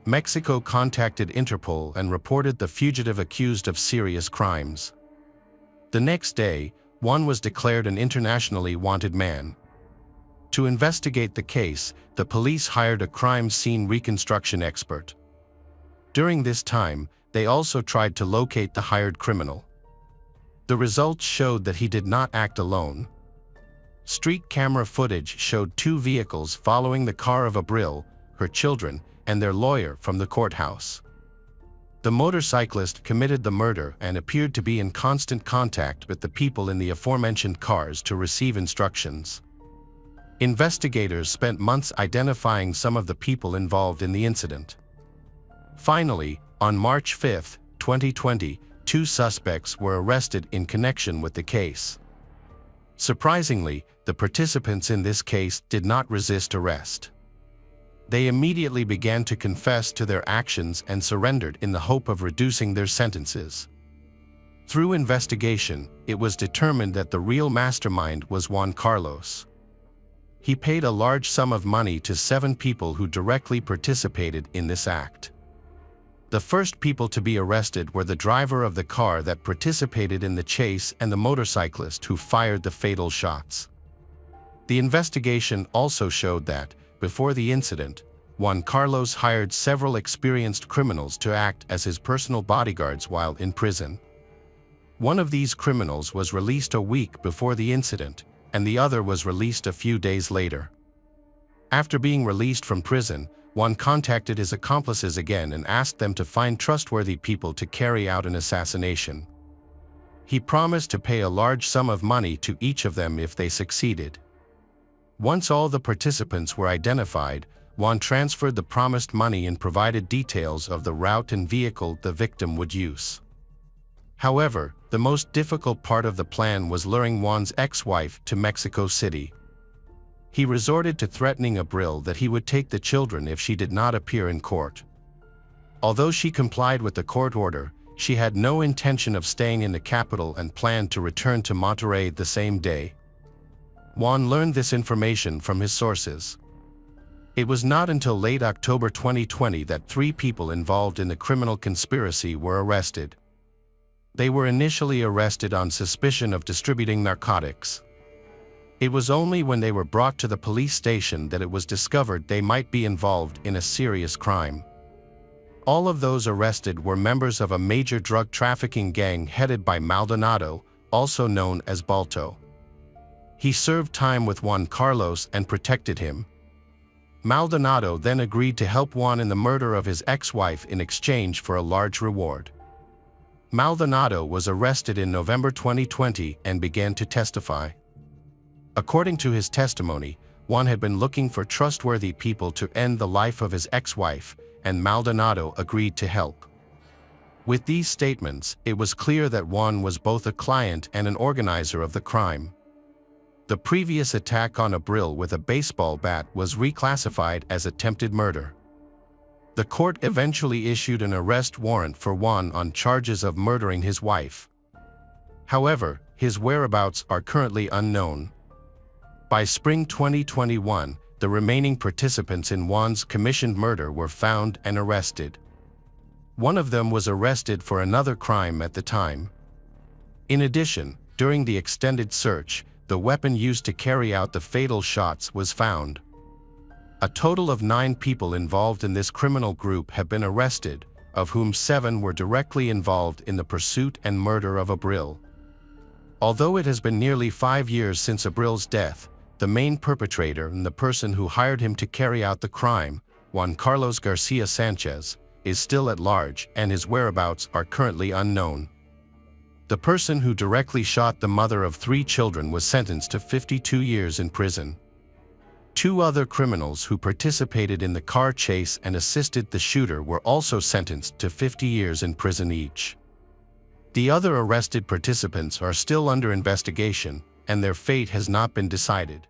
Mexico contacted Interpol and reported the fugitive accused of serious crimes. The next day, Juan was declared an internationally wanted man. To investigate the case, the police hired a crime scene reconstruction expert. During this time, they also tried to locate the hired criminal. The results showed that he did not act alone. Street camera footage showed two vehicles following the car of Abril, her children, and their lawyer from the courthouse. The motorcyclist committed the murder and appeared to be in constant contact with the people in the aforementioned cars to receive instructions. Investigators spent months identifying some of the people involved in the incident. Finally, on March 5, 2020, two suspects were arrested in connection with the case. Surprisingly, the participants in this case did not resist arrest. They immediately began to confess to their actions and surrendered in the hope of reducing their sentences. Through investigation, it was determined that the real mastermind was Juan Carlos. He paid a large sum of money to 7 people who directly participated in this act. The first people to be arrested were the driver of the car that participated in the chase and the motorcyclist who fired the fatal shots. The investigation also showed that, before the incident, Juan Carlos hired several experienced criminals to act as his personal bodyguards while in prison. One of these criminals was released a week before the incident, and the other was released a few days later. After being released from prison, Juan contacted his accomplices again and asked them to find trustworthy people to carry out an assassination. He promised to pay a large sum of money to each of them if they succeeded. Once all the participants were identified, Juan transferred the promised money and provided details of the route and vehicle the victim would use. However, the most difficult part of the plan was luring Juan's ex-wife to Mexico City. He resorted to threatening Abril that he would take the children if she did not appear in court. Although she complied with the court order, she had no intention of staying in the capital and planned to return to Monterrey the same day. Juan learned this information from his sources. It was not until late October 2020 that 3 people involved in the criminal conspiracy were arrested. They were initially arrested on suspicion of distributing narcotics. It was only when they were brought to the police station that it was discovered they might be involved in a serious crime. All of those arrested were members of a major drug trafficking gang headed by Maldonado, also known as Balto. He served time with Juan Carlos and protected him. Maldonado then agreed to help Juan in the murder of his ex-wife in exchange for a large reward. Maldonado was arrested in November 2020 and began to testify. According to his testimony, Juan had been looking for trustworthy people to end the life of his ex-wife, and Maldonado agreed to help. With these statements, it was clear that Juan was both a client and an organizer of the crime. The previous attack on Abril with a baseball bat was reclassified as attempted murder. The court eventually issued an arrest warrant for Juan on charges of murdering his wife. However, his whereabouts are currently unknown. By spring 2021, the remaining participants in Juan's commissioned murder were found and arrested. One of them was arrested for another crime at the time. In addition, during the extended search, the weapon used to carry out the fatal shots was found. A total of 9 people involved in this criminal group have been arrested, of whom 7 were directly involved in the pursuit and murder of Abril. Although it has been nearly 5 years since Abril's death, the main perpetrator and the person who hired him to carry out the crime, Juan Carlos Garcia Sanchez, is still at large and his whereabouts are currently unknown. The person who directly shot the mother of 3 children was sentenced to 52 years in prison. 2 other criminals who participated in the car chase and assisted the shooter were also sentenced to 50 years in prison each. The other arrested participants are still under investigation, and their fate has not been decided.